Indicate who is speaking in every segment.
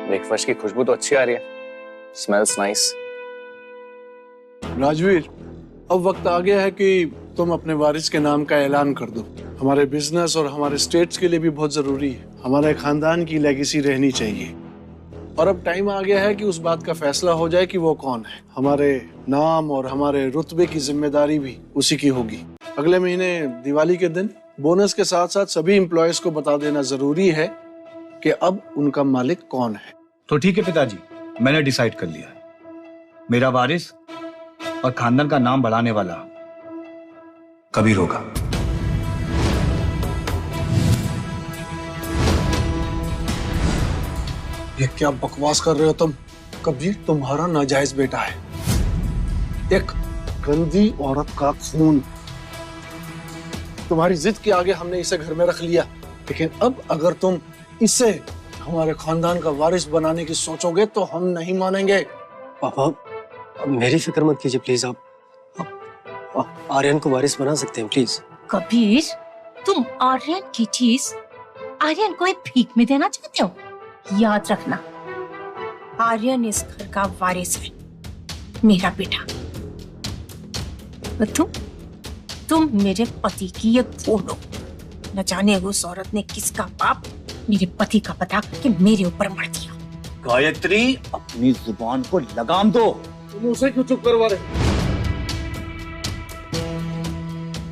Speaker 1: Breakfast की खुशबू तो अच्छी आ रही है। Smells nice.
Speaker 2: राजवीर, अब वक्त आ गया है कि तुम अपने वारिस के नाम का ऐलान कर दो। हमारे बिजनेस और हमारे स्टेट्स के लिए भी बहुत जरूरी है। हमारे खानदान की लेगेसी रहनी चाहिए। और अब टाइम आ गया है कि उस बात का फैसला हो जाए कि वो कौन है। हमारे नाम और हमारे रुतबे की जिम्मेदारी भी उसी की होगी। अगले महीने दिवाली के दिन बोनस के साथ साथ सभी एम्प्लॉयज को बता देना जरूरी है कि अब उनका मालिक कौन है।
Speaker 3: तो ठीक है पिताजी, मैंने डिसाइड कर लिया। मेरा वारिस और खानदान का नाम बढ़ाने वाला कबीर होगा।
Speaker 2: ये क्या बकवास कर रहे हो तुम? कबीर तुम्हारा नाजायज बेटा है, एक गंदी औरत का खून। तुम्हारी जिद के आगे हमने इसे घर में रख लिया, लेकिन अब अगर तुम इसे हमारे खानदान का वारिस बनाने की सोचोगे तो हम नहीं मानेंगे।
Speaker 4: पापा, अब मेरी फिक्र मत कीजिए प्लीज। आप आर्यन को वारिस बना सकते हैं प्लीज।
Speaker 5: कबीर, तुम आर्यन की चीज आर्यन को एक भीख में देना चाहते हो? याद रखना, आर्यन इस घर का वारिस है, मेरा बेटा। तुम मेरे पति की ये खून हो। न जाने उस औरत ने किसका पाप मेरे पति का पता करके मेरे ऊपर मर दिया।
Speaker 3: गायत्री, अपनी जुबान को लगाम दो।
Speaker 2: तुम उसे क्यों चुप करवा रहे?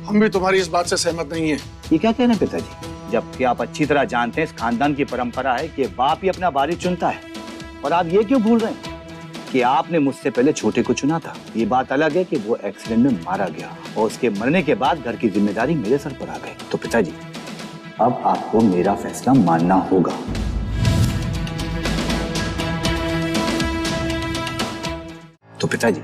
Speaker 2: हम भी तुम्हारी इस बात से सहमत नहीं है।
Speaker 3: ये क्या कहना पिताजी, जबकि आप अच्छी तरह जानते हैं इस खानदान की परंपरा है कि बाप ही अपना वारिस चुनता है। और आप ये क्यों भूल रहे हैं कि आपने मुझसे पहले छोटे को चुना था। ये बात अलग है कि वो एक्सीडेंट में मारा गया और उसके मरने के बाद घर की जिम्मेदारी मेरे सर पर आ गई। तो पिताजी, अब आपको मेरा फैसला मानना होगा। तो पिताजी,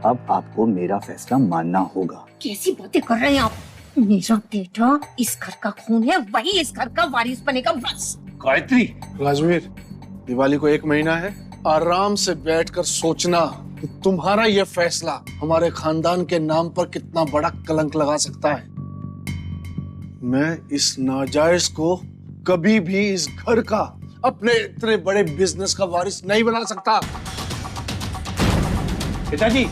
Speaker 3: अब आपको मेरा फैसला मानना होगा।
Speaker 5: कैसी बातें कर रहे हैं आप? मेरा बेटा इस घर का खून है, वही इस घर का वारिस बनेगा बस।
Speaker 3: गायत्री,
Speaker 2: राजवीर, दिवाली को 1 महीना है। आराम से बैठकर सोचना कि तुम्हारा यह फैसला हमारे खानदान के नाम पर कितना बड़ा कलंक लगा सकता है। मैं इस नाजायज को कभी भी इस घर का, अपने इतने बड़े बिजनेस का वारिस नहीं बना सकता।
Speaker 3: पिताजी,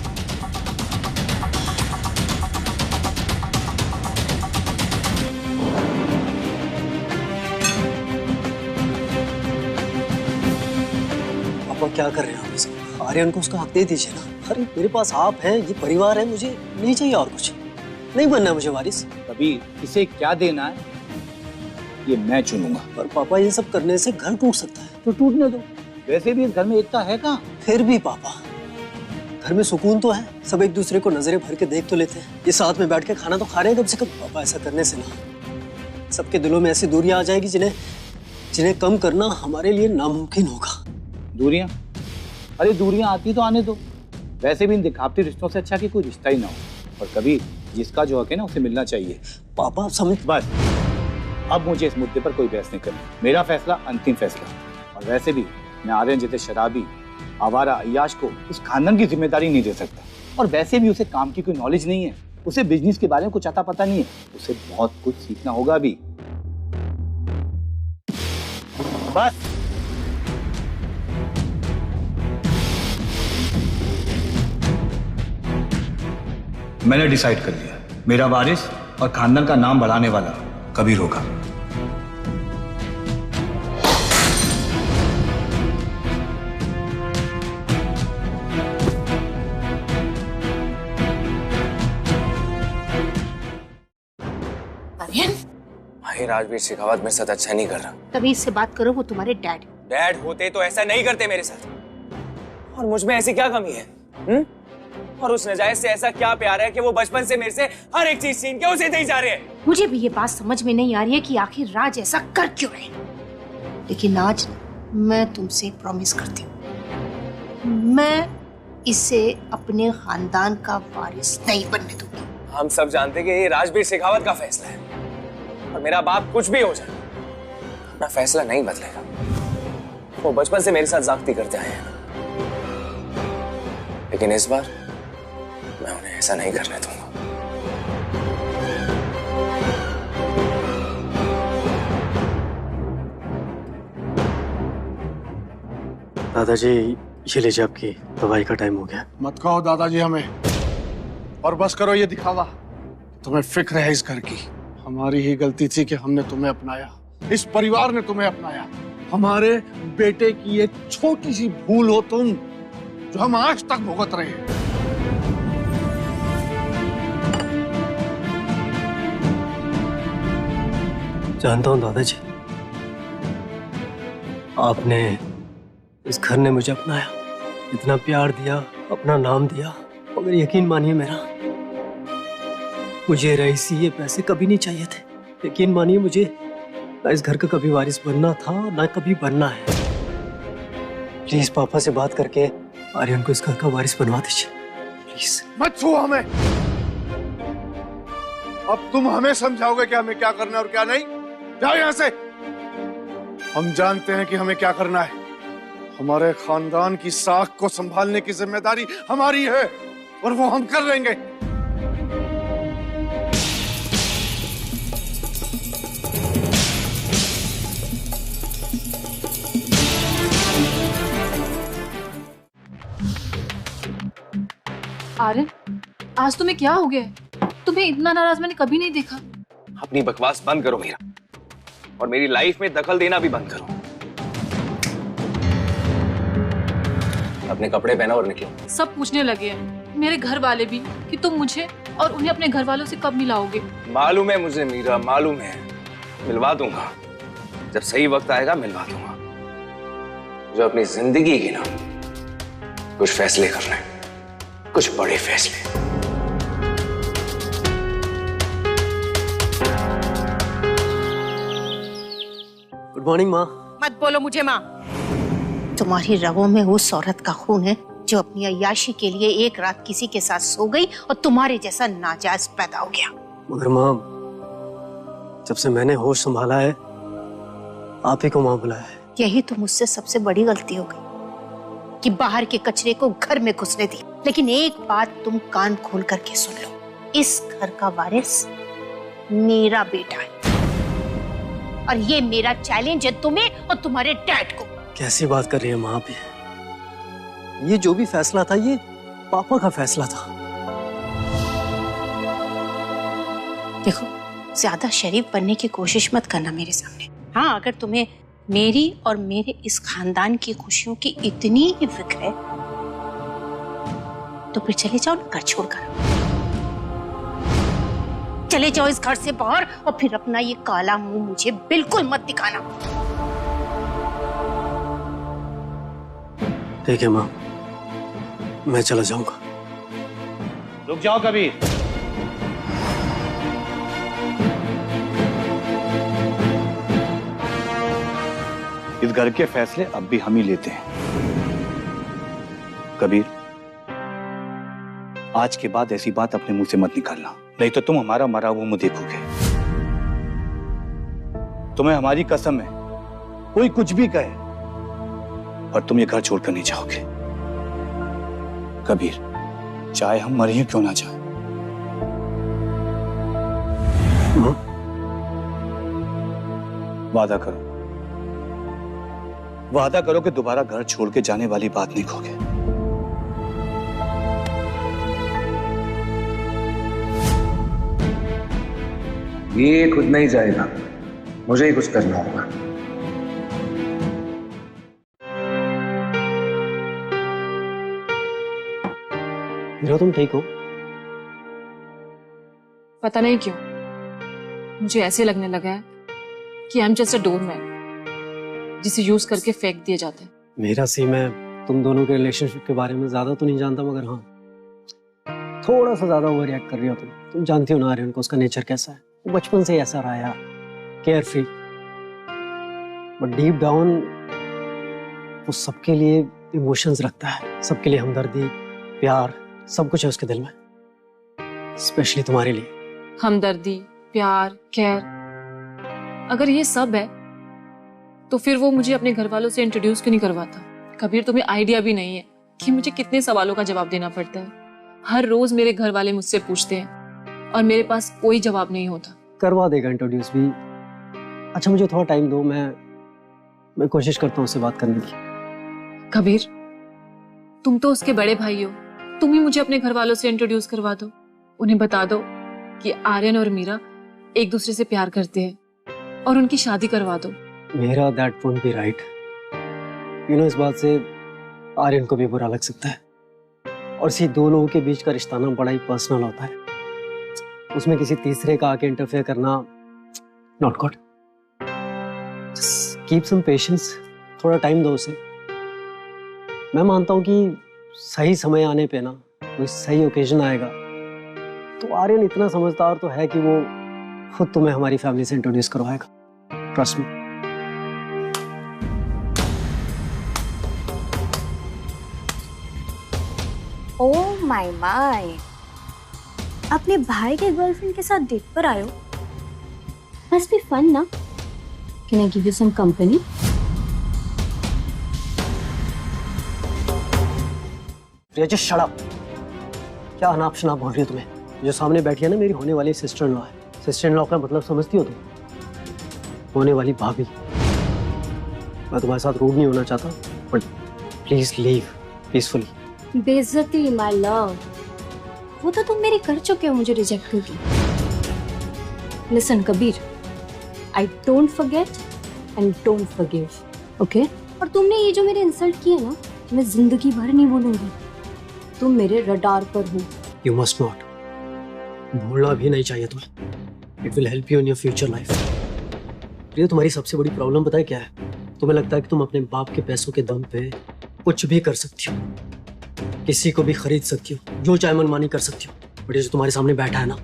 Speaker 4: पापा क्या कर रहे हैं आप? आर्यन को उसका हक दे दीजिए ना। अरे मेरे पास आप हैं, ये परिवार है, मुझे नहीं चाहिए और कुछ। नहीं बनना मुझे वारिस।
Speaker 3: कबीर, इसे क्या देना है ये मैं चुनूंगा।
Speaker 4: पर पापा, ये सब करने से घर टूट सकता है।
Speaker 3: तो टूटने दो, वैसे भी इस घर में एकता है कहाँ?
Speaker 4: फिर भी पापा, घर में सुकून तो है, सब एक दूसरे को नजरें भर के देख तो लेते हैं। ये साथ में बैठ के खाना तो खा रहे हैं कम से कम। पापा, ऐसा करने से ना सबके दिलों में ऐसी दूरियां आ जाएगी जिन्हें कम करना हमारे लिए नामुमकिन होगा।
Speaker 3: दूरियां? अरे दूरियां आती तो आने दो। वैसे भी इन दिखावटी रिश्तों से अच्छा कि कोई रिश्ता ही ना हो। और कभी जिसका जो हक है ना उसे मिलना चाहिए।
Speaker 4: पापा समझ।
Speaker 3: बस, अब मुझे इस मुद्दे पर कोई बहस नहीं करनी। मेरा फैसला अंतिम फैसला। और वैसे भी मैं आर्यन जैसे शराबी आवारा अय्याश को इस खानदान की जिम्मेदारी नहीं दे सकता। और वैसे भी उसे काम की कोई नॉलेज नहीं है, उसे बिजनेस के बारे में कुछ आता पता नहीं है। उसे बहुत कुछ सीखना होगा अभी। बस, मैंने डिसाइड कर लिया, मेरा वारिस और खानदान का नाम बढ़ाने वाला कबीर होगा।
Speaker 1: भाई, राजवीर शेखावत मेरे साथ अच्छा नहीं कर रहा।
Speaker 5: तभी इससे बात करो, वो तुम्हारे डैड
Speaker 1: होते तो ऐसा नहीं करते मेरे साथ। और मुझ में ऐसी क्या कमी है? और उस नजायज से ऐसा क्या प्यार है कि वो बचपन से मेरे से हर एक चीज छीन के उसे दे जा रहे हैं।
Speaker 5: मुझे भी ये बात समझ में नहीं आ रही है कि आखिर राज ऐसा कर क्यों रहे। लेकिन आज मैं तुमसे एक प्रॉमिस करती हूँ, मैं इसे अपने खानदान का वारिस नहीं बनने दूंगी।
Speaker 1: हम सब जानते कि ये राजवीर शेखावत का फैसला है, और मेरा बाप कुछ भी हो जाए अपना फैसला नहीं बदलेगा। वो बचपन से मेरे साथ जागती करते आए हैं, लेकिन इस बार मैं उन्हें ऐसा नहीं करने दूंगा।
Speaker 4: दादाजी ये लीजिए, आपकी दवाई का टाइम हो गया।
Speaker 2: मत कहो दादाजी हमें, और बस करो ये दिखावा। तुम्हें फिक्र है इस घर की। हमारी ही गलती थी कि हमने तुम्हें अपनाया, इस परिवार ने तुम्हें अपनाया। हमारे बेटे की एक छोटी सी भूल हो तुम, जो हम आज तक भुगत रहे हैं।
Speaker 4: जानता हूं दादाजी, आपने, इस घर ने मुझे अपनाया, इतना प्यार दिया, अपना नाम दिया, मगर यकीन मानिए मेरा, मुझे रईसी ये पैसे कभी नहीं चाहिए थे। यकीन मानिए मुझे ना इस घर का कभी वारिस बनना था, ना कभी बनना है। प्लीज पापा से बात करके आर्यन को इस घर का वारिस बनवा दीजिए, प्लीज।
Speaker 2: मत छुओ हमें। अब तुम हमें समझाओगे कि हमें क्या करना है और क्या नहीं। जाओ यहां से। हम जानते हैं कि हमें क्या करना है। हमारे खानदान की साख को संभालने की जिम्मेदारी हमारी है, और वो हम कर लेंगे।
Speaker 6: आर्यन, आज तुम्हें क्या हो गया है? तुम्हें इतना नाराज मैंने कभी नहीं देखा।
Speaker 1: अपनी बकवास बंद करो मीरा, और मेरी लाइफ में दखल देना भी बंद करो। अपने कपड़े पहनो और निकलो।
Speaker 6: सब पूछने लगे हैं, मेरे घर वाले भी, कि तुम मुझे और उन्हें अपने घर वालों से कब मिलाओगे।
Speaker 1: मालूम है मुझे मीरा, मालूम है। मिलवा दूंगा, जब सही वक्त आएगा मिलवा दूंगा। जो अपनी जिंदगी की ना कुछ फैसले करने, कुछ बड़े फैसले।
Speaker 4: गुड मॉर्निंग माँ।
Speaker 5: मत बोलो मुझे माँ। तुम्हारी रगों में उस औरत का खून है जो अपनी अय्याशी के लिए एक रात किसी के साथ सो गई और तुम्हारे जैसा नाजायज पैदा हो गया।
Speaker 4: मगर माँ, जब से मैंने होश संभाला है, आप ही को माँ बुलाया है।
Speaker 5: यही तो मुझसे सबसे बड़ी गलती हो गई कि बाहर के कचरे को घर में घुसने दी। लेकिन एक बात तुम कान खोल करके सुन लो, इस घर का वारिस मेरा बेटा है, और ये मेरा चैलेंज है तुम्हें और तुम्हारे डैड को।
Speaker 4: कैसी बात कर रही है माँ आप? ये जो भी फैसला था, ये पापा का फैसला था।
Speaker 5: देखो, ज्यादा शरीफ बनने की कोशिश मत करना मेरे सामने। हाँ, अगर तुम्हें मेरी और मेरे इस खानदान की खुशियों की इतनी ही फिक्र है तो फिर चले जाओ ना घर छोड़कर। चले जाओ इस घर से बाहर, और फिर अपना ये काला मुंह मुझे बिल्कुल मत दिखाना।
Speaker 4: ठीक है माँ, मैं चला जाऊंगा।
Speaker 3: रुक जाओ कबीर। इस घर के फैसले अब भी हम ही लेते हैं। कबीर, आज के बाद ऐसी बात अपने मुंह से मत निकालना, नहीं तो तुम हमारा मरा हुआ मुंह देखोगे। तुम्हें हमारी कसम है, कोई कुछ भी कहे और तुम ये घर छोड़कर नहीं जाओगे। कबीर, चाहे हम मरिए क्यों ना जाए। वादा करो, वादा करो कि दोबारा घर छोड़ के जाने वाली बात नहीं कहोगे।
Speaker 1: ये खुद नहीं जाएगा, मुझे ही कुछ करना होगा।
Speaker 4: मीरा, तुम ठीक हो?
Speaker 6: पता नहीं क्यों मुझे ऐसे लगने लगा है कि I am just a doorman, जिसे यूज करके फेंक दिए जाते हैं।
Speaker 4: मेरा सी, मैं तुम दोनों के रिलेशनशिप के बारे में ज्यादा तो नहीं जानता, मगर हाँ, थोड़ा सा ज्यादा ओवर रिएक्ट कर रही हो तुम। तुम जानती हो ना आर्यन को, उसका नेचर कैसा है। वो बचपन से ही ऐसा रहा यार, care free, but deep down वो सबके लिए इमोशंस रखता है, सबके लिए हमदर्दी, प्यार, सब कुछ है उसके दिल में, स्पेशली तुम्हारे लिए।
Speaker 6: हमदर्दी, प्यार, केयर, अगर ये सब है तो फिर वो मुझे अपने घर वालों से इंट्रोड्यूस क्यों नहीं करवाता? कबीर, तुम्हें आइडिया भी नहीं है कि मुझे कितने सवालों का जवाब देना पड़ता है। हर रोज मेरे घर वाले मुझसे पूछते हैं और मेरे पास कोई जवाब नहीं होता।
Speaker 4: करवा देगा इंट्रोड्यूस भी। अच्छा, मुझे थोड़ा टाइम दो, मैं कोशिश करता हूँ उससे बात करने की।
Speaker 6: कबीर, तुम तो उसके बड़े भाई हो, तुम ही मुझे अपने घर वालों से इंट्रोड्यूस करवा दो। उन्हें बता दो कि आर्यन और मीरा एक दूसरे से प्यार करते हैं और उनकी शादी करवा दो।
Speaker 4: मेरा दैट वोंट बी राइट। इस बात से आर्यन को भी बुरा लग सकता है, और इसी दो लोगों के बीच का रिश्ता ना बड़ा ही पर्सनल होता है। उसमें किसी तीसरे का आके इंटरफेयर करना not good. Just keep some patience, थोड़ा टाइम दो उसे। मैं मानता हूँ कि सही समय आने पे ना कोई सही ओकेजन आएगा, तो आर्यन इतना समझदार तो है कि वो खुद तुम्हें हमारी फैमिली से इंट्रोड्यूस करवाएगा। Trust me.
Speaker 7: Oh my my, अपने भाई के गर्लफ्रेंड के साथ डेट पर आयो। मस्ट बी फन ना? Can I give you some company?
Speaker 4: Priya just shut up. क्या अनाप शनाप बोल रही हो तुम्हें? जो सामने बैठी है ना, मेरी होने वाली सिस्टर इन लॉ है। सिस्टर इन लॉ का मतलब समझती हो तुम? होने वाली भाभी। मैं तुम्हारे साथ रूड नहीं होना चाहता, बट प्लीज लीव पीसफुली।
Speaker 7: बेइज्जती माय लव, वो तो तुम मेरी कर चुके हो मुझे रिजेक्ट करके। Listen Kabir, I don't forget and don't forgive, okay? और तुमने ये जो मेरे इंसल्ट किए ना, मैं जिंदगी भर नहीं भूलूंगी। तुम मेरे रडार पर हो।
Speaker 4: You must not. भूलना भी नहीं चाहिए तुम्हें। It will help you in your future life. Priya, तुम्हारी सबसे बड़ी प्रॉब्लम पता है क्या है? तुम्हें लगता है कि तुम अपने बाप के पैसों के दम पे कुछ भी कर सकती हो, किसी को भी खरीद सकती हो, जो चाहे मनमानी कर सकती हो। बट ये जो तुम्हारे सामने बैठा है ना,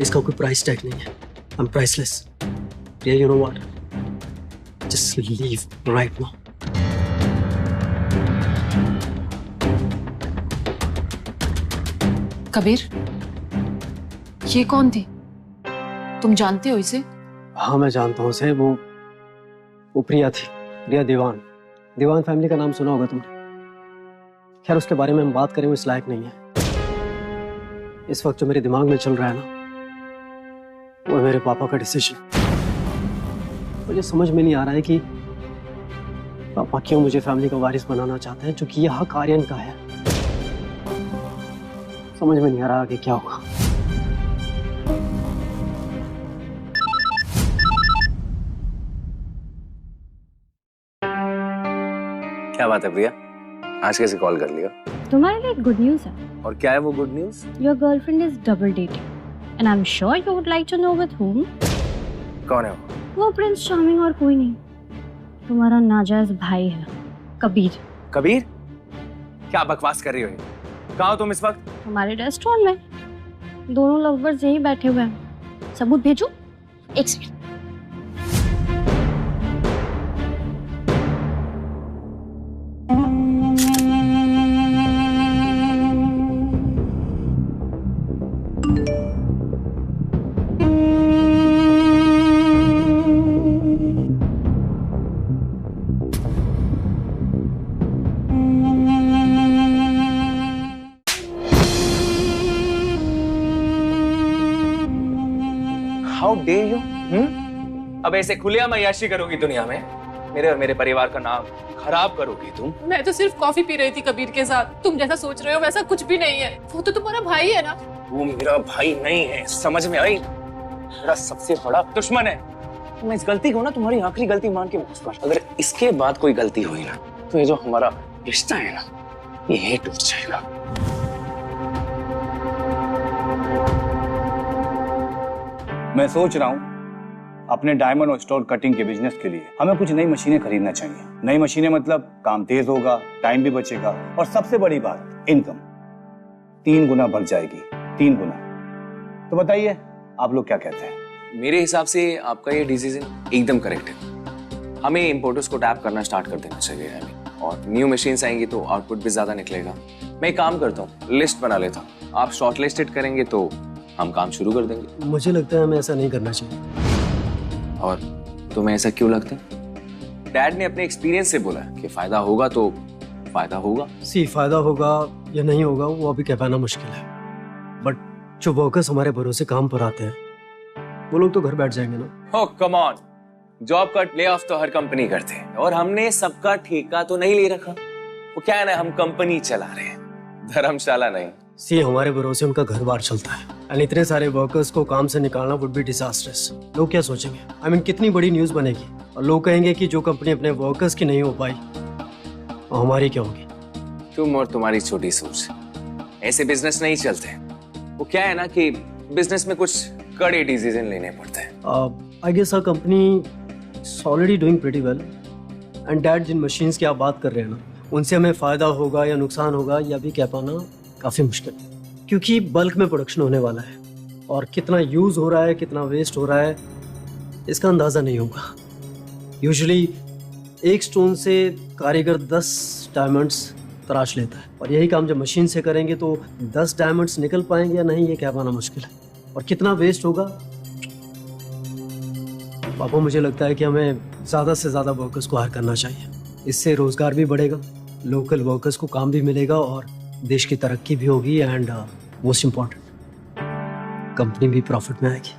Speaker 4: इसका कोई प्राइस टैग नहीं है। I am priceless. Priya, you know what? Just leave right now.
Speaker 6: Kabir, ये कौन थी? तुम जानते हो इसे?
Speaker 4: हाँ, मैं जानता हूँ उसे। वो प्रिया थी। प्रिया दीवान। दीवान फैमिली का नाम सुना होगा तुमने। खैर, उसके बारे में हम बात करें वो इस लायक नहीं है। इस वक्त जो मेरे दिमाग में चल रहा है ना, वो मेरे पापा का डिसीजन। मुझे समझ में नहीं आ रहा है कि पापा क्यों मुझे फैमिली का वारिस बनाना चाहते हैं, जो कि यह हक आर्यन का है। समझ में नहीं आ रहा आगे क्या होगा।
Speaker 1: क्या बात है प्रिया, आज कैसे कॉल कर लिया?
Speaker 7: तुम्हारे लिए गुड न्यूज है।
Speaker 1: और क्या है वो good news?
Speaker 7: Your girlfriend is double dating and I am sure you would like to know with whom.
Speaker 1: कौन है
Speaker 7: वो प्रिंस चार्मिंग और कोई नहीं, तुम्हारा नाजायज भाई है, कबीर।
Speaker 1: कबीर? क्या बकवास कर रही हो? कहाँ हो तुम इस वक्त?
Speaker 7: हमारे रेस्टोरेंट में दोनों लवर्स यहीं बैठे हुए हैं। सबूत भेजूं? एक सेकंड।
Speaker 1: How dare you? अब ऐसे खुलेआम अय्याशी करोगी दुनिया में? मेरे और मेरे परिवार का नाम खराब करोगी तुम।
Speaker 6: मैं तो सिर्फ कॉफी पी रही थी कबीर के साथ। तुम जैसा सोच रहे हो वैसा कुछ भी नहीं है। वो तो तुम्हारा भाई है ना।
Speaker 1: वो मेरा भाई नहीं है, समझ में आई? मेरा सबसे बड़ा दुश्मन है। मैं इस गलती को ना तुम्हारी आखिरी गलती मान के माफ कर। अगर इसके बाद कोई गलती हुई ना, तो ये जो हमारा रिश्ता है ना, ये टूट जाएगा।
Speaker 3: मैं सोच रहा हूँ अपने डायमंड और स्टोन कटिंग के बिजनेस के लिए हमें कुछ नई मशीनें खरीदना चाहिए। नई मशीनें मतलब काम तेज होगा, टाइम भी बचेगा, और सबसे बड़ी बात, इनकम 3 गुना बढ़ जाएगी। 3 गुना। तो बताइए आप लोग क्या कहते हैं?
Speaker 1: मेरे हिसाब से आपका ये डिसीजन एकदम करेक्ट है। हमें इंपोर्टर्स को टैप करना स्टार्ट कर देना चाहिए, और न्यू मशीन्स आएंगी तो आउटपुट भी ज्यादा निकलेगा। मैं एक काम करता हूँ, लिस्ट बना लेता हूँ। आप शॉर्ट लिस्टेड करेंगे तो हम काम शुरू कर देंगे।
Speaker 4: मुझे लगता है हमें ऐसा नहीं करना चाहिए।
Speaker 1: और तुम्हें ऐसा क्यों लगता है? डैड ने अपने एक्सपीरियंस से बोला कि फायदा होगा तो फायदा होगा।
Speaker 4: फायदा होगा या नहीं होगा वो अभी कह पाना मुश्किल है, बट जो वर्कर्स हमारे भरोसे काम पर आते हैं वो लोग तो घर बैठ जाएंगे ना।
Speaker 1: Oh come on, job cut lay off तो हर कंपनी करते हैं, और हमने सबका ठेका तो नहीं ले रखा। वो क्या है ना, हम कंपनी चला रहे हैं, धर्मशाला नहीं।
Speaker 4: सी हमारे भरोसे उनका घर बार चलता है, और इतने सारे वर्कर्स को काम से निकालना वुड बी डिजास्टर्स। लोग क्या सोचेंगे? आई मीन कितनी बड़ी न्यूज बनेगी, और लोग कहेंगे कि जो कंपनी अपने वर्कर्स की नहीं हो पाई वो हमारी क्या होगी?
Speaker 1: तुम और तुम्हारी छोटी सोच, ऐसे बिजनेस नहीं चलते। वो क्या है ना कि बिजनेस में कुछ कड़े डिसीजन लेने पड़ते हैं।
Speaker 4: I guess our company is already doing pretty well, and dad जिन मशीन्स की आप बात कर रहे हैं ना, उनसे हमें फायदा होगा या नुकसान होगा या भी कह पाना काफी मुश्किल है, क्योंकि बल्क में प्रोडक्शन होने वाला है, और कितना यूज हो रहा है, कितना वेस्ट हो रहा है, इसका अंदाजा नहीं होगा। यूजुअली एक स्टोन से कारीगर 10 डायमंड्स तराश लेता है, और यही काम जब मशीन से करेंगे तो 10 डायमंड्स निकल पाएंगे या नहीं, ये कह पाना मुश्किल है। और कितना वेस्ट होगा, पापा मुझे लगता है कि हमें ज्यादा से ज्यादा वर्कर्स को हायर करना चाहिए। इससे रोजगार भी बढ़ेगा, लोकल वर्कर्स को काम भी मिलेगा, और देश की तरक्की भी होगी, एंड मोस्ट इम्पॉर्टेंट कंपनी भी प्रॉफिट में आएगी,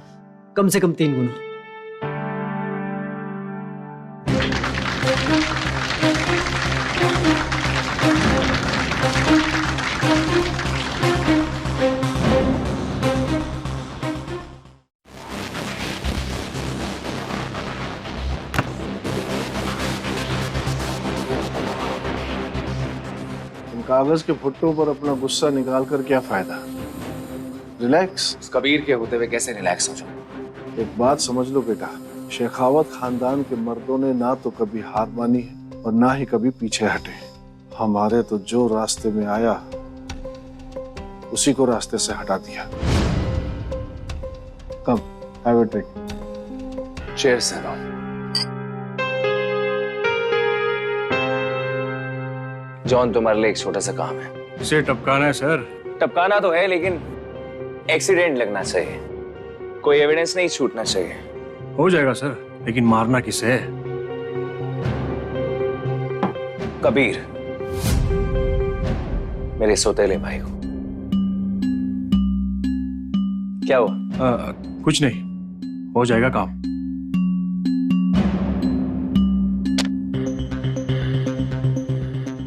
Speaker 4: कम से कम 3 गुना।
Speaker 2: कागज के फुट्टों पर अपना गुस्सा निकाल कर क्या फायदा? रिलैक्स।
Speaker 1: उस कबीर के होते हुए कैसे रिलैक्स हो जाऊं?
Speaker 2: एक बात समझ लो बेटा, शेखावत खानदान के मर्दों ने ना तो कभी हार मानी है और ना ही कभी पीछे हटे। हमारे तो जो रास्ते में आया उसी को रास्ते से हटा दिया। Come have a drink.
Speaker 1: Cheers sir. John, तुम्हारे लिए एक छोटा सा काम है।
Speaker 8: इसे टपकाना है सर?
Speaker 1: टपकाना तो है, लेकिन एक्सीडेंट लगना चाहिए, कोई एविडेंस नहीं छूटना चाहिए।
Speaker 8: हो जाएगा सर, लेकिन मारना किसे है?
Speaker 1: कबीर, मेरे सौतेले भाई को। क्या हुआ?
Speaker 8: कुछ नहीं, हो जाएगा काम।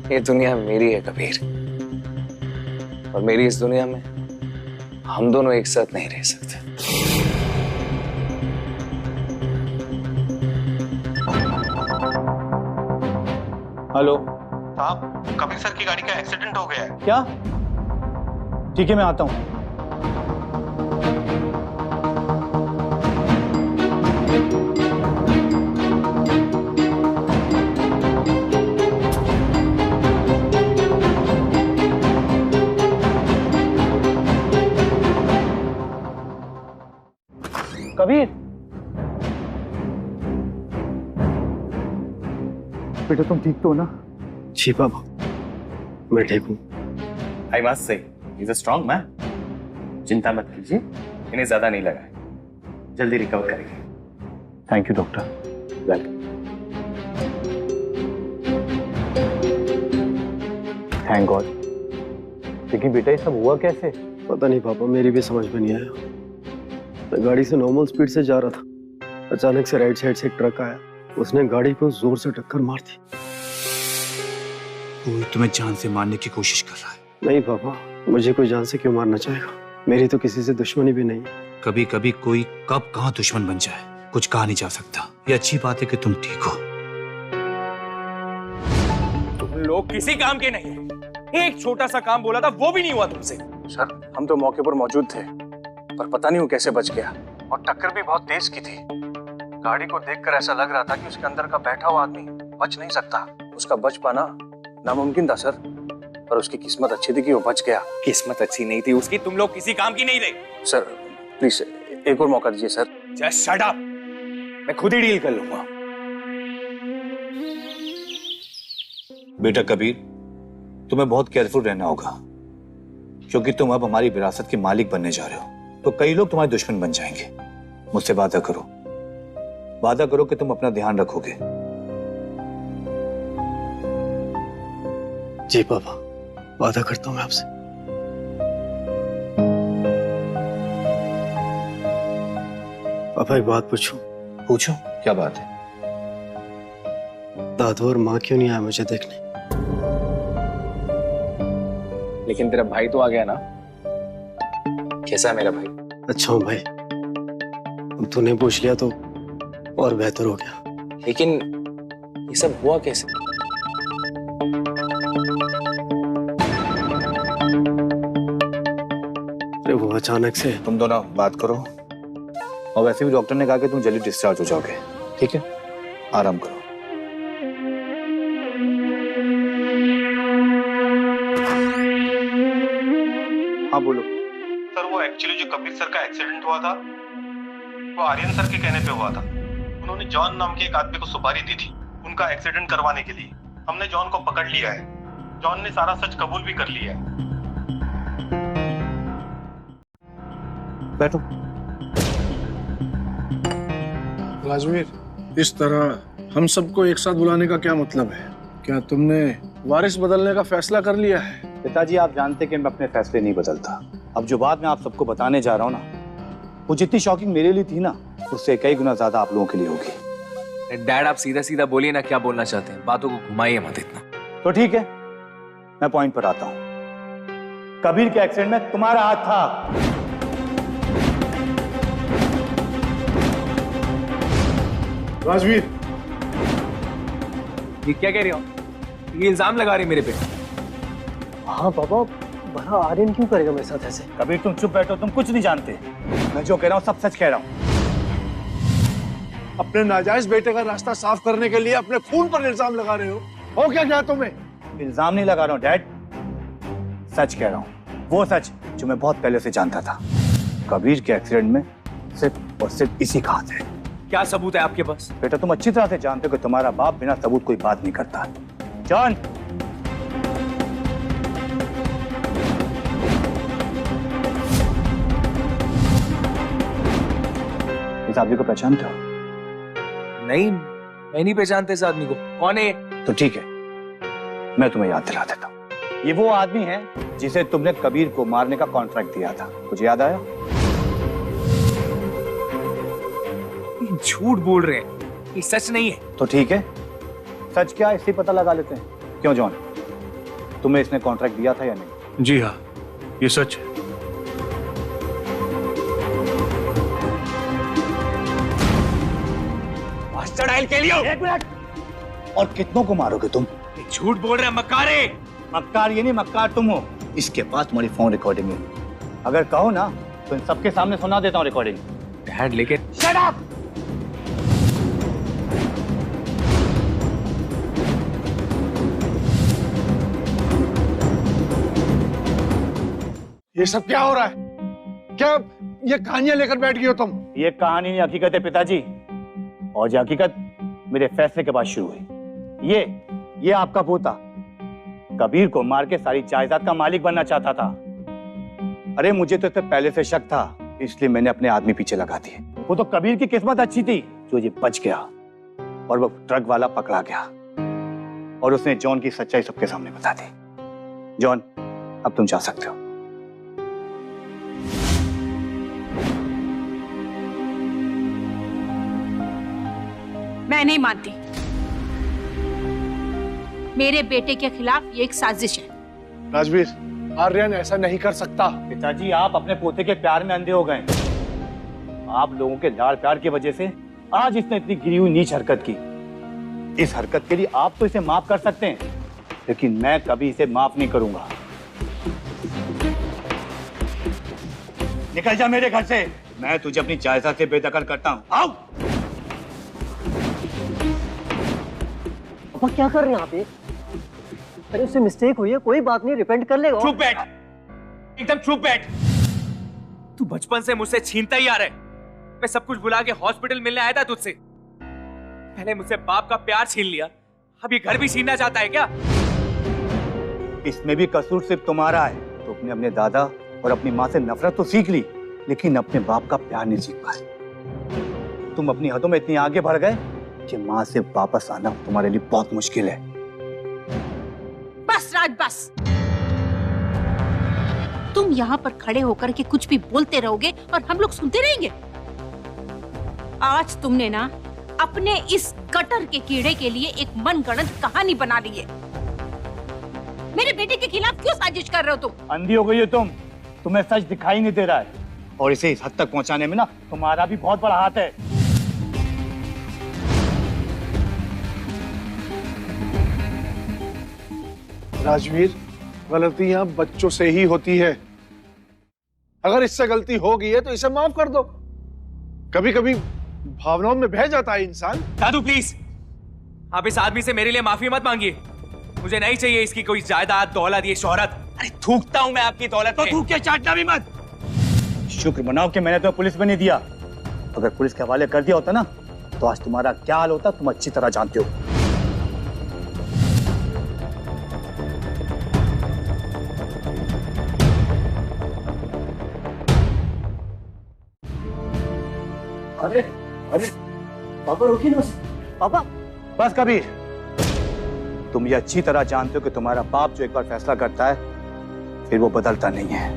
Speaker 1: ये दुनिया मेरी है कबीर, और मेरी इस दुनिया में हम दोनों एक साथ नहीं रह सकते।
Speaker 3: हेलो
Speaker 9: साहब, कबीर सर की गाड़ी का एक्सीडेंट हो गया है।
Speaker 3: क्या? ठीक है, मैं आता हूँ। कबीर, बेटा तुम ठीक तो हो ना?
Speaker 4: जी बाबा, मैं ठीक हूँ।
Speaker 9: I must say, he is a strong man. चिंता मत कीजिए, इन्हें ज्यादा नहीं लगा है, जल्दी रिकवर करेंगे।
Speaker 3: Thank you doctor.
Speaker 9: Welcome.
Speaker 3: Thank God. लेकिन बेटा ये सब हुआ कैसे?
Speaker 4: पता नहीं पापा, मेरी भी समझ में नहीं आया। मैं गाड़ी से नॉर्मल स्पीड से जा रहा था, अचानक से राइट साइड से एक ट्रक आया, उसने गाड़ी को जोर से टक्कर मार दी।
Speaker 10: कोई तुम्हें जान से मारने की कोशिश कर रहा है?
Speaker 4: नहीं पापा, मुझे कोई जान से क्यों मारना चाहेगा? मेरी तो किसी से दुश्मनी भी नहीं है।
Speaker 10: कभी कभी कोई कब कहां दुश्मन बन जाए कुछ कहा नहीं जा सकता। ये अच्छी बात है कि तुम ठीक हो।
Speaker 1: तुम लोग किसी काम के नहीं है। एक छोटा सा काम बोला था, वो भी नहीं हुआ तुमसे।
Speaker 8: सर, हम तो मौके पर मौजूद थे, पर पता नहीं वो कैसे बच गया, और टक्कर भी बहुत तेज की थी। गाड़ी को देखकर ऐसा लग रहा था कि उसके अंदर का बैठा हुआ आदमी बच नहीं सकता। उसका बच पाना नामुमकिन था सर, पर उसकी किस्मत अच्छी थी कि वो बच गया।
Speaker 1: किस्मत अच्छी नहीं थी उसकी, तुम लोग किसी काम की नहीं रहे।
Speaker 8: सर प्लीज एक और मौका दीजिए सर।
Speaker 1: जस्ट शट अप, मैं खुद ही डील कर लूंगा।
Speaker 10: बेटा कबीर, तुम्हें बहुत केयरफुल रहना होगा, क्योंकि तुम अब हमारी विरासत के मालिक बनने जा रहे हो, तो कई लोग तुम्हारे दुश्मन बन जाएंगे। मुझसे वादा करो, वादा करो कि तुम अपना ध्यान रखोगे।
Speaker 4: जी पापा, वादा करता हूँ मैं आपसे। पापा एक बात पूछूं?
Speaker 10: पूछो, क्या बात है?
Speaker 4: दादू और माँ क्यों नहीं आए मुझे देखने?
Speaker 1: लेकिन तेरा भाई तो आ गया ना। कैसा है मेरा भाई?
Speaker 4: अच्छा हूँ भाई, अब तूने पूछ लिया तो और बेहतर हो गया।
Speaker 1: लेकिन ये सब हुआ कैसे?
Speaker 4: अरे वो अचानक से।
Speaker 10: तुम दोनों बात करो, और वैसे भी डॉक्टर ने कहा कि तुम जल्दी डिस्चार्ज हो जाओगे, ठीक है? आराम करो। हाँ बोलो।
Speaker 8: सर वो एक्चुअली जो कबीर सर का एक्सीडेंट हुआ था वो आर्यन सर के कहने पे हुआ था। उन्होंने जॉन नाम के एक आदमी को सुपारी दी थी उनका एक्सीडेंट करवाने के लिए। हमने जॉन को पकड़ लिया है। जॉन ने सारा सच कबूल भी कर लिया है।
Speaker 10: बैठो।
Speaker 2: राजवीर, इस तरह हम सबको एक साथ बुलाने का क्या मतलब है? क्या तुमने वारिस बदलने का फैसला कर लिया है?
Speaker 10: पिताजी, आप जानते कि मैं अपने फैसले नहीं बदलता। अब जो बात मैं आप सबको बताने जा रहा हूँ ना, वो जितनी शॉकिंग मेरे लिए थी ना, उससे कई गुना ज्यादा आप लोगों के लिए होगी।
Speaker 1: डैड, आप सीधा सीधा बोलिए ना, क्या बोलना चाहते हैं? बातों को घुमाइए मत इतना।
Speaker 10: तो ठीक है, मैं पॉइंट पर आता हूँ। कबीर के एक्सीडेंट में तुम्हारा हाथ था।
Speaker 2: राजवीर,
Speaker 1: ये क्या कह रहे हो? ये इल्जाम लगा रहे मेरे पे।
Speaker 4: हाँ पापा, भला आर्यन क्यों करेगा मेरे साथ ऐसे?
Speaker 10: कबीर तुम चुप बैठो, तुम कुछ नहीं जानते। मैं जो कह रहा हूँ सब सच कह रहा हूँ।
Speaker 2: अपने नाजायज बेटे का रास्ता साफ करने के लिए अपने खून पर इल्जाम लगा रहे हो क्या क्या तुम्हें?
Speaker 10: इल्जाम नहीं लगा रहा हूँ डैड, सच कह रहा हूँ। वो सच जो मैं बहुत पहले से जानता था। कबीर के एक्सीडेंट में सिर्फ और सिर्फ इसी का हाथ है।
Speaker 1: क्या सबूत है आपके पास?
Speaker 10: बेटा, तुम अच्छी तरह से जानते हो कि तुम्हारा बाप बिना सबूत कोई बात नहीं करता। जॉन, इस आदमी को पहचानते हो?
Speaker 1: नहीं, मैं नहीं पहचानते इस आदमी को। कौन है?
Speaker 10: तो ठीक है, मैं तुम्हें याद दिला देता हूँ। ये वो आदमी है जिसे तुमने कबीर को मारने का कॉन्ट्रैक्ट दिया था। कुछ याद आया?
Speaker 1: झूठ बोल रहे हैं, ये सच नहीं है।
Speaker 10: तो ठीक है, सच क्या इसी पता लगा लेते हैं। क्यों जॉन, तुम्हें इसने कॉन्ट्रैक्ट दिया था या नहीं?
Speaker 8: जी हाँ, ये सच है।
Speaker 1: चढ़ाई के लिए।
Speaker 10: एक मिनट, और कितनों को मारोगे तुम?
Speaker 1: झूठ बोल रहे हैं मक्कारे।
Speaker 10: मक्कार ये नहीं, मक्कार तुम हो। इसके पास तुम्हारी फोन रिकॉर्डिंग है। अगर कहो ना तो इन सबके सामने सुना देता हूँ रिकॉर्डिंग।
Speaker 1: डैड, लेकिन
Speaker 10: शट अप!
Speaker 2: ये सब क्या हो रहा है? क्या ये कहानियां लेकर बैठ गई हो तुम?
Speaker 10: ये कहानी नहीं, हकीकत है पिताजी। और ये हकीकत मेरे फैसले के बाद शुरू हुई। ये आपका पोता कबीर को मार के सारी जायदाद का मालिक बनना चाहता था। अरे मुझे तो इससे पहले से शक था, इसलिए मैंने अपने आदमी पीछे लगा दिए। वो तो कबीर की किस्मत अच्छी थी जो ये बच गया, और वो ट्रक वाला पकड़ा गया, और उसने जॉन की सच्चाई सबके सामने बता दी। जॉन, अब तुम जा सकते हो।
Speaker 5: मैं नहीं मानती। मेरे बेटे के खिलाफ ये एक साजिश है।
Speaker 2: राजवीर, आर्यन ऐसा नहीं कर सकता।
Speaker 10: पिताजी, आप अपने पोते के प्यार में अंधे हो गए। आप लोगों के लाड़ प्यार की वजह से आज इसने इतनी गिरी हुई नीच हरकत की। इस हरकत के लिए आप तो इसे माफ कर सकते हैं, लेकिन मैं कभी इसे माफ नहीं करूंगा। निकल जा मेरे घर से। मैं तुझे अपनी जायदाद से बेदखल करता हूँ। आओ।
Speaker 4: पापा क्या कर रहे हैं आप ये? अरे उससे मिस्टेक हुई है, कोई बात नहीं, रिपेंट कर लेगा।
Speaker 1: चुप बैठ, एकदम चुप बैठ। तू बचपन से मुझसे छीनता ही आ रहा है। मैं सब कुछ भुला के हॉस्पिटल मिलने आया था तुझसे। पहले मुझसे बाप का प्यार छीन लिया, अब ये घर भी छीनना चाहता है क्या?
Speaker 10: इसमें भी कसूर सिर्फ तुम्हारा है। तुमने अपने दादा और अपनी माँ से नफरत तो सीख ली, लेकिन अपने बाप का प्यार नहीं सीख पाए। तुम अपनी हदों में इतनी आगे बढ़ गए कि माँ से वापस आना तुम्हारे लिए बहुत मुश्किल है।
Speaker 5: बस राज, बस। तुम यहाँ पर खड़े होकर के कुछ भी बोलते रहोगे और हम लोग सुनते रहेंगे। आज तुमने ना अपने इस गटर के कीड़े के लिए एक मनगढ़ंत कहानी बना ली है। मेरे बेटे के खिलाफ क्यों साजिश कर रहे हो तुम?
Speaker 3: अंधी हो गई हो तुम, तुम्हें सच दिखाई नहीं दे रहा है, और इसे इस हद तक पहुंचाने में ना तुम्हारा भी बहुत बड़ा हाथ है।
Speaker 2: राजवीर, गलतियां बच्चों से ही होती है। अगर इससे गलती हो गई है तो इसे माफ कर दो। कभी कभी भावनाओं में बह जाता है इंसान।
Speaker 1: दादू प्लीज, आप इस आदमी से मेरे लिए माफी मत मांगिए। मुझे नहीं चाहिए इसकी कोई जायदाद, दौलत, ये शोहरत। अरे थूकता हूं मैं आपकी दौलत
Speaker 3: तो थूक के चाटना भी मत। शुक्र मनाओ कि मैंने तुम्हें पुलिस में नहीं दिया। अगर पुलिस के हवाले कर दिया होता ना तो आज तुम्हारा क्या हाल होता तुम अच्छी तरह जानते हो।
Speaker 4: अरे अरे पापा रोकिए ना। पापा
Speaker 3: बस कबीर, तुम ये अच्छी तरह जानते हो कि तुम्हारा बाप जो एक बार फैसला करता है फिर वो बदलता नहीं है।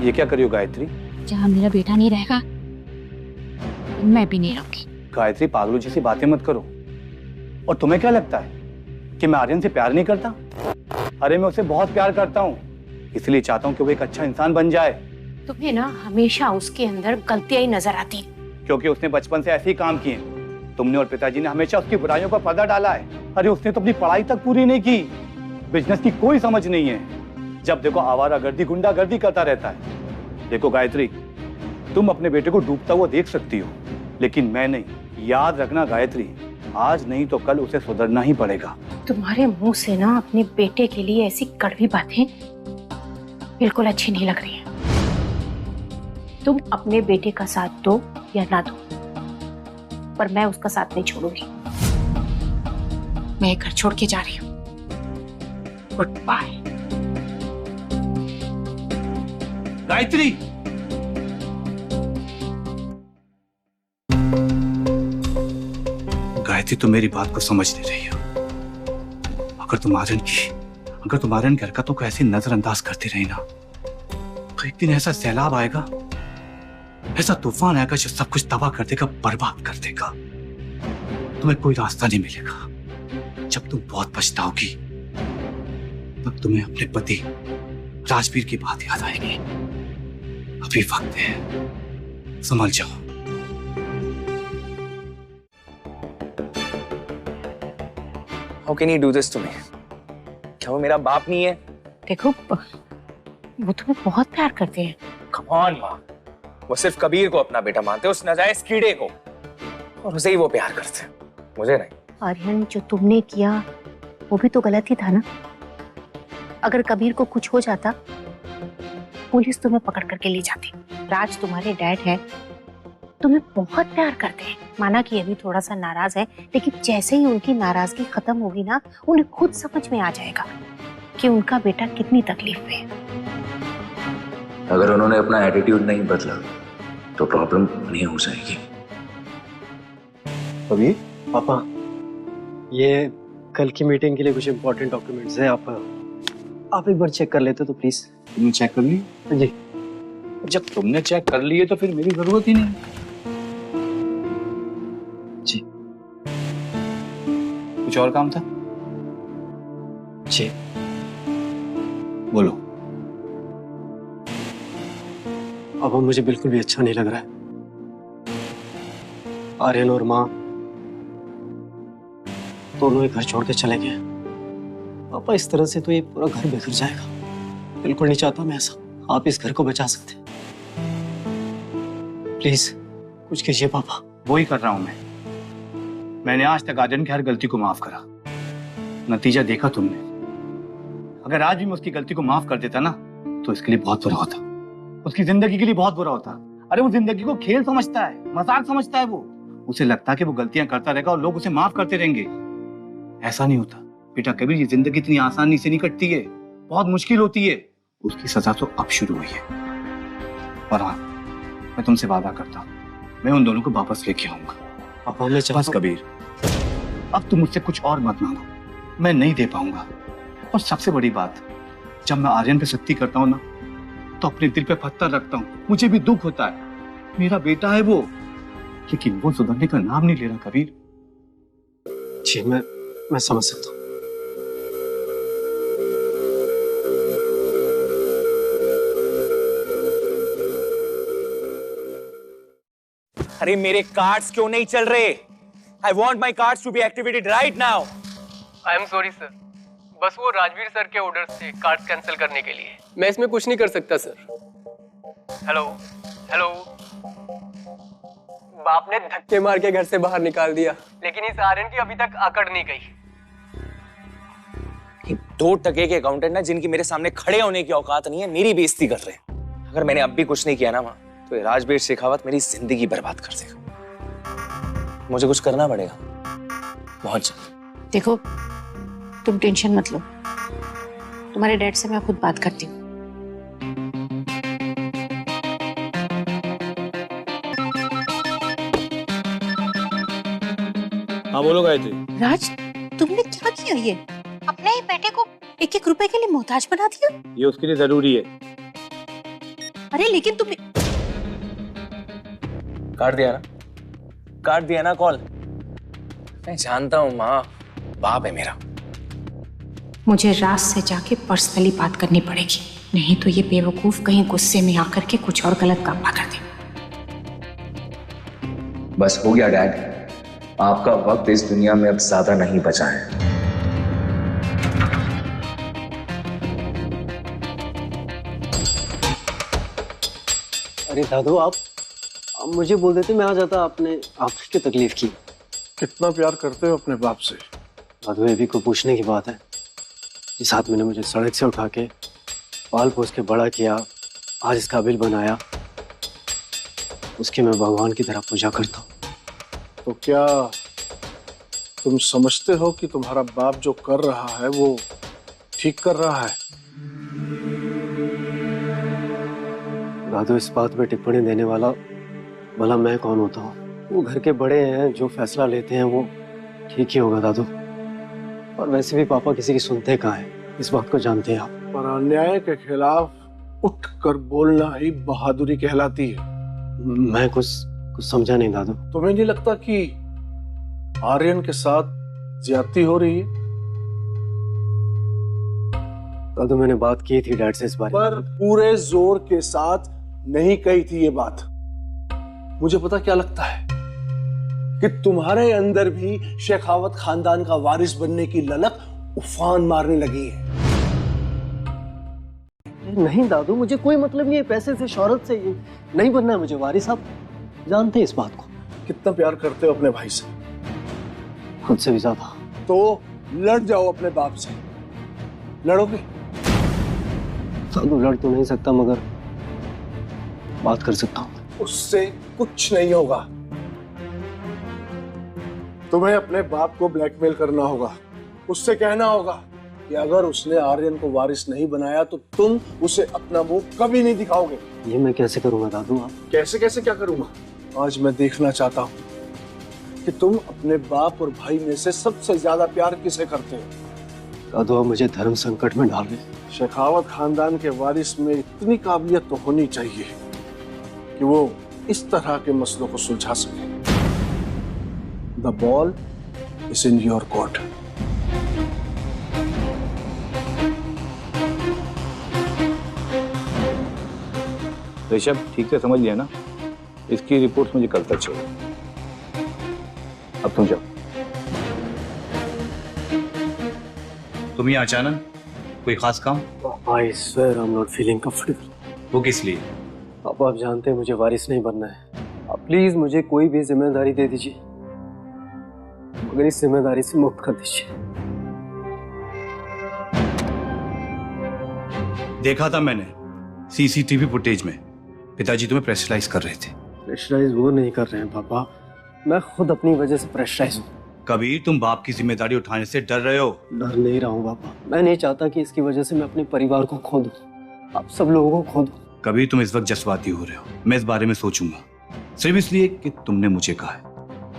Speaker 3: ये क्या करियो गायत्री?
Speaker 7: जहाँ मेरा बेटा नहीं रहेगा मैं भी नहीं रहूंगी।
Speaker 3: गायत्री, पागलों जैसी बातें मत करो। और तुम्हें क्या लगता है कि मैं आर्यन से प्यार नहीं करता? अरे मैं उसे बहुत प्यार करता हूँ, इसलिए चाहता हूँ कि वो एक अच्छा इंसान बन जाए।
Speaker 5: तुम्हें ना हमेशा उसके अंदर गलतियां ही नजर आती,
Speaker 3: क्योंकि उसने बचपन से ऐसे ही काम किए। तुमने और पिताजी ने हमेशा उसकी बुराइयों पर पर्दा डाला है। अरे उसने तो अपनी पढ़ाई तक पूरी नहीं की, बिजनेस की कोई समझ नहीं है। जब देखो आवारागर्दी, गुंडागर्दी करता रहता है। देखो गायत्री, तुम अपने बेटे को डूबता हुआ देख सकती हो, लेकिन मैं नहीं। याद रखना गायत्री, आज नहीं तो कल उसे सुधरना ही पड़ेगा।
Speaker 5: तुम्हारे मुंह से ना अपने बेटे के लिए ऐसी कड़वी बातें बिल्कुल अच्छी नहीं लग रही हैं। तुम अपने बेटे का साथ दो या ना दो, पर मैं उसका साथ नहीं छोड़ूंगी। मैं घर छोड़ के जा रही हूँ। Good bye.
Speaker 3: गायत्री, गायत्री तुम मेरी बात को समझ नहीं रही हो। अगर तुम आर्यन की हरकतों को ऐसे नजरअंदाज करती रही ना तो एक दिन ऐसा सैलाब आएगा, ऐसा तूफान आएगा जो सब कुछ तबाह कर देगा, बर्बाद कर देगा। तुम्हें कोई रास्ता नहीं मिलेगा। जब तुम बहुत पछताओगी तब तुम्हें अपने पति राजवीर की बात याद आएगी। अभी वक्त है, संभल जाओ।
Speaker 1: How can you do this to me? क्या वो मेरा बाप नहीं है?
Speaker 5: देखो, वो तुम्हें बहुत प्यार करते हैं।
Speaker 1: Come on, माँ। वो सिर्फ कबीर को अपना बेटा मानते, उस नाजायज कीड़े को, और उसे ही वो प्यार करते, मुझे नहीं।
Speaker 5: आर्यन, जो तुमने किया वो भी तो गलत ही था ना। अगर कबीर को कुछ हो जाता, पुलिस तुम्हें पकड़ करके ले जाती। राज तुम्हारे डैड हैं, तुम्हें बहुत प्यार करते हैं। माना कि अभी थोड़ा सा नाराज है, लेकिन जैसे ही उनकी नाराजगी खत्म होगी ना, उन्हें खुद समझ में आ जाएगा कि उनका बेटा कितनी तकलीफ में है।
Speaker 11: अगर उन्होंने अपना एटीट्यूड नहीं बदला तो प्रॉब्लम नहीं हो जाएगी।
Speaker 4: कबीर, पापा, ये कल की मीटिंग के लिए कुछ इंपॉर्टेंट डॉक्यूमेंट्स हैं। आप एक बार चेक कर लेते तो प्लीज।
Speaker 3: तुमने चेक कर ली?
Speaker 4: जी।
Speaker 3: जब तुमने चेक कर लिए तो फिर मेरी जरूरत ही नहीं।
Speaker 4: जी।
Speaker 3: कुछ और काम था?
Speaker 4: जी।
Speaker 3: बोलो।
Speaker 4: अब मुझे बिल्कुल भी अच्छा नहीं लग रहा है। आर्यन और माँ दोनों ही घर छोड़ के चले गए। पापा, इस तरह से तो ये पूरा घर बिखर जाएगा। बिल्कुल नहीं चाहता मैं ऐसा। आप इस घर को बचा सकते, प्लीज कुछ कीजिए पापा।
Speaker 3: वही कर रहा हूं मैं। मैंने आज तक आर्यन की हर गलती को माफ करा। नतीजा देखा तुमने। अगर आज भी मैं उसकी गलती को माफ कर देता ना तो इसके लिए बहुत बुरा होता, उसकी जिंदगी के लिए बहुत बुरा होता। अरे वो जिंदगी को खेल समझता है, मजाक समझता है। वो उसे लगता है कि वो गलतियां करता रहेगा और लोग उसे माफ करते रहेंगे। ऐसा नहीं होता बेटा कबीर, ये जिंदगी इतनी आसानी से नहीं कटती है, बहुत मुश्किल होती है। उसकी सजा तो अब शुरू हुई है। और हाँ, मैं तुमसे वादा करता हूँ, मैं उन दोनों को वापस लेके आऊंगा।
Speaker 4: पापा, मैं
Speaker 3: बस कबीर, अब तुम मुझसे कुछ और मत मांगो, मैं नहीं दे पाऊंगा। और सबसे बड़ी बात, जब मैं आर्यन पे सख्ती करता हूँ ना, तो अपने दिल पे पत्थर रखता हूँ। मुझे भी दुख होता है, मेरा बेटा है वो, लेकिन वो सुधरने का नाम नहीं ले रहा कबीर।
Speaker 4: जी मैं समझ सकता हूँ।
Speaker 9: अरे मेरे कार्ड्स क्यों नहीं चल रहे? I want my cards to be activated right now.
Speaker 12: I am sorry sir, बस वो राजवीर सर के ऑर्डर थे कार्ड्स कैंसिल करने के लिए। मैं इसमें कुछ नहीं कर सकता सर। हेलो हेलो, बाप ने धक्के मार के घर से बाहर निकाल दिया, लेकिन इस आर्यन की अभी तक अकड़ नहीं गई।
Speaker 1: ये 2 टके के अकाउंटेंट ना, जिनकी मेरे सामने खड़े होने की औकात नहीं है, मेरी बेइज्जती कर रहे हैं। अगर मैंने अब भी कुछ नहीं किया ना माँ, तो राजवीर शेखावत मेरी जिंदगी बर्बाद कर देगा। मुझे कुछ करना पड़ेगा बहुत जल्द।
Speaker 5: देखो, तुम टेंशन मत लो, तुम्हारे डैड से मैं खुद बात करती हूँ।
Speaker 10: हाँ बोलो गायत्री।
Speaker 5: राज, तुमने क्या किया? ये अपने ही बेटे को 1-1 रुपए के लिए मोहताज बना दिया।
Speaker 10: ये उसके लिए जरूरी है।
Speaker 5: अरे लेकिन तुमने
Speaker 1: काट दिया ना कॉल। मैं जानता हूँ माँ, बाप है मेरा।
Speaker 5: मुझे राज से जाके पर्सनली बात करनी पड़ेगी, नहीं तो ये बेवकूफ कहीं गुस्से में आकर के कुछ और गलत काम ना कर दे।
Speaker 11: बस हो गया डैड, आपका वक्त इस दुनिया में अब ज्यादा नहीं बचा है।
Speaker 4: अरे दादू, आप मुझे बोल देते, मैं आ जाता। आपने आपकी तकलीफ की।
Speaker 2: कितना प्यार करते हो अपने बाप से।
Speaker 4: दादू, ये भी कोई पूछने की बात है? जिस आदमी ने मुझे सड़क से उठा के पाल पोस के बड़ा किया, आज इस काबिल बनाया, उसकी मैं भगवान की तरह पूजा करता हूँ।
Speaker 2: तो क्या तुम समझते हो कि तुम्हारा बाप जो कर रहा है वो ठीक कर रहा है?
Speaker 4: दादू, इस बात में टिप्पणी देने वाला भला मैं कौन होता हूँ? वो घर के बड़े हैं, जो फैसला लेते हैं वो ठीक ही होगा दादू। और वैसे भी पापा किसी की सुनते कहाँ हैं, इस बात को जानते हैं आप।
Speaker 2: पर अन्याय के खिलाफ उठ कर बोलना ही बहादुरी कहलाती है।
Speaker 4: मैं कुछ समझा नहीं दादू।
Speaker 2: तुम्हें नहीं लगता कि आर्यन के साथ ज्यादती हो रही है?
Speaker 4: दादू, मैंने बात की थी डैड से इस बारे में,
Speaker 2: पर पूरे जोर के साथ नहीं कही थी ये बात। मुझे पता क्या लगता है कि तुम्हारे अंदर भी शेखावत खानदान का वारिस बनने की ललक उफान मारने लगी है।
Speaker 4: नहीं दादू, मुझे कोई मतलब नहीं है पैसे से, शोहरत से। ये नहीं बनना है मुझे वारिस। आप जानते हैं इस बात को।
Speaker 2: कितना प्यार करते हो अपने भाई से?
Speaker 4: खुद से भी ज्यादा।
Speaker 2: तो लड़ जाओ अपने बाप से। लड़ोगे?
Speaker 4: दादू, लड़ तो नहीं सकता, मगर बात कर सकता हूँ।
Speaker 2: उससे कुछ नहीं होगा। तुम्हें अपने बाप को ब्लैकमेल करना होगा। उससे कहना होगा कि अगर उसने आर्यन को वारिस नहीं बनाया तो तुम उसे अपना मुंह कभी नहीं दिखाओगे।
Speaker 4: ये मैं कैसे करूंगा दादू? आप
Speaker 2: कैसे क्या करूंगा? आज मैं देखना चाहता हूँ कि तुम अपने बाप और भाई में से सबसे ज्यादा प्यार किसे करते हो।
Speaker 4: दादू, आप मुझे धर्म संकट में डाल रहे।
Speaker 2: शेखावत खानदान के वारिस में इतनी काबिलियत तो होनी चाहिए कि वो इस तरह के मसलों को सुलझा सके। The ball is in your court.
Speaker 10: Rishabh, ठीक से समझ लिया ना? इसकी रिपोर्ट मुझे कल तक चाहिए। अब तुम जाओ। तुम ये अचानक कोई खास काम?
Speaker 4: I swear I'm not feeling comfortable।
Speaker 10: वो किस लिए?
Speaker 4: अब आप जानते हैं मुझे वारिस नहीं बनना है। आप प्लीज मुझे कोई भी जिम्मेदारी दे दीजिए, मगर इस जिम्मेदारी से मुक्त कर दीजिए।
Speaker 10: देखा था मैंने सीसीटीवी फुटेज में, पिताजी तुम्हें प्रेशराइज कर रहे थे।
Speaker 4: प्रेशराइज वो नहीं कर रहे हैं पापा, मैं खुद अपनी वजह से प्रेशराइज हूँ।
Speaker 10: कबीर, तुम बाप की जिम्मेदारी उठाने से डर रहे हो।
Speaker 4: डर नहीं रहा हूँ पापा, मैं नहीं चाहता कि इसकी वजह से मैं अपने परिवार को खो दूं, आप सब लोगों को खो दूं।
Speaker 10: कबीर, तुम इस वक्त जज्बाती हो रहे हो। मैं इस बारे में सोचूंगा, सिर्फ इसलिए कि तुमने मुझे कहा है।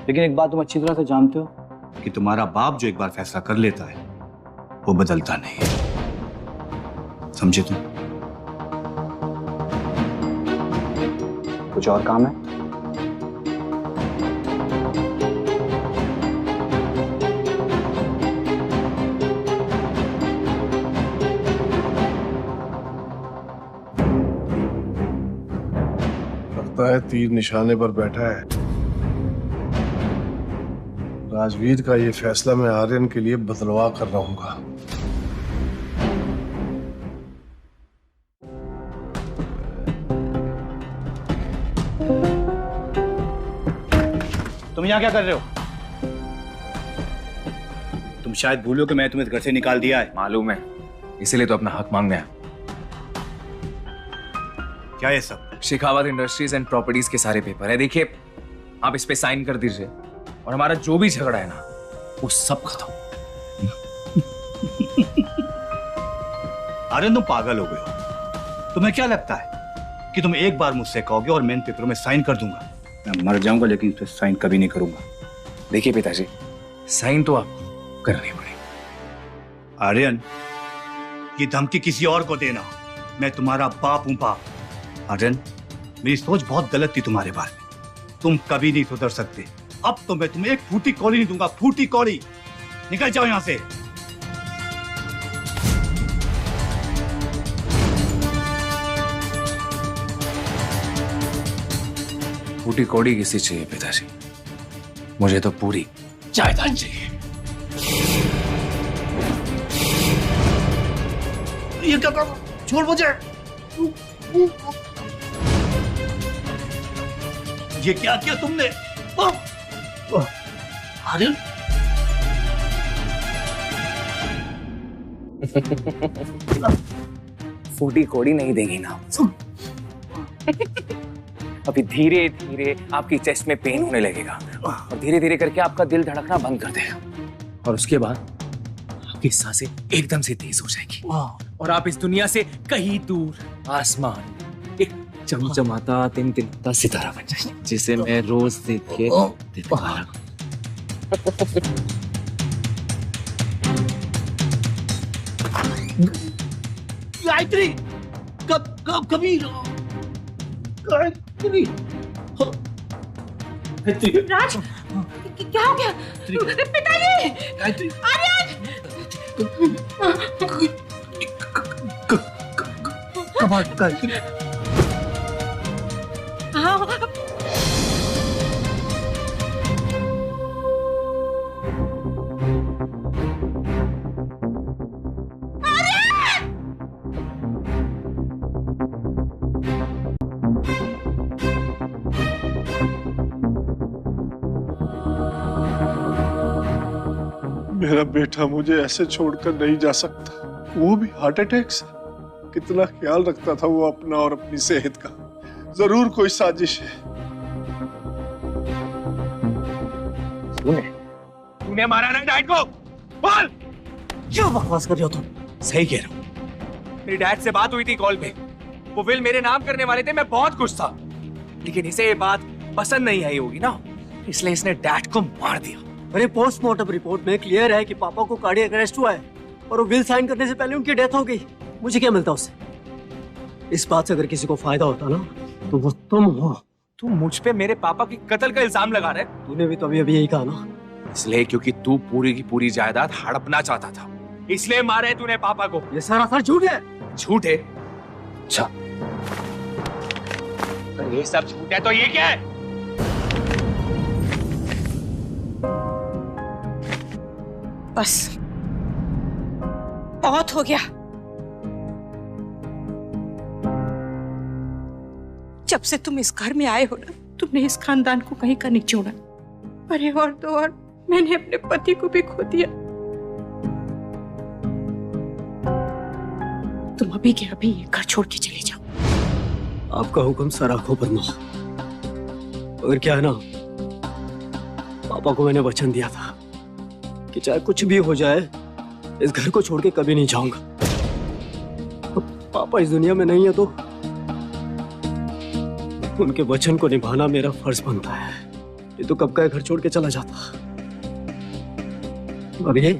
Speaker 10: लेकिन एक बात तुम अच्छी तरह से जानते हो कि तुम्हारा बाप जो एक बार फैसला कर लेता है वो बदलता नहीं है, समझे तुम?
Speaker 3: कुछ और काम है?
Speaker 2: लगता है तीर निशाने पर बैठा है। राजवीर का ये फैसला मैं आर्यन के लिए बदलवा कर रहूंगा।
Speaker 10: तुम यहाँ क्या कर रहे हो? तुम शायद भूलो कि मैं तुम्हें घर से निकाल दिया है।
Speaker 1: मालूम है, इसीलिए तो अपना हक मांगने आया।
Speaker 10: क्या ये सब?
Speaker 1: शेखावत इंडस्ट्रीज एंड प्रॉपर्टीज के सारे पेपर है, देखिए आप इस पे साइन कर दीजिए और हमारा जो भी झगड़ा है ना वो सब खत्म।
Speaker 10: अरे तुम पागल हो गए हो। तुम्हें क्या लगता है कि तुम एक बार मुझसे कहोगे और मैं इन पेपरों में साइन कर दूंगा? मैं मर जाऊंगा लेकिन इस पे साइन कभी नहीं करूंगा।
Speaker 1: देखिए पिताजी, साइन तो आपको करनी पड़ेगी।
Speaker 10: आर्यन, ये धमकी किसी और को देना, मैं तुम्हारा बाप हूं बाप। आर्यन, मेरी सोच बहुत गलत थी तुम्हारे बारे में, तुम कभी नहीं सुधर सकते। अब तो मैं तुम्हें एक फूटी कौड़ी नहीं दूंगा, फूटी कौड़ी। निकल जाओ यहां से।
Speaker 1: फूटी कौड़ी किसी चाहिए पिताजी, मुझे तो पूरी जायदाद चाहिए।
Speaker 10: ये क्या कर? छोड़ मुझे। ये क्या किया तुमने? आर्यन,
Speaker 1: फूटी कौड़ी नहीं देंगी ना। अभी धीरे धीरे आपकी चेस्ट में पेन होने लगेगा और धीरे धीरे करके आपका दिल धड़कना बंद कर देगा और उसके बाद आपकी सांसें एकदम से तेज हो जाएगी और आप इस दुनिया से कहीं दूर आसमान एक चमचमाता टिमटिमाता सितारा बन जाएंगे, जिसे मैं रोज देख के देखता रहूं।
Speaker 10: गायत्री, कभी गायत्री,
Speaker 5: राज, क्या हो गया? पिताजी!
Speaker 10: गायत्री,
Speaker 5: आर्यन!
Speaker 10: गायत्री,
Speaker 2: मेरा बेटा मुझे ऐसे छोड़कर नहीं जा सकता, वो भी हार्ट अटैक से। कितना ख्याल रखता था वो अपना और अपनी सेहत का। जरूर कोई साजिश है।
Speaker 1: तूने मारा ना डैड को? बोल।
Speaker 4: क्या बकवास कर रहे हो तुम?
Speaker 1: सही कह रहा हूँ। मेरी डैड से बात हुई थी कॉल पे, वो विल मेरे नाम करने वाले थे, मैं बहुत खुश था, लेकिन इसे ये बात पसंद नहीं आई होगी ना, इसलिए इसने डैड को मार दिया।
Speaker 4: अरे पोस्टमार्टम रिपोर्ट में क्लियर है कि पापा को कार्डियक अरेस्ट हुआ है और वो विल साइन करने से पहले उनकी डेथ हो गई। मुझे क्या मिलता उससे? इस बात से अगर किसी को फायदा होता ना तो वो तुम हो।
Speaker 1: तू मुझ पे मेरे पापा की कत्ल का इल्जाम लगा रहा है?
Speaker 4: तूने भी तो अभी यही कहा ना।
Speaker 1: इसलिए क्योंकि तू पूरी की पूरी जायदाद हड़पना चाहता था, इसलिए मारे तूने पापा को।
Speaker 4: ये सरासर झूठ है।
Speaker 1: झूठ है? अच्छा, अगर ये सब झूठ है तो ये क्या है?
Speaker 5: बस बहुत हो गया। जब से तुम इस घर में आए हो ना, तुमने इस खानदान को कहीं का नहीं छोड़ा। अरे और तो और मैंने अपने पति को भी खो दिया। तुम अभी के अभी ये घर छोड़ के चले जाओ।
Speaker 4: आपका हुक्म सर आंखों पर ना। और क्या है ना, पापा को मैंने वचन दिया था कि चाहे कुछ भी हो जाए इस घर को छोड़ के कभी नहीं जाऊंगा। पापा इस दुनिया में नहीं है तो उनके वचन को निभाना मेरा फर्ज बनता है। ये तो कब का घर छोड़ के चला जाता। और ये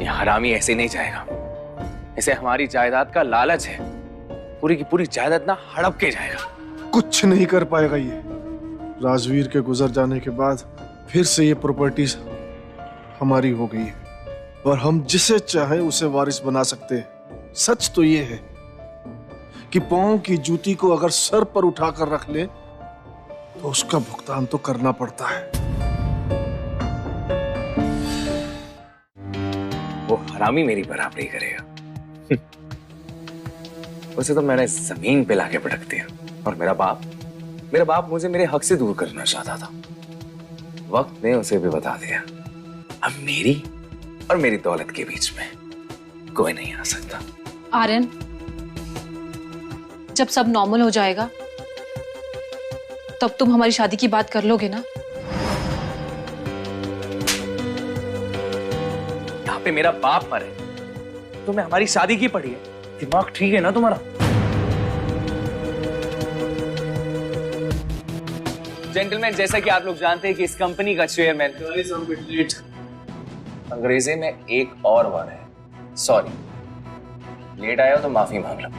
Speaker 1: हरामी ऐसे नहीं जाएगा। इसे हमारी जायदाद का लालच है। पूरी की पूरी जायदाद ना हड़प के जाएगा।
Speaker 2: कुछ नहीं कर पाएगा ये। राजवीर के गुजर जाने के बाद फिर से ये प्रॉपर्टीज हमारी हो गई है और हम जिसे चाहे उसे वारिस बना सकते हैं। सच तो ये है कि पांव की जूती को अगर सर पर उठाकर रख ले तो उसका भुगतान तो करना पड़ता है।
Speaker 1: वो हरामी मेरी बराबरी करेगा। उसे तो मैंने जमीन पे लाके पटक दिया। और मेरा बाप मुझे मेरे हक से दूर करना चाहता था। वक्त ने उसे भी बता दिया, अब मेरी और मेरी दौलत के बीच में कोई नहीं आ सकता।
Speaker 6: आर्यन, जब सब नॉर्मल हो जाएगा तब तुम हमारी शादी की बात कर लोगे ना?
Speaker 1: यहाँ पे मेरा बाप मरे, तुम्हें हमारी शादी की पड़ी है। दिमाग ठीक है ना तुम्हारा? जेंटलमैन, जैसा कि आप लोग जानते हैं कि इस कंपनी का चेयरमैन अंग्रेजी में एक और वर्ड है, सॉरी। लेट आया हो तो माफी मांग लो।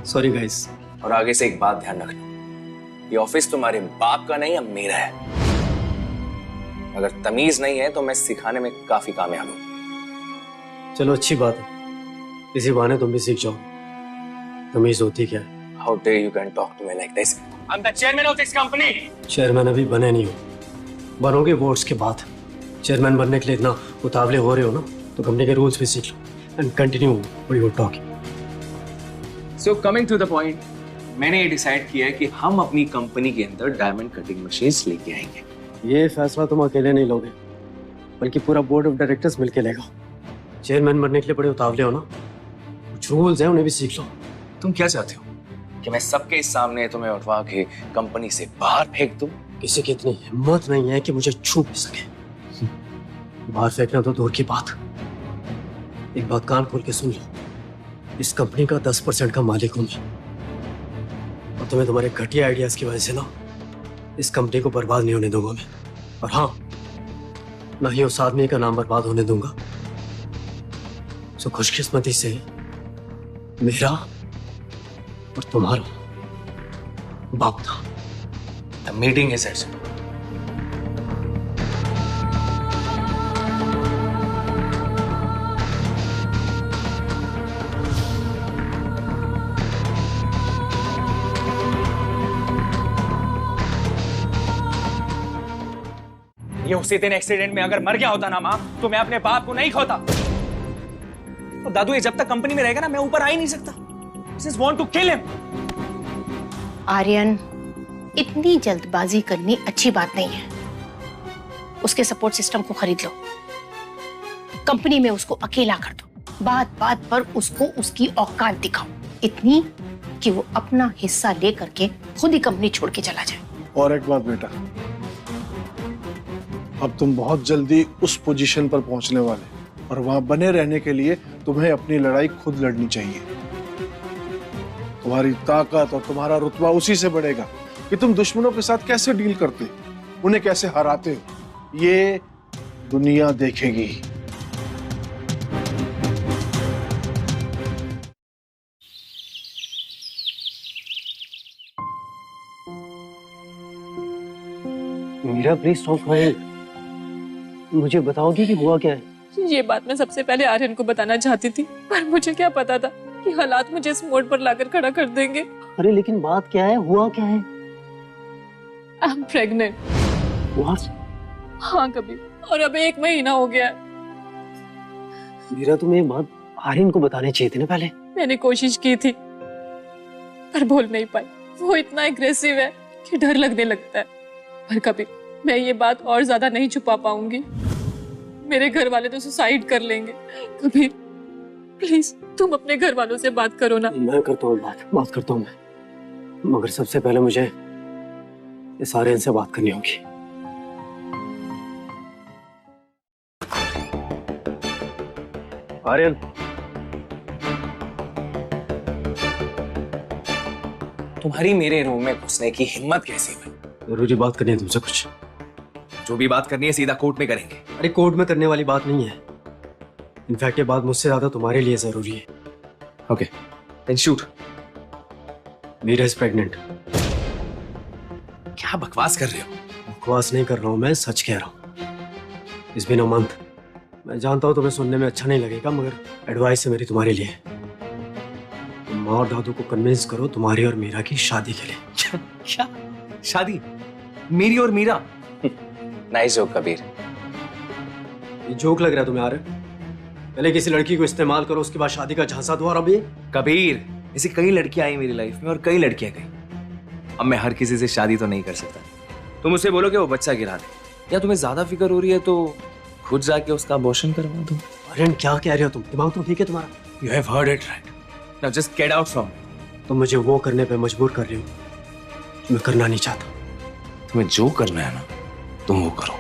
Speaker 4: Sorry guys.
Speaker 1: और आगे से एक बात ध्यान रखना, ये ऑफिस तुम्हारे बाप का नहीं, अब मेरा है। अगर तमीज नहीं है तो मैं सिखाने में काफी कामयाब हूं।
Speaker 4: चलो अच्छी बात है, इसी बहाने तुम भी सीख जाओ तमीज होती क्या है।
Speaker 1: How dare you can talk to me like this? I'm the chairman of this company.
Speaker 4: Chairman अभी बने नहीं हो, बनोगे वोट्स के बाद। चेयरमैन बनने के लिए इतना उतावले हो रहे हो ना, तो कंपनी के रूल्स भी सीख लो and continue what you are talking.
Speaker 1: So coming to the point, मैंने ये डिसाइड किया है कि हम अपनी कंपनी के अंदर डायमंड कटिंग मशीन्स लेके आएंगे।
Speaker 4: ये फैसला तुम अकेले नहीं लोगे, बल्कि पूरा बोर्ड ऑफ डायरेक्टर्स मिलके लेगा। चेयरमैन बनने के लिए बड़े उतावले हो ना, कुछ रूल्स हैं उन्हें भी सीख लो।
Speaker 1: तुम क्या चाहते हो कि मैं सबके सामने तुम्हें उठवा के कंपनी से बाहर फेंक दूं?
Speaker 4: किसी की इतनी हिम्मत नहीं है कि मुझे छू भी सके। बाहर फेंकना तो दूर की बात, एक बात कान खोल के सुन लो, इस कंपनी का 10% का मालिक हूं मैं, और तुम्हें तुम्हारे घटिया आइडियाज की वजह से ना इस कंपनी को बर्बाद नहीं होने दूंगा मैं। और हाँ, ना ही उस आदमी का नाम बर्बाद होने दूंगा जो खुशकिस्मती से मेरा और तुम्हारा बाप था।
Speaker 1: The meeting is adjourned. ये उसी दिन एक्सीडेंट में अगर मर गया होता ना मां, तो मैं अपने बाप को नहीं खोता। और दादू, ये जब तक कंपनी में रहेगा ना, मैं ऊपर आ ही नहीं सकता। Just want to kill him.
Speaker 5: Aryan, इतनी जल्दबाजी करनी अच्छी बात नहीं है। उसके सपोर्ट सिस्टम को खरीद लो, कंपनी में उसको अकेला कर दो, बात बात पर उसको उसकी औकात दिखाओ, इतनी कि वो अपना हिस्सा लेकर के खुद ही कंपनी छोड़ के चला जाए।
Speaker 2: और एक बात बेटा, अब तुम बहुत जल्दी उस पोजीशन पर पहुंचने वाले, और वहां बने रहने के लिए तुम्हें अपनी लड़ाई खुद लड़नी चाहिए। तुम्हारी ताकत और तुम्हारा रुतबा उसी से बढ़ेगा कि तुम दुश्मनों के साथ कैसे डील करते, उन्हें कैसे हराते हो, ये दुनिया देखेगी।
Speaker 4: मीरा प्लीज स्टॉप क्राइंग, मुझे बताओगी कि हुआ क्या है?
Speaker 6: ये बात मैं सबसे पहले आर्यन को बताना चाहती थी, पर मुझे क्या पता था कि हालात मुझे इस मोड़ पर लाकर खड़ा कर देंगे।
Speaker 4: अरे लेकिन बात क्या है, हुआ क्या है?
Speaker 6: I am pregnant.
Speaker 4: What?
Speaker 6: हाँ कभी, और अब 1 महीना हो गया।
Speaker 4: मीरा, तुम्हें बात आर्यन को बतानी चाहिए थी ना पहले।
Speaker 6: मैंने कोशिश की थी पर बोल नहीं पाई। वो इतना एग्रेसिव है कि डर लगने लगता है। पर कभी मैं ये बात और ज्यादा नहीं छुपा पाऊंगी, मेरे घर वाले तो सुसाइड कर लेंगे। कभी प्लीज तुम अपने घर वालों से बात करो ना।
Speaker 4: मैं करता हूँ बात करता हूँ मैं, मगर सबसे पहले मुझे इस आर्यन से बात करनी होगी। आर्यन,
Speaker 1: तुम्हारी मेरे रूम में घुसने की हिम्मत कैसे हुई?
Speaker 4: जरूरी बात करनी है तुमसे कुछ।
Speaker 1: जो भी बात करनी है सीधा कोर्ट में करेंगे।
Speaker 4: अरे कोर्ट में करने वाली बात नहीं है। इनफैक्ट ये बात मुझसे ज्यादा तुम्हारे लिए जरूरी है।
Speaker 1: Okay, then shoot.
Speaker 4: Meera is pregnant.
Speaker 1: क्या बकवास कर रहे हो?
Speaker 4: बकवास नहीं कर रहा हूँ, मैं सच कह रहा हूँ। इस बिन अ मंथ। मैं जानता हूँ तुम्हें सुनने में अच्छा नहीं लगेगा, मगर एडवाइस है मेरी तुम्हारे लिए। तुम माँ और दादू को कन्विंस करो तुम्हारी और मीरा की शादी के लिए।
Speaker 1: क्या शादी? मेरी और मीरा? Nice joke Kabir.
Speaker 4: ये जोक लग रहा है तुम्हें? आ रहे पहले किसी लड़की को इस्तेमाल करो, उसके बाद शादी का झांसा दो। और अब ये
Speaker 1: कबीर, ऐसी कई लड़कियां आई मेरी लाइफ में और कई लड़कियां गई। अब मैं हर किसी से शादी तो नहीं कर सकता। तुम उसे बोलो कि वो बच्चा गिरा दे, या तुम्हें ज्यादा फिक्र हो रही है तो खुद जाके उसका अबॉर्शन करवा दो।
Speaker 4: आर्यन क्या कह रहे हो तुम? दिमाग तो ठीक है तुम्हारा?
Speaker 1: You have heard it right. Now just get out from me.
Speaker 4: तुम मुझे वो करने पे मजबूर कर रही हो जो मैं करना नहीं चाहता।
Speaker 1: तुम्हें जो करना है ना तुम वो करो।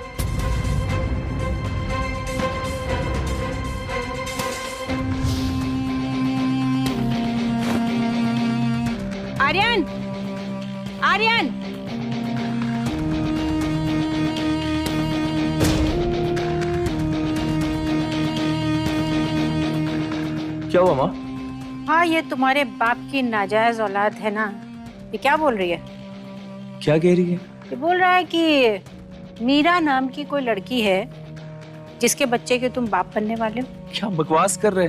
Speaker 5: आर्यन, आर्यन,
Speaker 1: क्या हुआ माँ?
Speaker 5: हाँ, ये तुम्हारे बाप की नाजायज औलाद है ना? ये क्या बोल रही है?
Speaker 1: क्या कह रही है?
Speaker 5: ये बोल रहा है कि मीरा नाम की कोई लड़की है जिसके बच्चे के तुम बाप बनने वाले हो।
Speaker 1: क्या बकवास कर रहे?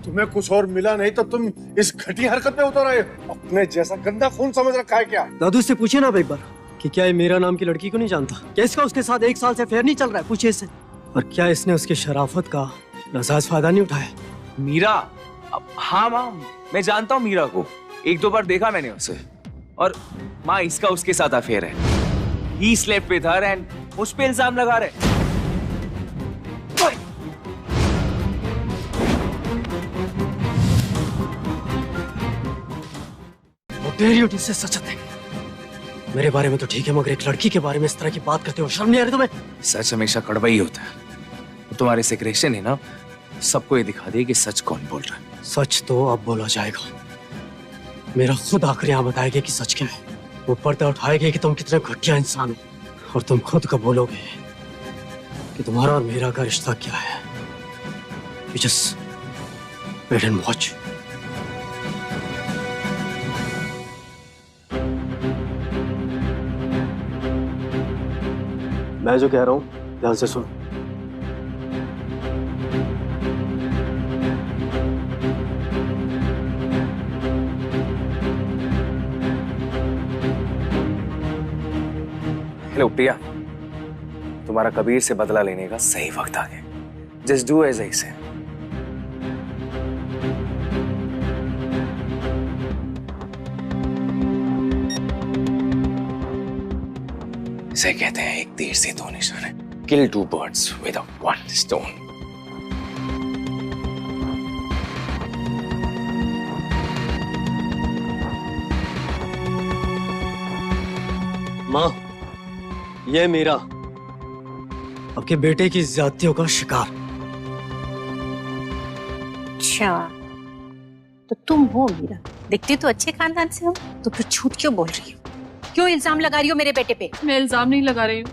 Speaker 2: तुम्हें कुछ और मिला नहीं तो तुम इस घटिया हरकत में उतर आए। अपने जैसा गंदा खून समझ रखा है क्या?
Speaker 4: दादू से पूछिए ना अब एक बार कि क्या ये मीरा नाम की लड़की को नहीं जानता? क्या इसका उसके साथ 1 साल से अफेयर नहीं चल रहा है? पूछिए इससे। और क्या इसने उसकी शराफत का नाजायज फायदा नहीं उठाया?
Speaker 1: मीरा? हाँ माँ, मैं जानता हूँ मीरा को। 1-2 बार देखा मैंने उसे। और माँ, इसका उसके साथ अफेयर है। He slept with her and उस पे इल्जाम लगा रहे।
Speaker 4: से सच है। मेरे बारे में तो ठीक है, मगर एक लड़की के बारे में इस तरह की बात करते हो शर्म नहीं आ रही तुम्हें?
Speaker 1: सच हमेशा कड़वा ही होता है। तुम्हारे सिक्रेशन है ना, सबको ये दिखा दे कि सच कौन बोल रहा है।
Speaker 4: सच तो अब बोला जाएगा। मेरा खुद आखिरी यहाँ बताएगा कि सच क्या है। वो पर्दा उठाएगा कि तुम कितने घटिया इंसान हो, और तुम खुद का बोलोगे कि तुम्हारा और मेरा का रिश्ता क्या है। You just wait and watch. मैं जो कह रहा हूं ध्यान से सुन।
Speaker 1: हेलो प्रिया, तुम्हारा कबीर से बदला लेने का सही वक्त आ गया। जस्ट डू एज आई से। इसे कहते हैं एक तीर से 2 निशाने। किल 2 birds with a 1 stone.
Speaker 4: माँ, ये मीरा आपके बेटे की ज्यादतियों का शिकार।
Speaker 5: अच्छा, तो तुम हो मीरा? दिखती तो अच्छे खानदान से हो, तो फिर झूठ क्यों बोल रही हो? क्यों इल्जाम लगा रही हो मेरे बेटे पे?
Speaker 6: मैं इल्जाम नहीं लगा रही हूँ,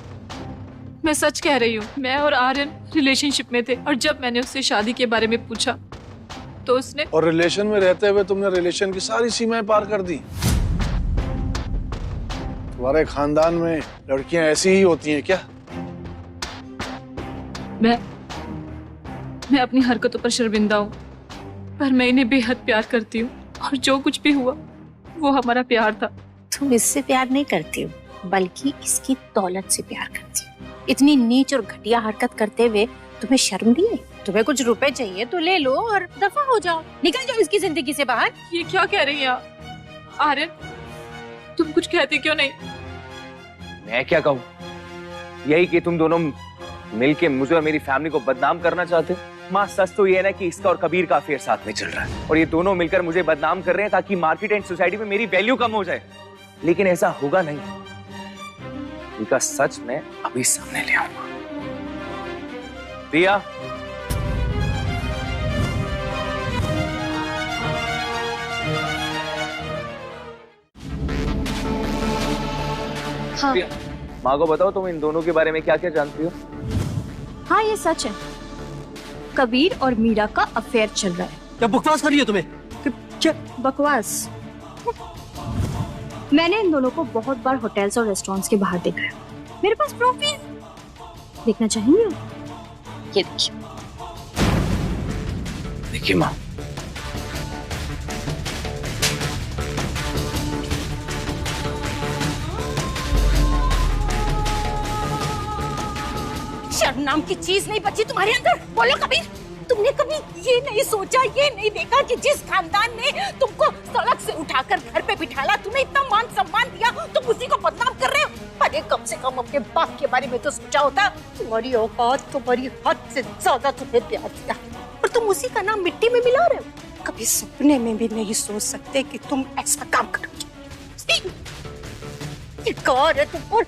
Speaker 6: मैं सच कह रही हूँ। मैं और आर्यन रिलेशनशिप में थे, और जब मैंने उससे शादी के बारे में पूछा तो उसने।
Speaker 2: और रिलेशन में रहते हुए तुमने रिलेशन की सारी सीमाएं पार कर दी। तुम्हारे खानदान में लड़कियां ऐसी ही होती हैं क्या?
Speaker 6: मैं अपनी हरकतों पर शर्मिंदा हूँ, पर मैं इन्हें बेहद प्यार करती हूँ, और जो कुछ भी हुआ वो हमारा प्यार था।
Speaker 5: तुम इससे प्यार नहीं करती हो, बल्कि इसकी दौलत से प्यार करती हो। इतनी नीच और घटिया हरकत करते हुए तुम्हें शर्म नहीं आई? तुम्हें कुछ रुपए चाहिए तो ले लो और दफा हो जाओ, निकल जाओ इसकी जिंदगी से बाहर।
Speaker 6: ये क्या कह रही हैं आप? आर्यन, तुम कुछ कहते क्यों नहीं?
Speaker 1: मैं क्या कहूँ? यही कि तुम दोनों मिलके मुझे और मेरी फैमिली को बदनाम करना चाहते हो। माँ, सच तो ये है ना कि इसका और कबीर का अफेयर साथ में चल रहा है, और ये दोनों मिलकर मुझे बदनाम कर रहे हैं ताकि मार्केट एंड सोसाइटी में मेरी वैल्यू कम हो जाए। लेकिन ऐसा होगा नहीं। इनका सच मैं अभी सामने ले आऊंगा। प्रिया,
Speaker 7: हाँ
Speaker 1: माँ को बताओ तुम इन दोनों के बारे में क्या क्या जानती हो?
Speaker 7: हाँ, ये सच है। कबीर और मीरा का अफेयर चल रहा है।
Speaker 4: क्या बकवास कर रही हो तुम्हें? क्या
Speaker 7: बकवास? मैंने इन दोनों को बहुत बार होटल्स और रेस्टोरेंट्स के बाहर देखा है। मेरे पास प्रूफ है। देखना चाहेंगे? ये देखिए।
Speaker 1: देखिए माँ,
Speaker 5: शर्म नाम की चीज नहीं बची तुम्हारे अंदर। बोलो कबीर, तुमने कभी ये नहीं सोचा, ये नहीं देखा कि जिस खानदान ने तुमको सड़क से उठाकर घर पे बिठाला, तुम्हें इतना मान सम्मान दिया, तुम उसी को बदनाम कर रहे हो? अरे कम से कम अपने बाप के बारे में तो सोचा होता। तुम्हारी औकात, तुम्हारी हद से ज्यादा तुम्हें प्यार दिया और तुम उसी का नाम मिट्टी में मिला रहे हो। कभी सपने में भी नहीं सोच सकते कि तुम ऐसा काम करोगे। ये कार है तुमको।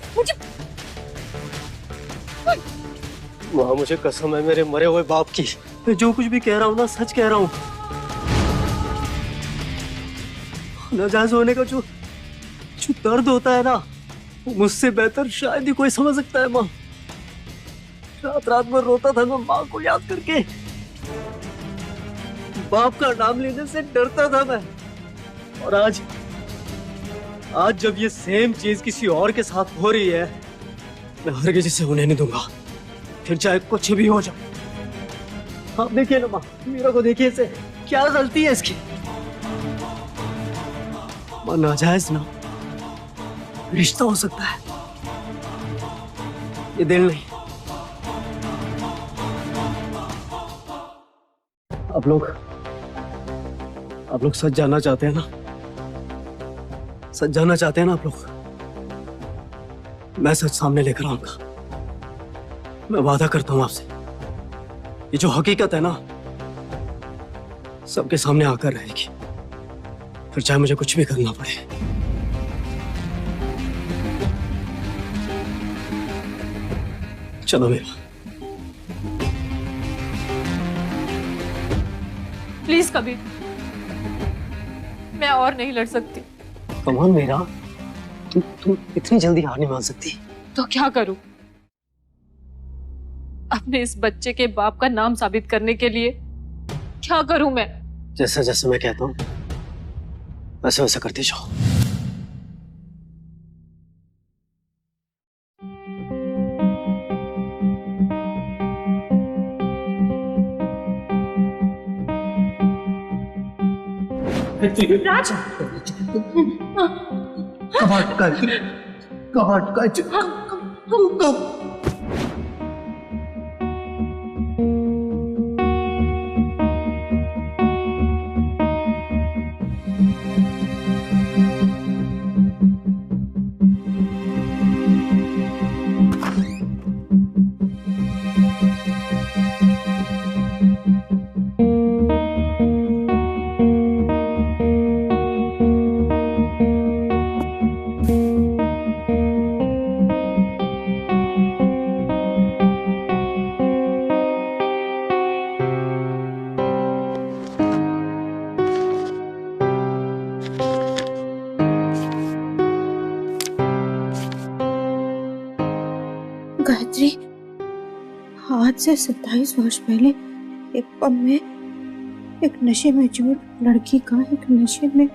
Speaker 4: माँ, मुझे कसम है मेरे मरे हुए बाप की, मैं जो कुछ भी कह रहा हूँ ना सच कह रहा हूँ। नाजायज होने का जो दर्द होता है ना, वो मुझसे बेहतर शायद ही कोई समझ सकता है। माँ, रात रात में रोता था मैं माँ को याद करके। बाप का नाम लेने से डरता था मैं। और आज जब ये सेम चीज किसी और के साथ हो रही है, मैं हरगिज़ इसे होने नहीं दूंगा, फिर चाहे कुछ भी हो जाए। आप देखिए ना माँ, मीरा को देखिए, इसे क्या गलती है इसकी। माँ, नाजायज ना रिश्ता हो सकता है, ये दिल नहीं। आप लोग सच जानना चाहते हैं ना? सच जानना चाहते हैं ना आप लोग? मैं सच सामने लेकर आऊंगा। मैं वादा करता हूं आपसे, ये जो हकीकत है ना, सबके सामने आकर रहेगी, फिर चाहे मुझे कुछ भी करना पड़े। चलो मेरा।
Speaker 6: प्लीज कबीर, मैं और नहीं लड़ सकती।
Speaker 4: कमान मेरा, तुम इतनी जल्दी हार नहीं मान सकती।
Speaker 6: तो क्या करूं? अपने इस बच्चे के बाप का नाम साबित करने के लिए क्या करूं मैं?
Speaker 4: जैसा जैसा मैं कहता हूं वैसा वैसा करती जाओ।
Speaker 5: राज,
Speaker 13: गायत्री, आज से 27 वर्ष पहले एक पब में एक नशे में चूर लड़की का एक नशे में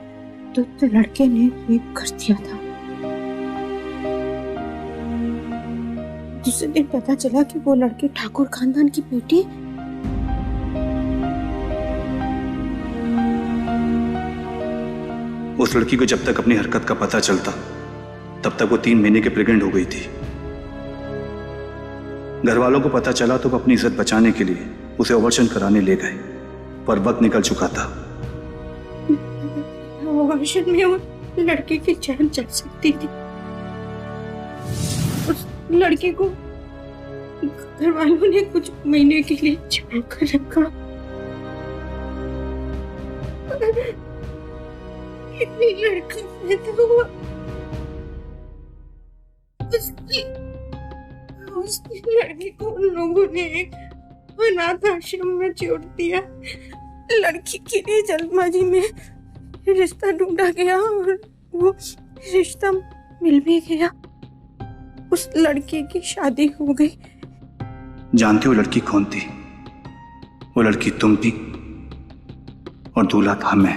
Speaker 13: धुत लड़के ने रेप कर दिया था। दूसरे दिन पता चला कि वो लड़की ठाकुर खानदान की बेटी।
Speaker 10: उस लड़की को जब तक अपनी हरकत का पता चलता तब तक वो 3 महीने के प्रेग्नेंट हो गई थी। घर वालों को पता चला तो वो अपनी इज्जत बचाने के लिए उसे ऑपरेशन कराने ले गए, पर वक्त निकल चुका था।
Speaker 13: ऑपरेशन में वो लड़की की जान चल सकती थी। उस लड़की को घर वालों ने कुछ महीने के लिए छिपा कर रखा। इतनी लड़का पैदा हुआ, उसकी लड़की को उन लोगों ने एक अनाथ आश्रम में छोड़ दिया। लड़की के लिए जल्दबाजी में रिश्ता ढूंढा गया और वो रिश्ता मिल भी गया। उस लड़के की शादी हो गई।
Speaker 10: जानती हो लड़की कौन थी? वो लड़की तुम थी और दूल्हा था मैं।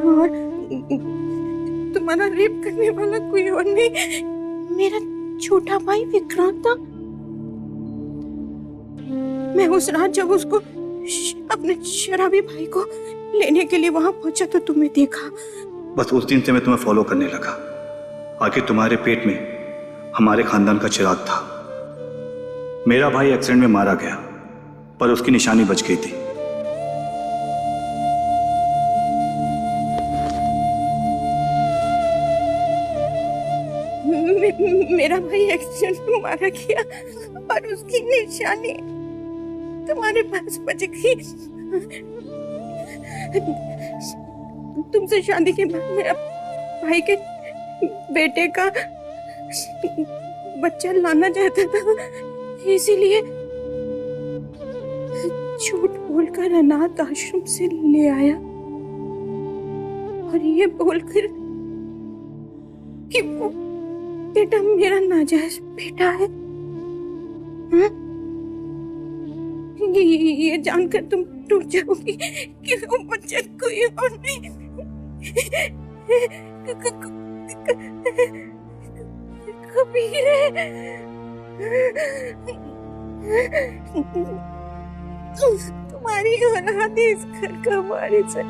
Speaker 13: और तुम्हारा रेप करने वाला कोई और नहीं, मेरा छोटा भाई विक्रांत था। मैं उस रात जब उसको अपने शराबी भाई को लेने के लिए वहां पहुंचा तो तुम्हें देखा।
Speaker 10: बस उस दिन से मैं तुम्हें फॉलो करने लगा। आखिर तुम्हारे पेट में हमारे खानदान का चिराग था। मेरा भाई एक्सीडेंट में मारा गया पर उसकी निशानी बच गई थी।
Speaker 13: मेरा भाई एक्सीडेंट में मारा गया और उसकी निशानी तुम्हारे पास बच गई। तुमसे शादी के बाद मेरा भाई के बेटे का बच्चा लाना चाहता था, इसीलिए झूठ बोलकर अनाथ आश्रम से ले आया और ये बोलकर कि वो बेटा मेरा नाजायज बेटा है। ये जानकर तुम टूट जाओगी कि वो बच्चा कोई और नहीं, कबीर है। तुम्हारी औलाद इस घर का वारिस है।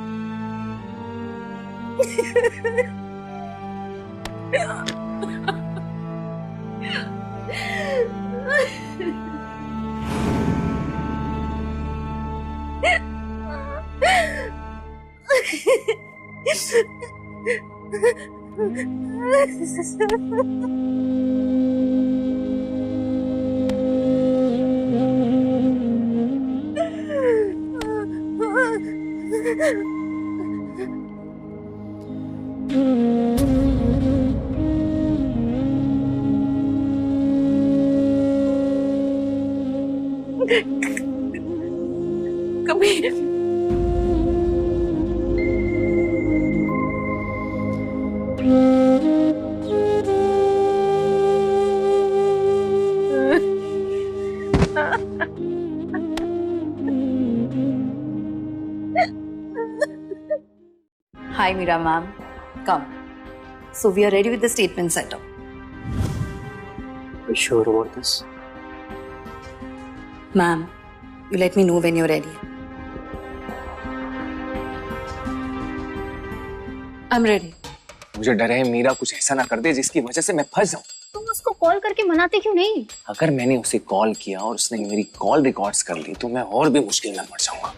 Speaker 13: Kabir,
Speaker 14: Hi, Meera ma'am. Come. So we are ready with the statement setup.
Speaker 4: Are you sure about this?
Speaker 14: Ma'am, you let me know when you're ready. I'm ready.
Speaker 1: मुझे डर है मीरा कुछ ऐसा ना कर दे जिसकी वजह से मैं फंस जाऊं।
Speaker 7: तुम उसको कॉल करके मनाते क्यों नहीं?
Speaker 1: अगर मैंने उसे कॉल किया और उसने मेरी कॉल रिकॉर्ड्स कर ली तो मैं और भी मुश्किल में पड़ जाऊंगा।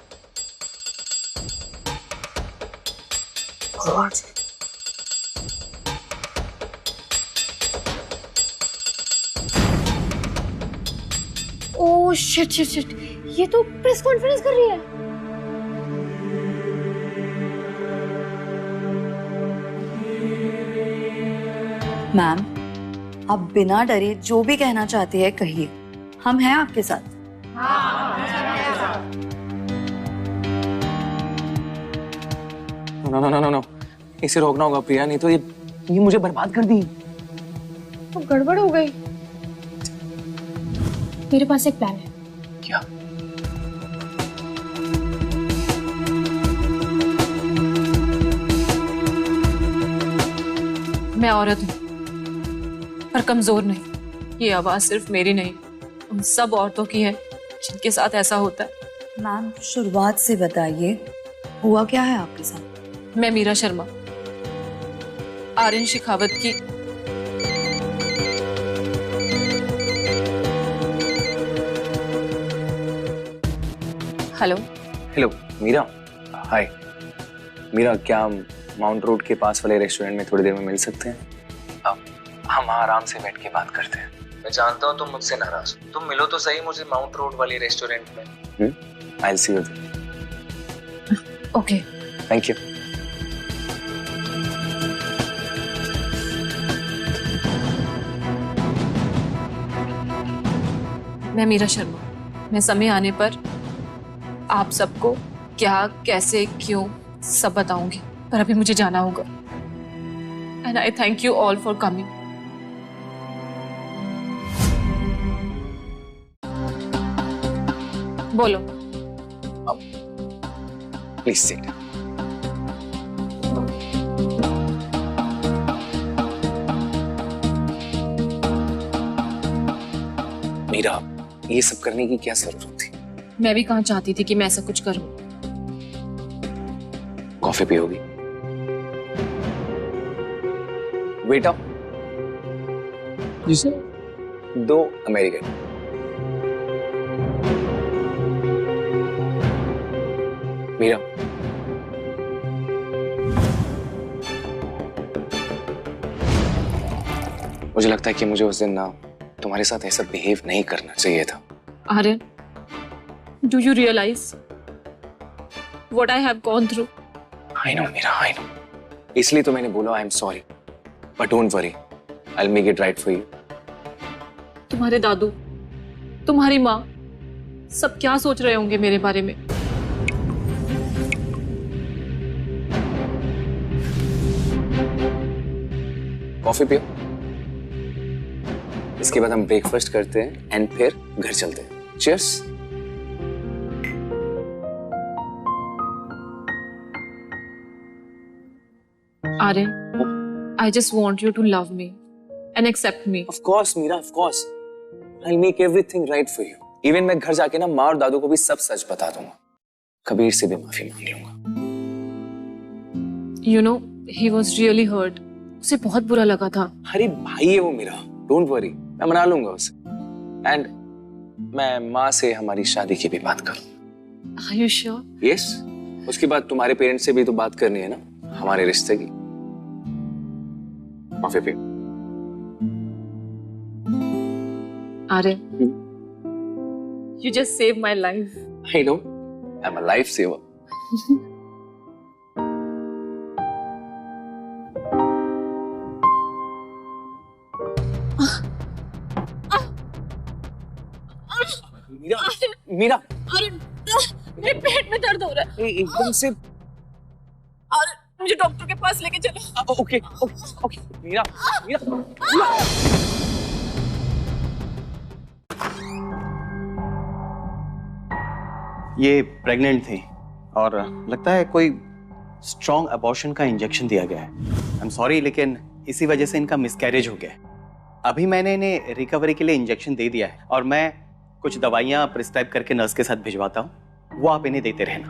Speaker 7: ओह शिट शिट शिट, ये तो प्रेस कॉन्फ्रेंस कर रही है।
Speaker 14: मैम, आप बिना डरे जो भी कहना चाहते हैं कहिए, हम हैं आपके साथ।
Speaker 1: नो, इसे रोकना होगा प्रिया, नहीं तो ये मुझे बर्बाद कर दी।
Speaker 7: तो गड़बड़ हो गई। मेरे पास एक प्लान है।
Speaker 1: क्या?
Speaker 6: मैं औरत हूँ पर कमजोर नहीं। ये आवाज सिर्फ मेरी नहीं, उन सब औरतों की है जिनके साथ ऐसा होता है।
Speaker 14: मैम, शुरुआत से बताइए, हुआ क्या है आपके साथ?
Speaker 6: मैं मीरा शर्मा, आर्यन शेखावत की हेलो
Speaker 1: मीरा। हाय मीरा, क्या माउंट रोड के पास वाले रेस्टोरेंट में थोड़ी देर में मिल सकते हैं? अब हम आराम से बैठ के बात करते हैं। मैं जानता हूँ तुम मुझसे नाराज हो, तुम मिलो तो सही मुझे माउंट रोड वाली रेस्टोरेंट में। I will see you there.
Speaker 6: Okay,
Speaker 1: thank you.
Speaker 6: मैं मीरा शर्मा, मैं समय आने पर आप सबको क्या, कैसे, क्यों सब बताऊंगी, पर अभी मुझे जाना होगा। And I thank you all for coming. बोलो।
Speaker 1: Please sit. मीरा, ये सब करने की क्या जरूरत थी?
Speaker 6: मैं भी कहाँ चाहती थी कि मैं ऐसा कुछ करूं।
Speaker 1: कॉफी पियोगी? बेटा
Speaker 2: जी सर।
Speaker 1: 2 अमेरिकन। मीरा, मुझे लगता है कि मुझे उस दिन ना तुम्हारे साथ ऐसा बिहेव नहीं करना चाहिए था।
Speaker 6: Aryan, do you realise what I have gone through?
Speaker 1: I know Meera, I know. इसलिए तो मैंने बोला I am sorry, but don't worry, I will make it right for you.
Speaker 6: तुम्हारे दादू, तुम्हारी माँ सब क्या सोच रहे होंगे मेरे बारे में?
Speaker 1: कॉफी पियो, इसके बाद हम ब्रेकफास्ट करते हैं एंड फिर घर चलते हैं। Cheers.
Speaker 6: Aryan, I just want you to love me and accept me.
Speaker 1: Of course, Meera, of course. I'll make everything right for you. Even मैं घर जाके ना माँ और दादू को भी सब सच बता दूंगा। कबीर से भी माफी मांग लूंगा।
Speaker 6: You know, he was really hurt. उसे बहुत बुरा लगा था।
Speaker 1: अरे भाई है वो मेरा, डोंट वरी, मैं मना लूंगा उसे। एंड मैं माँ से हमारी शादी की भी बात करूँ।
Speaker 6: Are you sure?
Speaker 1: Yes. उसके बाद तुम्हारे पेरेंट्स से भी तो बात करनी है ना हमारे रिश्ते की। कॉफी पियो।
Speaker 6: Aryan, you just saved my life.
Speaker 1: I know. I'm a lifesaver. Meera, Meera.
Speaker 6: अरे मेरे पेट में दर्द हो रहा है।
Speaker 1: एकदम से।
Speaker 6: अरे मुझे डॉक्टर के पास लेके चलो।
Speaker 1: Okay, okay, Meera, Meera.
Speaker 9: ये प्रेग्नेंट थी और लगता है कोई स्ट्रॉन्ग अबॉर्शन का इंजेक्शन दिया गया है। आई एम सॉरी, लेकिन इसी वजह से इनका मिसकैरेज हो गया है। अभी मैंने इन्हें रिकवरी के लिए इंजेक्शन दे दिया है और मैं कुछ दवाइयां प्रिस्क्राइब करके नर्स के साथ भिजवाता हूँ, वो आप इन्हें देते रहना।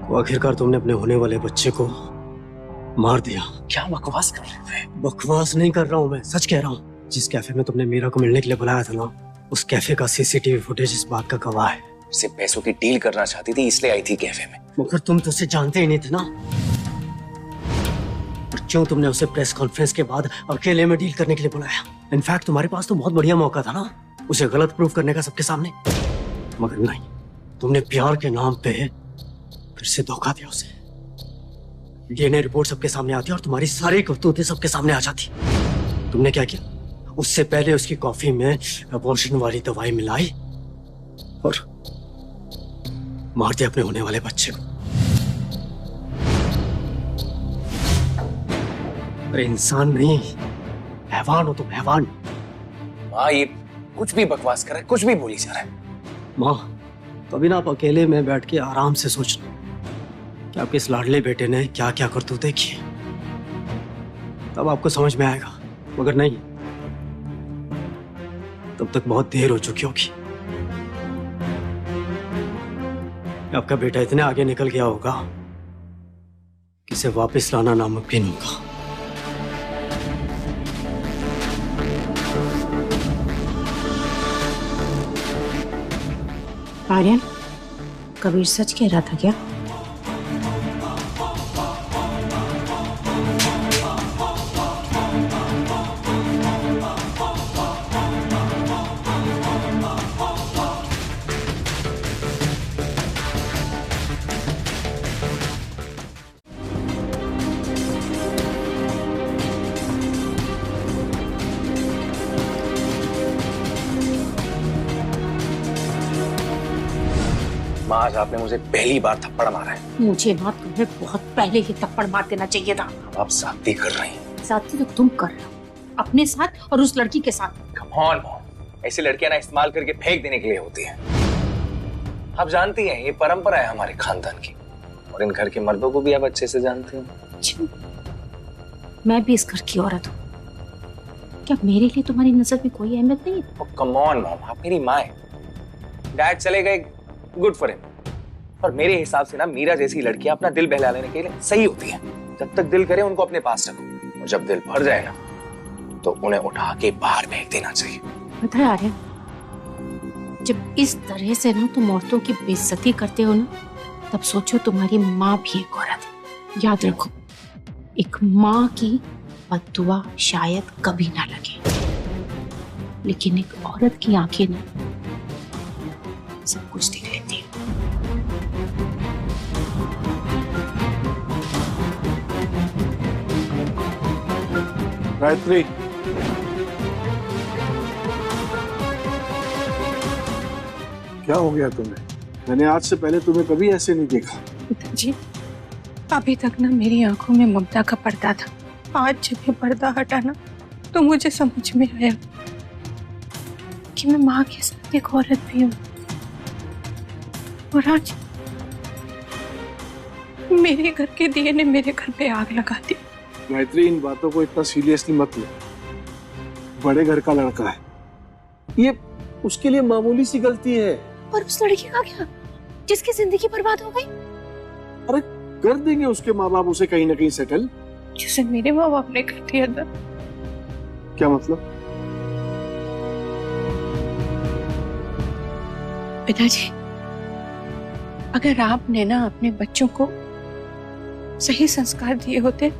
Speaker 4: तो आखिरकार तुमने अपने होने वाले बच्चे को मार दिया।
Speaker 1: क्या बकवास कर रहे थे?
Speaker 4: बकवास नहीं कर रहा हूँ, मैं सच कह रहा हूँ। जिस कैफे में तुमने मीरा को मिलने के लिए बुलाया था ना, उस कैफे का सीसीटीवी फुटेज इस बात का गवाह है।
Speaker 1: उससे पैसों की डील करना चाहती थी, इसलिए आई थी कैफे में।
Speaker 4: मगर तुम तो उसे जानते ही नहीं थे ना। और क्यों तुमने उसे प्रेस कॉन्फ्रेंस के बाद अकेले में डील करने के लिए बुलाया? इनफैक्ट तुम्हारे पास तो बहुत बढ़िया मौका था ना उसे गलत प्रूव करने का सबके सामने। मगर नहीं, तुमने प्यार के नाम पे फिर से धोखा दिया उसे। डीएनए रिपोर्ट सबके सामने आती और तुम्हारी सारी करतूतें सबके सामने आ जाती। तुमने क्या किया? उससे पहले उसकी कॉफी में अबॉर्शन वाली दवाई मिलाई और मार दिया अपने होने वाले बच्चे को। अरे इंसान नहीं, हैवान हो तुम, हैवान।
Speaker 1: माँ ये कुछ भी बकवास कर रहा है, कुछ भी बोली जा रहा है।
Speaker 4: माँ, कभी ना आप अकेले में बैठ के आराम से सोचना कि आपके इस लाडले बेटे ने क्या क्या करतूतें की, तब आपको समझ में आएगा। मगर नहीं, तब तक बहुत देर हो चुकी होगी। आपका बेटा इतने आगे निकल गया होगा कि इसे वापस लाना नामुमकिन होगा।
Speaker 13: आर्यन, कबीर सच कह रहा था क्या?
Speaker 1: माँ, आज आपने मुझे पहली बार थप्पड़ मारा है।
Speaker 5: मुझे ना तुम्हें बहुत पहले ही थप्पड़ मार देना चाहिए था।
Speaker 1: आप साथी कर रही हैं।
Speaker 5: साथी तो तुम कर रहे हो, अपने साथ और उस लड़की के साथ।
Speaker 1: कम ऑन मॉम, ऐसी लड़कियां ना इस्तेमाल करके फेंक देने के लिए होती हैं। आप जानती हैं ये परंपरा है हमारे खानदान की, और इन घर के मर्दों को भी आप अच्छे से जानते हैं।
Speaker 5: मैं भी इस घर की औरत हूँ, क्या मेरे लिए तुम्हारी नजर में कोई अहमियत नहीं है?
Speaker 1: कम ऑन मॉम, आप मेरी माँ हैं। डैड चले गए, गुड फॉर हिम। और मेरे हिसाब से ना मीरा जैसी लड़कियां अपना दिल बहला लेने के लिए सही होती हैं। जब तक दिल करे उनको अपने पास रखो, और जब दिल भर जाए ना तो उन्हें उठा के बाहर फेंक देना चाहिए।
Speaker 5: पता है आर्यन, जब इस तरह से ना तुम औरतों की बेइज्जती करते हो ना, तब सोचो तुम्हारी माँ भी एक औरत है। याद रखो, एक माँ की बद्दुआ शायद कभी ना लगे, लेकिन एक औरत की आंखें ना सब कुछ देख लेती है।
Speaker 2: गायत्री, क्या हो गया तुम्हें? मैंने आज से पहले तुम्हें कभी ऐसे नहीं देखा।
Speaker 13: पिताजी, अभी तक ना मेरी आंखों में ममता का पर्दा था। आज जब ये पर्दा हटा ना तो मुझे समझ में आया कि मैं माँ के साथ एक औरत भी हूँ। और आज मेरे घर के दिए ने मेरे घर पे आग लगा दी।
Speaker 2: गायत्री, इन बातों को इतना सीरियसली मत लो। बड़े घर का लड़का है, ये उसके लिए मामूली सी गलती है।
Speaker 13: और उस लड़की का क्या, जिसकी जिंदगी बर्बाद हो गई?
Speaker 2: अरे कर देंगे उसके माँ बाप उसे कहीं ना कहीं सेटल,
Speaker 13: जिसे मेरे माँ बाप ने कर दिया था।
Speaker 2: क्या मतलब?
Speaker 13: पिताजी, अगर आपने ना अपने बच्चों को सही संस्कार दिए होते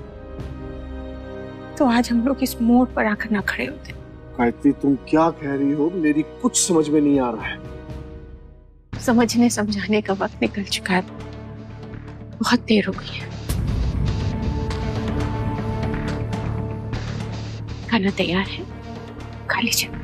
Speaker 13: तो आज हम लोग इस मोड़ पर आकर ना खड़े होते।
Speaker 2: गायत्री, तुम क्या कह रही हो? मेरी कुछ समझ में नहीं आ रहा है।
Speaker 13: समझने समझाने का वक्त निकल चुका है, बहुत देर हो गई है। खाना तैयार है, खा लीजिए।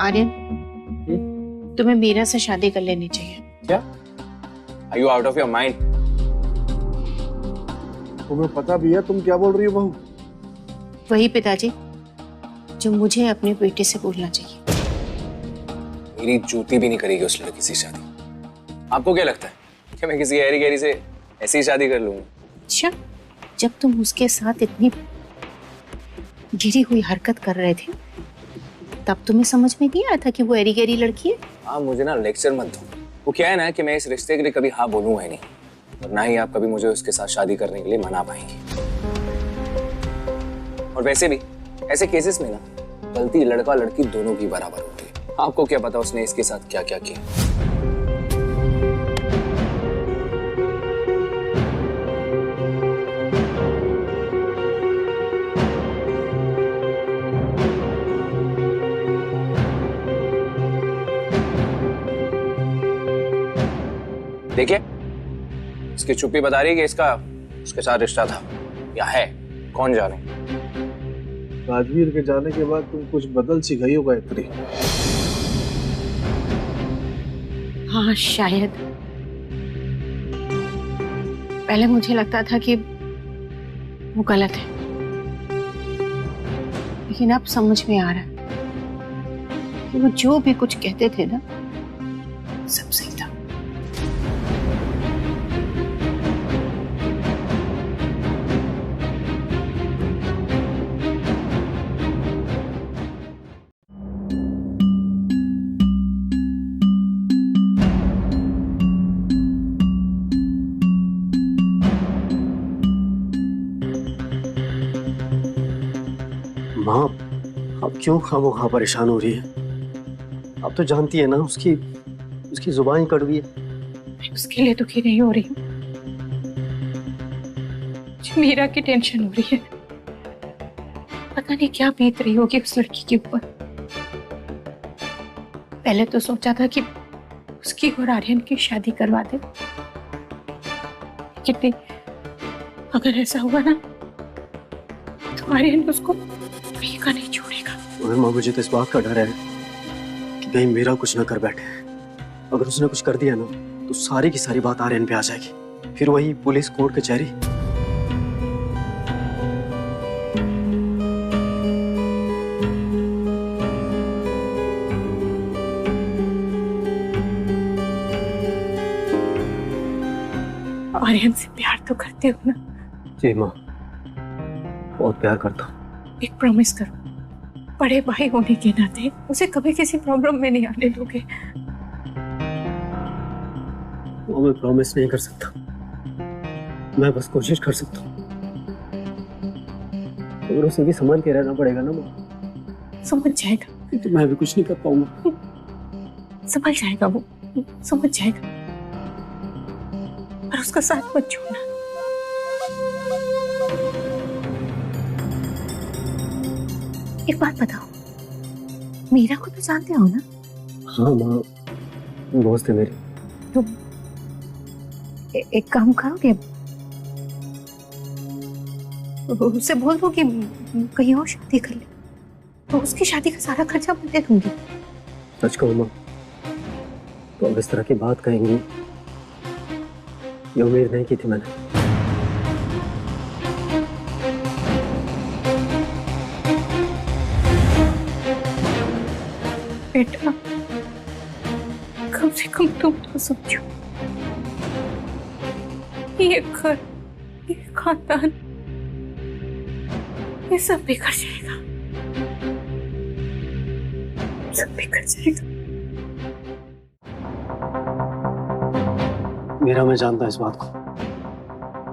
Speaker 5: आर्यन, तुम्हें मीरा से शादी कर लेनी चाहिए।
Speaker 1: क्या? Are you out of your mind?
Speaker 2: तुम्हें पता भी है तुम क्या बोल रही हो बहू?
Speaker 5: वही पिताजी जो मुझे अपने बेटे से बोलना चाहिए।
Speaker 1: मेरी जूती भी नहीं करेगी उस लड़की से शादी। आपको क्या लगता है कि मैं किसी हैरी गैरी से ऐसी ही शादी कर लूंगा?
Speaker 5: अच्छा, जब तुम उसके साथ इतनी गिरी हुई हरकत कर रहे थे तब तुम्हें समझ में नहीं आया था कि वो हैरी गैरी लड़की है?
Speaker 1: आप मुझे ना लेक्चर मत दो। वो क्या है ना कि मैं इस रिश्ते के लिए कभी हाँ बोलूंगा ही नहीं, और ना ही आप कभी मुझे उसके साथ शादी करने के लिए मना पाएंगे। और वैसे भी ऐसे केसेस में ना गलती लड़का लड़की दोनों की बराबर होती है। आपको क्या पता उसने इसके साथ क्या क्या किया। देखिए, इसकी चुप्पी बता रही है कि इसका उसके साथ रिश्ता था या है, कौन जाने।
Speaker 2: राजवीर के जाने के बाद तुम कुछ बदल सी गई हो गायत्री।
Speaker 13: हाँ शायद। पहले मुझे लगता था कि वो गलत है, लेकिन अब समझ में आ रहा है कि वो जो भी कुछ कहते थे ना सब सही था।
Speaker 4: माँ, अब क्यों खामोखा परेशान हो रही है? अब तो जानती है ना उसकी जुबान कड़वी है।
Speaker 13: मैं उसके लिए दुखी नहीं हो रही हूँ, मीरा की टेंशन हो रही है। पता नहीं क्या बीत रही होगी उस लड़की के ऊपर। पहले तो सोचा था कि उसकी और आर्यन की शादी करवा दे, लेकिन अगर ऐसा हुआ ना तो आर्यन उसको कहीं का नहीं छोड़ेगा।
Speaker 4: और माँ मुझे तो इस बात का डर है कि कहीं मेरा कुछ ना कर बैठे। अगर उसने कुछ कर दिया ना तो सारी की सारी बात आर्यन पे आ जाएगी, फिर वही पुलिस कोर्ट कचहरी।
Speaker 13: आर्यन से प्यार तो करते हो ना?
Speaker 4: जी माँ, बहुत प्यार करता हूँ।
Speaker 13: एक प्रॉमिस करो, बड़े भाई होने के नाते उसे कभी किसी प्रॉब्लम में नहीं आने दोगे।
Speaker 4: वो मैं प्रॉमिस नहीं कर सकता, मैं बस कोशिश कर सकता हूँ। अगर उसे भी संभाल के रहना पड़ेगा ना माँ।
Speaker 13: समझ जाएगा।
Speaker 4: तो मैं भी कुछ नहीं कर पाऊंगा।
Speaker 13: समझ जाएगा वो, समझ जाएगा। और उसका साथ मत छोड़ना। एक बात बताओ, मीरा को तो जानते हो ना?
Speaker 4: हाँ माँ, दोस्त है मेरी।
Speaker 13: तुम एक काम करोगे, उससे बोल दो कि कहीं और शादी कर ले, तो उसकी शादी का सारा खर्चा मैं दे दूंगी।
Speaker 4: सच कहूँ माँ, तो अब इस तरह की बात कहेंगी ये उम्मीद नहीं की थी मैंने।
Speaker 13: बेटा, कम से कम तुम तो समझो, ये घर, ये खानदान, ये सब बिखर जाएगा, सब बिखर जाएगा।
Speaker 4: मेरा मैं जानता इस बात को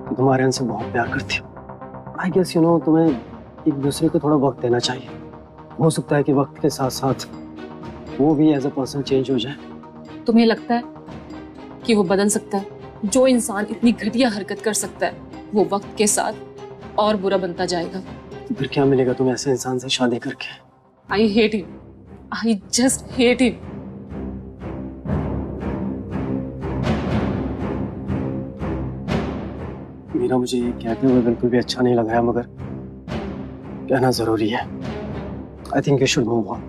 Speaker 4: कि तुम आर्यन से बहुत प्यार करती हो। आई गेस यू नो, तुम्हें एक दूसरे को थोड़ा वक्त देना चाहिए। हो सकता है कि वक्त के साथ साथ वो भी एज अ पर्सन चेंज हो जाए।
Speaker 6: तुम्हें लगता है कि वो बदल सकता है? जो इंसान इतनी घटिया हरकत कर सकता है वो वक्त के साथ और बुरा बनता जाएगा।
Speaker 4: तो फिर क्या मिलेगा तुम्हें ऐसे इंसान से शादी करके?
Speaker 6: I hate him, I just hate him.
Speaker 4: Meera, मुझे ये कहते हुए बिल्कुल भी अच्छा नहीं लग रहा, मगर कहना जरूरी है। I think you should move on.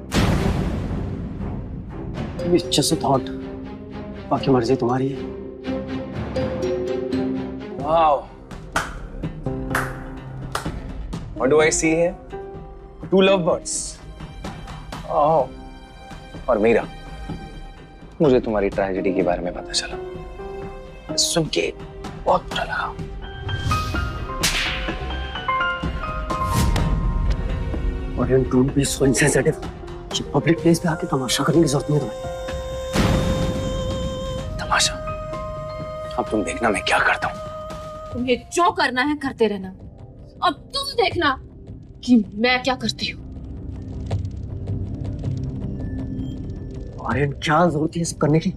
Speaker 4: It's just a thought, बाकी मर्जी तुम्हारी है।
Speaker 1: Wow, what do I see here? Two love birds. और मीरा, मुझे तुम्हारी ट्रेजेडी के बारे में पता चला, सुन के बहुत बुरा लगा।
Speaker 4: और डोंट बी सो इनसेंसिटिव। ये पब्लिक प्लेस पे आके तमाशा करने की जरूरत नहीं तुम्हें।
Speaker 1: तमाशा? अब तुम देखना मैं क्या करता हूँ।
Speaker 6: तुम्हें जो करना है करते रहना, अब तुम देखना कि मैं क्या करती हूँ।
Speaker 4: आर्यन, क्या जरूरत है सब करने की?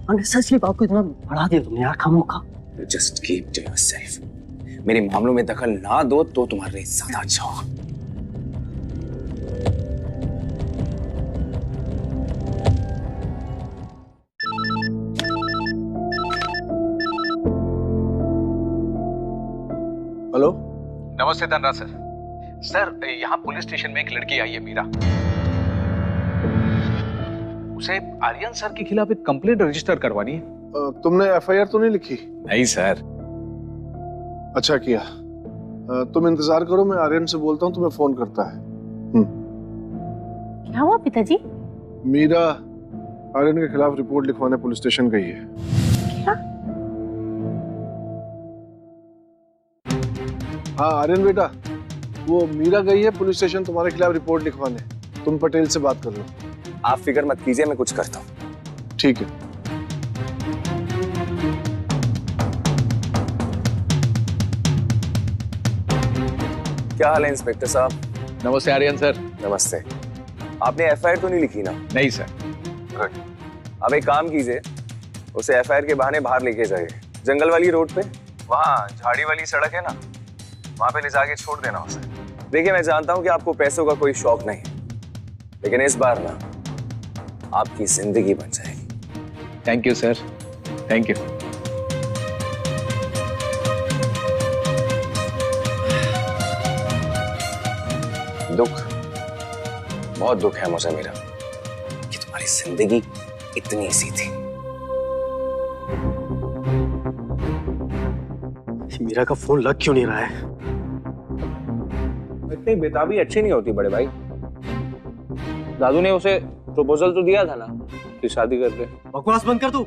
Speaker 4: अननेसेसरी बात को इतना बढ़ा दिया तुमने यार, खामोखा।
Speaker 1: Just keep to yourself. मेरे मामलों में दखल ना दो तो तुम्हारे लिए ज्यादा अच्छा होगा।
Speaker 8: हेलो,
Speaker 10: नमस्ते धनराज सर। सर, यहाँ पुलिस स्टेशन में एक लड़की आई है, मीरा। उसे आर्यन सर के खिलाफ एक कंप्लेंट रजिस्टर करवानी है।
Speaker 2: तुमने एफआईआर तो नहीं लिखी?
Speaker 10: नहीं सर।
Speaker 2: अच्छा किया। तुम इंतजार करो, मैं आर्यन से बोलता हूँ, तुम्हें फोन करता है।
Speaker 13: क्या हुआ पिताजी?
Speaker 2: मीरा आर्यन के खिलाफ रिपोर्ट लिखवाने पुलिस स्टेशन गई है।
Speaker 13: क्या?
Speaker 2: हाँ आर्यन बेटा, वो मीरा गई है पुलिस स्टेशन तुम्हारे खिलाफ रिपोर्ट लिखवाने। तुम पटेल से बात कर लो।
Speaker 1: आप फिक्र मत कीजिए, मैं कुछ करता हूँ।
Speaker 2: ठीक है।
Speaker 1: क्या हाल है इंस्पेक्टर साहब?
Speaker 10: नमस्ते आर्यन सर।
Speaker 1: नमस्ते। आपने एफआईआर तो नहीं लिखी ना?
Speaker 10: नहीं सर।
Speaker 1: गुड। अब एक काम कीजिए, उसे एफआईआर के बहाने बाहर लेके जाइए, जंगल वाली रोड पे, वहाँ झाड़ी वाली सड़क है ना, वहाँ पे ले जाके छोड़ देना उसे। देखिए, मैं जानता हूं कि आपको पैसों का कोई शौक नहीं, लेकिन इस बार ना आपकी जिंदगी बन जाएगी।
Speaker 9: Thank you sir, thank you.
Speaker 1: दुख, बहुत दुख है मुझे मीरा कि तुम्हारी जिंदगी इतनी सी थी।
Speaker 4: मीरा का फोन लग क्यों नहीं रहा है?
Speaker 8: इतनी बेताबी अच्छी नहीं होती बड़े भाई। दादू ने उसे प्रपोजल तो दिया था ना कि शादी कर ले।
Speaker 4: बकवास बंद कर तू।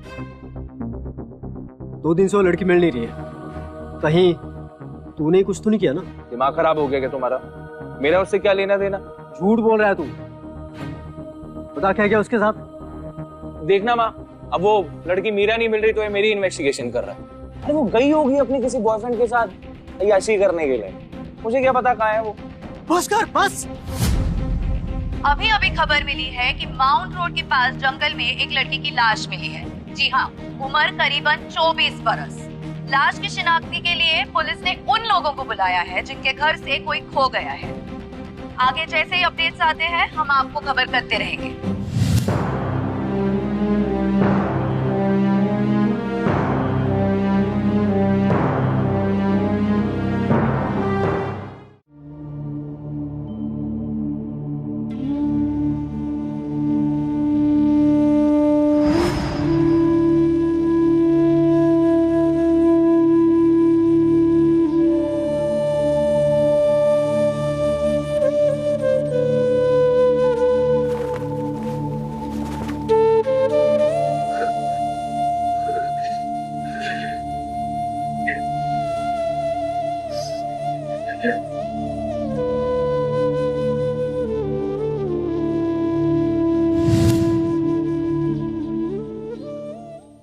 Speaker 4: 2 दिन से वो लड़की मिल नहीं रही है। कहीं तूने कुछ तो नहीं किया ना?
Speaker 8: दिमाग खराब हो गया क्या तुम्हारा? मेरा उससे क्या लेना देना?
Speaker 4: झूठ बोल रहा है तू। पता क्या क्या उसके साथ?
Speaker 8: देखना माँ, अब वो लड़की मीरा नहीं मिल रही तो ये मेरी इन्वेस्टिगेशन कर रहा है। अरे वो गई होगी अपने किसी बॉयफ्रेंड के साथ अय्याशी करने के लिए। मुझे क्या पता कहाँ है वो।
Speaker 4: बस कर बस।
Speaker 14: अभी अभी खबर मिली है कि माउंट रोड के पास जंगल में एक लड़की की लाश मिली है। जी हाँ, उम्र करीबन 24 बरस। लाश की शिनाख्ती के लिए पुलिस ने उन लोगों को बुलाया है जिनके घर से कोई खो गया है। आगे जैसे ही अपडेट्स आते हैं हम आपको खबर करते रहेंगे।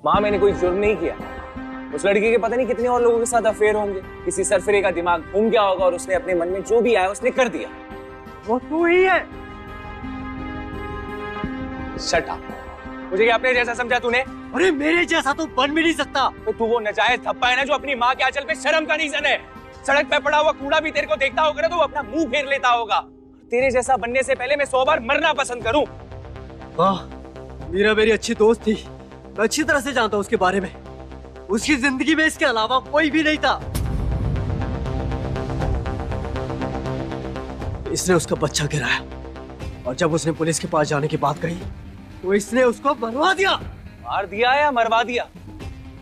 Speaker 8: माँ, मैंने कोई जुर्म नहीं किया। उस लड़की के पता नहीं कितने और लोगों के साथ अफेयर होंगे। किसी सरफिरे का दिमाग घूम गया होगा और उसने अपने मन में जो भी आया उसने कर दिया।
Speaker 4: वो तू ही है।
Speaker 8: Shut up. मुझे अपने जैसा समझा तूने?
Speaker 4: अरे मेरे जैसा तो बन भी नहीं सकता।
Speaker 8: तो तू वो नाजायज धप्पा है ना जो अपनी माँ के आंचल पे शर्म का रीजन है। सड़क पे पड़ा हुआ कूड़ा भी तेरे को देखता होगा ना तो वो अपना मुंह फेर लेता होगा। तेरे जैसा बनने से पहले मैं 100 बार मरना पसंद करूं।
Speaker 4: वाह, मीरा मेरी अच्छी दोस्त थी। मैं अच्छी तरह से जानता हूं उसके बारे में। उसकी जिंदगी में इसके अलावा कोई भी नहीं था। इसने उसका बच्चा गिराया और जब उसने पुलिस के पास जाने की बात कही तो इसने उसको मरवा दिया।
Speaker 8: मार दिया या मरवा दिया?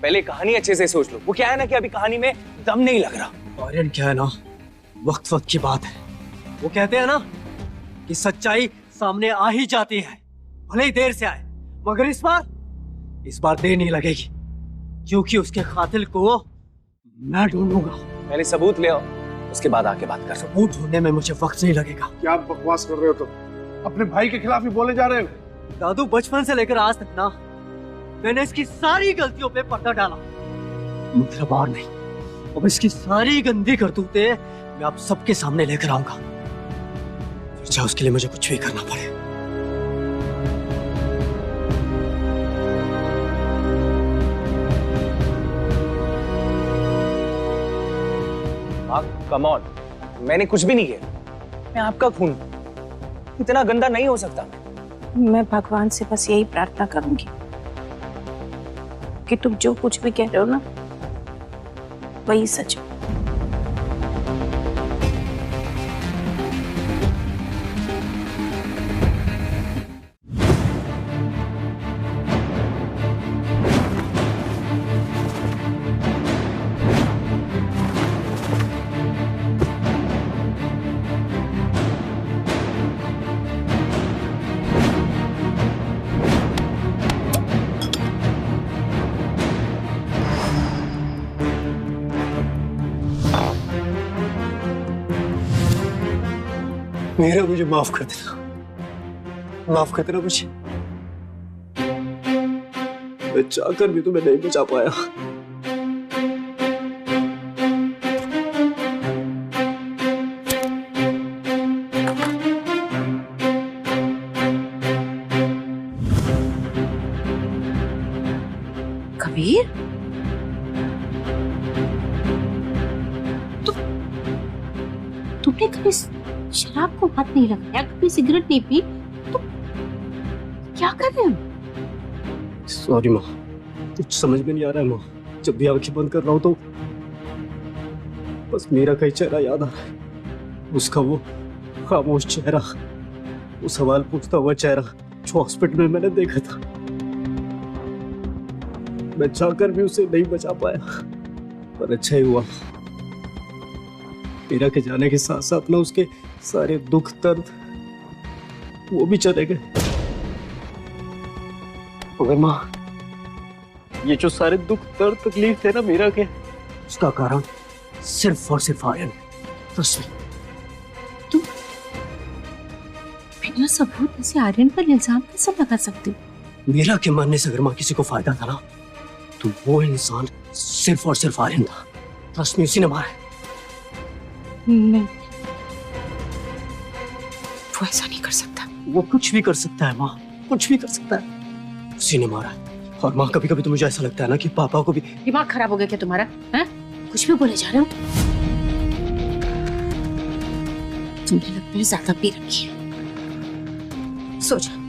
Speaker 8: पहले कहानी अच्छे से सोच लो। वो क्या है ना कि अभी कहानी में दम नहीं लग रहा।
Speaker 4: आर्यन, क्या है ना, वक्त वक्त की बात है। वो कहते हैं ना कि सच्चाई सामने आ ही जाती है, भले ही देर से आए। मगर इस बार देर नहीं लगेगी क्योंकि उसके कातिल को मैं ढूंढूंगा।
Speaker 8: पहले सबूत ले आओ, उसके बाद आके बात कर।
Speaker 4: सबूत ढूंढने में मुझे वक्त नहीं लगेगा।
Speaker 2: क्या बकवास कर रहे हो तुम? अपने भाई के खिलाफ ही बोले जा रहे हो।
Speaker 4: दादू, बचपन से लेकर आज तक ना मैंने इसकी सारी गलतियों पे पर्दा डाला, मगर बार नहीं। अब इसकी सारी गंदी करतूतें मैं आप सबके सामने लेकर आऊंगा, चाहे उसके लिए मुझे कुछ भी करना पड़े।
Speaker 8: कम ऑन, मैंने कुछ भी नहीं किया। मैं आपका खून इतना गंदा नहीं हो सकता।
Speaker 5: मैं भगवान से बस यही प्रार्थना करूंगी कि तुम जो कुछ भी कह रहे हो ना वही सच है।
Speaker 4: मेरा मुझे माफ कर देना, माफ कर देना मुझे। मैं चाहकर भी तुम्हें नहीं बचा पाया।
Speaker 5: कबीर, तुमने कभी शराब को हाथ नहीं लगाया, कभी सिगरेट नहीं पी, तो क्या कर रहे हैं?
Speaker 4: सॉरी माँ, कुछ समझ में नहीं आ रहा है माँ। जब भी आंखें बंद कर रहा हूँ तो बस मेरा का ही चेहरा याद आ रहा है, उसका वो खामोश चेहरा, वो सवाल पूछता हुआ चेहरा जो हॉस्पिटल में मैंने देखा था। मैं चाहकर भी उसे नहीं बचा पाया, पर अच्छा ही हुआ। मीरा के जाने के साथ साथ ना उसके सारे दुख दर्द वो भी चले गए। मगर माँ, ये जो सारे दुख दर्द तकलीफ थे ना मीरा के, उसका कारण सिर्फ और सिर्फ आर्यन।
Speaker 5: तुम बिना सबूत ऐसे आर्यन पर इल्जाम कैसे लगा सकते हो?
Speaker 4: मीरा के मरने से अगर माँ किसी को फायदा था ना, तो वो इंसान सिर्फ और सिर्फ आर्यन था। ट्रस्ट मी, उसी ने मारा है।
Speaker 5: नहीं, वो ऐसा नहीं कर सकता।
Speaker 4: वो कुछ भी कर सकता है माँ, कुछ भी कर सकता है। उसी ने मारा है। और माँ, कभी कभी तो मुझे ऐसा लगता है ना कि पापा को भी
Speaker 5: दिमाग खराब हो गया क्या तुम्हारा? हैं? कुछ भी बोले जा रहे हो। तुमने लगता है ज्यादा पी रखी है। सो जा।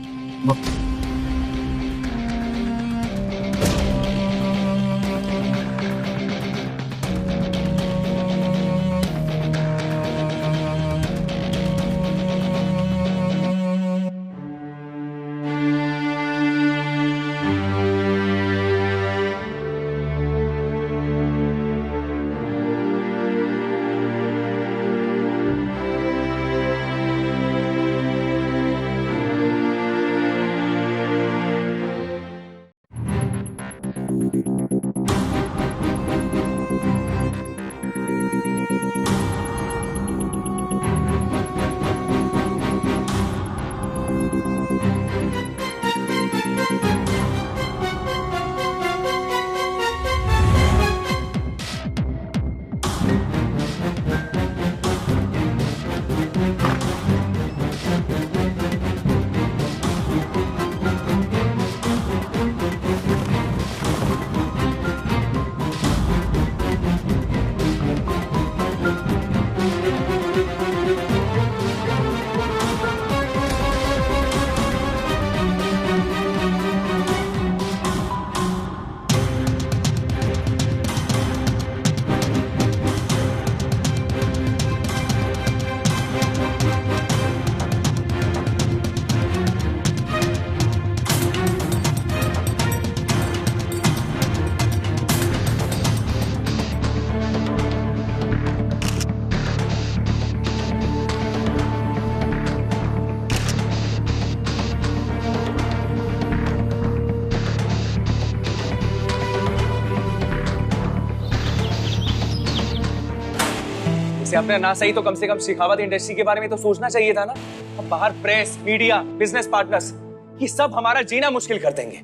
Speaker 1: आपने ना सही तो कम से कम शेखावत इंडस्ट्री के बारे में तो सोचना चाहिए था ना। अब बाहर प्रेस, मीडिया, बिजनेस पार्टनर्स, ये सब हमारा जीना मुश्किल कर देंगे।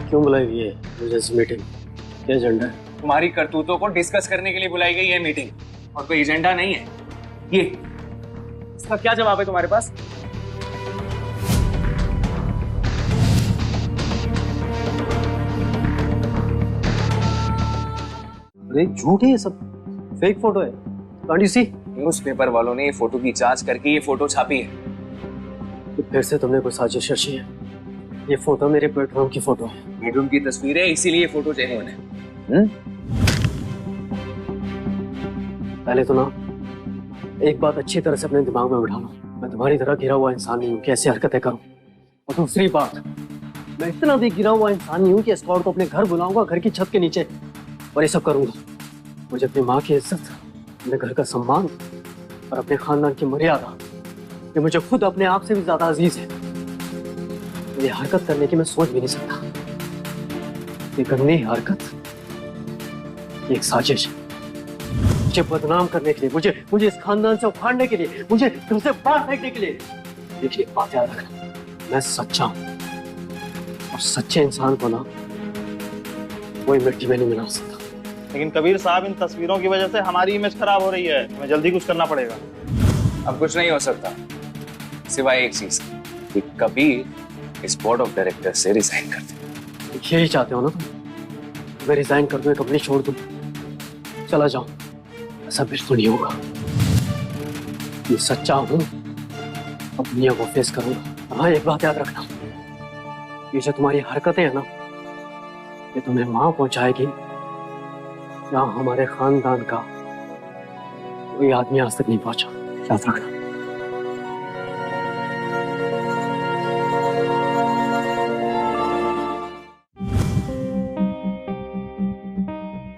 Speaker 4: क्यों बुलाई हुई है मुझे इस मीटिंग? क्या एजेंडा है?
Speaker 1: तुम्हारी करतूतों को डिस्कस करने के लिए बुलाई गई है मीटिंग, और कोई एजेंडा नहीं है। ये इसका क्या जवाब है तुम्हारे पास?
Speaker 4: अरे झूठ है ये सब, फेक फोटो है। Can't you see?
Speaker 1: न्यूज़पेपर वालों ने ये फोटो की जांच करके ये फोटो छापी है।
Speaker 4: तो फिर से तुमने कोई साजिश रची है। ये फोटो मेरे बेडरूम की फोटो है।
Speaker 1: बेडरूम की तस्वीर है, इसीलिए ये फोटो जेन्युइन है।
Speaker 4: पहले तो ना एक बात अच्छी तरह से अपने दिमाग में बिठा लो, मैं तुम्हारी तरह गिरा हुआ इंसान नहीं हूँ कि ऐसी हरकतें करूँ। और दूसरी बात, मैं इतना भी गिरा हुआ इंसान नहीं हूँ कि एस्कॉर्ट को अपने घर बुलाऊंगा, घर की छत के नीचे, और ये सब करूंगा। मुझे अपनी माँ की इज्जत, अपने घर का सम्मान और अपने खानदान की मर्यादा, ये मुझे खुद अपने आप से भी ज्यादा अजीज है। ये हरकत करने की मैं सोच भी नहीं सकता। ये गंदी हरकत एक साजिश है, मुझे बदनाम करने के लिए, मुझे इस खानदान से उखाड़ने के लिए, मुझे तुमसे बाहर फेंकने के लिए। देखिए, बात याद रखना, मैं सच्चा हूं, और सच्चे इंसान को ना कोई मिट्टी में नहीं मिला सकता।
Speaker 15: लेकिन कबीर साहब, इन तस्वीरों की वजह से हमारी इमेज खराब हो रही है, हमें जल्दी कुछ करना पड़ेगा।
Speaker 1: अब कुछ नहीं हो सकता सिवाय एक चीज कि कबीर इस बोर्ड ऑफ डायरेक्टर से रिजाइन कर दे।
Speaker 4: यही चाहते हो ना तुम? मैं रिजाइन कर दूं, कंपनी छोड़ दूं, चला जाऊं? ऐसा बिल्कुल नहीं होगा। मैं सच्चा हूं, अपनी को फेस करूंगा। हाँ, एक बात याद रखना, ये जो तुम्हारी हरकतें हैं ना, ये तुम्हें वहां पहुंचाएगी जहां हमारे खानदान का कोई आदमी आज तक नहीं पहुंचा। याद रखना।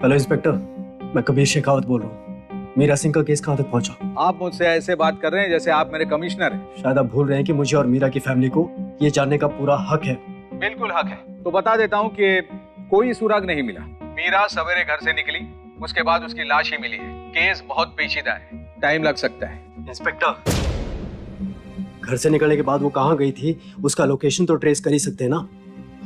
Speaker 4: हेलो इंस्पेक्टर, मैं कबीर शेखावत बोल रहा हूँ। मीरा सिंह का केस कहाँ तक पहुंचा?
Speaker 10: आप मुझसे ऐसे बात कर रहे हैं जैसे आप मेरे कमिश्नर हैं।
Speaker 4: शायद आप भूल रहे हैं कि मुझे और मीरा की फैमिली को ये जानने का पूरा हक है।
Speaker 10: बिल्कुल हक है। तो बता देता हूँ कि कोई सुराग नहीं मिला। मीरा सवेरे घर से निकली, उसके बाद उसकी लाश ही मिली है। केस बहुत पेचीदा है, टाइम लग सकता है।
Speaker 4: इंस्पेक्टर, घर से निकलने के बाद वो कहाँ गई थी, उसका लोकेशन तो ट्रेस कर ही सकते हैं ना?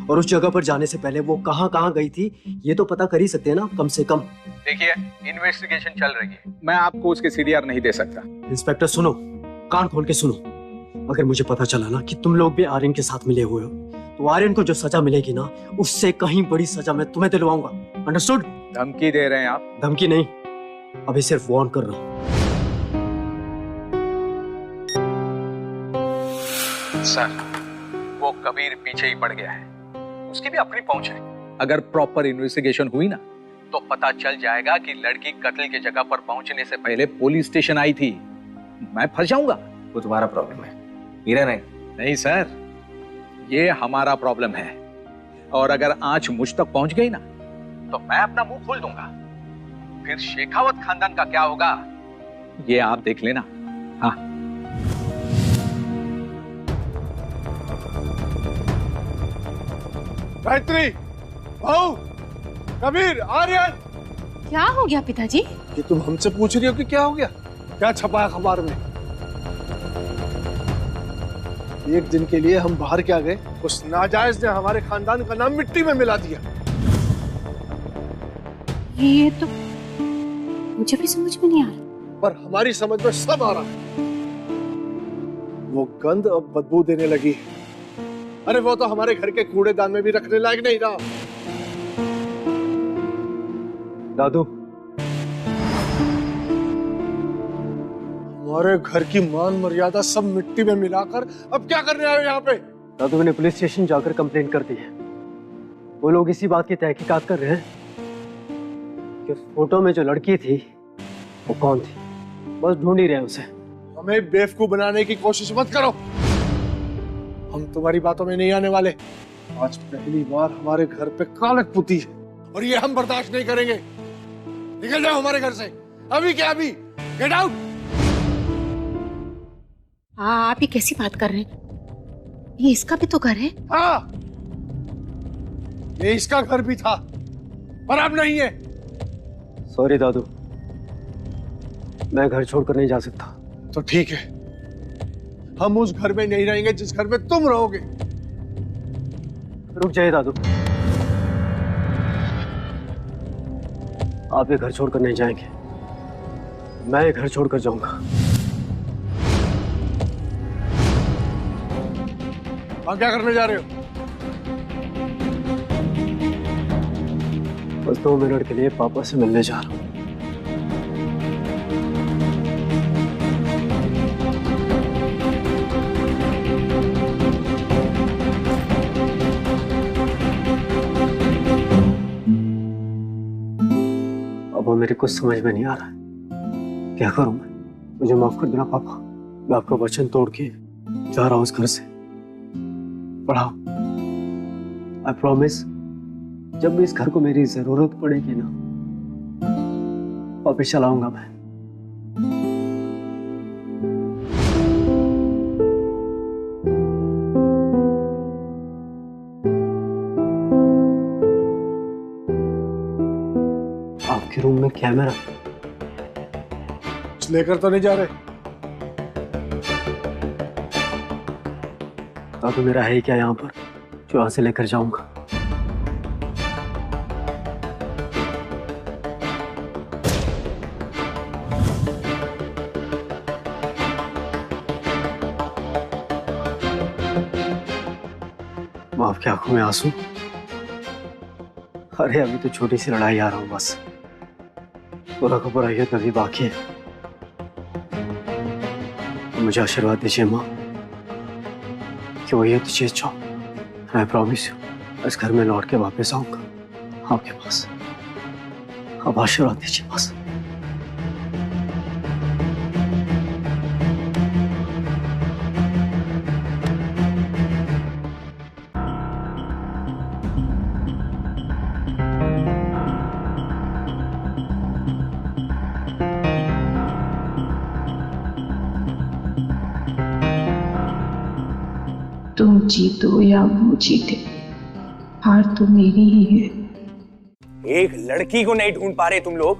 Speaker 4: और उस जगह पर जाने से पहले वो कहाँ गई थी, ये तो पता कर ही सकते हैं ना, कम से कम।
Speaker 10: देखिए, इन्वेस्टिगेशन चल रही है, मैं आपको उसके सीडीआर नहीं दे सकता।
Speaker 4: इंस्पेक्टर सुनो, कान खोल के सुनो। अगर मुझे पता चला ना कि तुम लोग भी आर्यन के साथ मिले हुए हो, तो आर्यन को जो सजा मिलेगी ना, उससे कहीं बड़ी सजा मैं तुम्हें दिलवाऊंगा। अंडरस्टूड?
Speaker 10: धमकी दे रहे हैं आप?
Speaker 4: धमकी नहीं, अभी सिर्फ वार्न कर रहा हूं।
Speaker 10: सर, वो कबीर पीछे ही पड़ गया है, उसकी भी अपनी पहुंच है। अगर प्रॉपर इन्वेस्टिगेशन हुई ना, तो पता चल जाएगा कि लड़की कत्ल की जगह पर पहुंचने से पहले पुलिस स्टेशन आई थी। मैं फंस जाऊंगा।
Speaker 1: वो तुम्हारा प्रॉब्लम है, मीरा नहीं।
Speaker 10: नहीं सर, ये हमारा प्रॉब्लम है। और अगर आंच मुझ तक पहुंच गई ना, तो मैं अपना मुंह खोल दूंगा। फिर शेखावत खानदान का क्या होगा, ये आप देख लेना। हाँ,
Speaker 2: गायत्री, भाऊ, कबीर, आर्यन।
Speaker 5: क्या हो गया पिताजी?
Speaker 2: ये तुम हमसे पूछ रही हो कि क्या हो गया? क्या छपा अखबार में? एक दिन के लिए हम बाहर क्या गए, उस नाजायज ने हमारे खानदान का नाम मिट्टी में मिला दिया।
Speaker 5: ये तो मुझे भी समझ में नहीं आ रहा।
Speaker 2: पर हमारी समझ में सब आ रहा है। वो गंध अब बदबू देने लगी है। अरे वो तो हमारे घर के कूड़ेदान में भी रखने लायक नहीं रहा।
Speaker 4: दादू,
Speaker 2: हमारे घर की मान मर्यादा सब मिट्टी में मिलाकर अब क्या करने आए यहाँ पे?
Speaker 4: दादू, मैंने पुलिस स्टेशन जाकर कंप्लेंट कर दी है। वो लोग इसी बात की तहकीकात कर रहे हैं कि फोटो में जो लड़की थी वो कौन थी। बस ढूंढ ही रहे हैं उसे।
Speaker 2: हमें बेवकूफ बनाने की कोशिश मत करो, हम तुम्हारी बातों में नहीं आने वाले। आज पहली बार हमारे घर पे कालक पुती है और ये हम बर्दाश्त नहीं करेंगे। निकल जाओ हमारे घर से, अभी क्या अभी। Get out.
Speaker 5: आप ये कैसी बात कर रहे हैं? ये इसका भी तो घर है।
Speaker 2: हाँ, ये इसका घर भी था पर अब नहीं है।
Speaker 4: सॉरी दादू, मैं घर छोड़कर नहीं जा सकता।
Speaker 2: तो ठीक है, हम उस घर में नहीं रहेंगे जिस घर में तुम रहोगे।
Speaker 4: रुक जाइए दादू, आप ये घर छोड़कर नहीं जाएंगे, मैं ये घर छोड़कर जाऊंगा।
Speaker 2: आप क्या करने जा रहे हो?
Speaker 4: बस 2 मिनट के लिए पापा से मिलने जा रहा हूँ। अब मेरे कुछ समझ में नहीं आ रहा है, क्या करूं मैं? मुझे माफ कर देना पापा, मैं आपका वचन तोड़ के जा रहा हूं उस घर से। पढ़ाओ, आई प्रॉमिस, जब भी इस घर को मेरी जरूरत पड़ेगी ना, वापस चलाऊंगा मैं। आपके रूम में कैमरा
Speaker 2: कुछ लेकर तो नहीं जा रहे?
Speaker 4: तो मेरा है क्या यहाँ पर जो यहाँ से लेकर जाऊंगा? माफ की आंखों में आंसू। अरे अभी तो छोटी सी लड़ाई आ रहा हूं बस, पूरा का पूरा ये तभी बाकी है। मुझे आशीर्वाद दीजिए माँ कि वो ये तो चीज चाहो। आई प्रॉमिस यू, इस घर में लौट के वापस आऊंगा आपके पास। अब आशीर्वाद दीजिए बस।
Speaker 13: तुम जीतो या वो जीते, हार तो मेरी ही है।
Speaker 1: एक लड़की को नहीं ढूंढ पा रहे तुम लोग।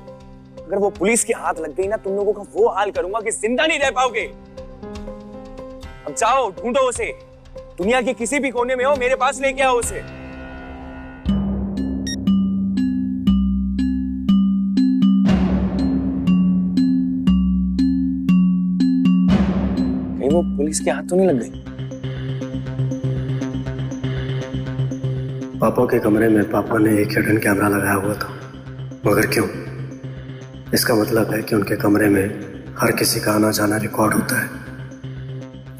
Speaker 1: अगर वो पुलिस के हाथ लग गई ना, तुम लोगों का वो हाल करूंगा कि जिंदा नहीं रह पाओगे। अब जाओ ढूंढो उसे, दुनिया के किसी भी कोने में हो, मेरे पास लेके आओ उसे। कहीं वो पुलिस के हाथ तो नहीं लग गई?
Speaker 4: पापा के कमरे में पापा ने एक हिडन कैमरा लगाया हुआ था, मगर क्यों? इसका मतलब है कि उनके कमरे में हर किसी का आना जाना रिकॉर्ड होता है।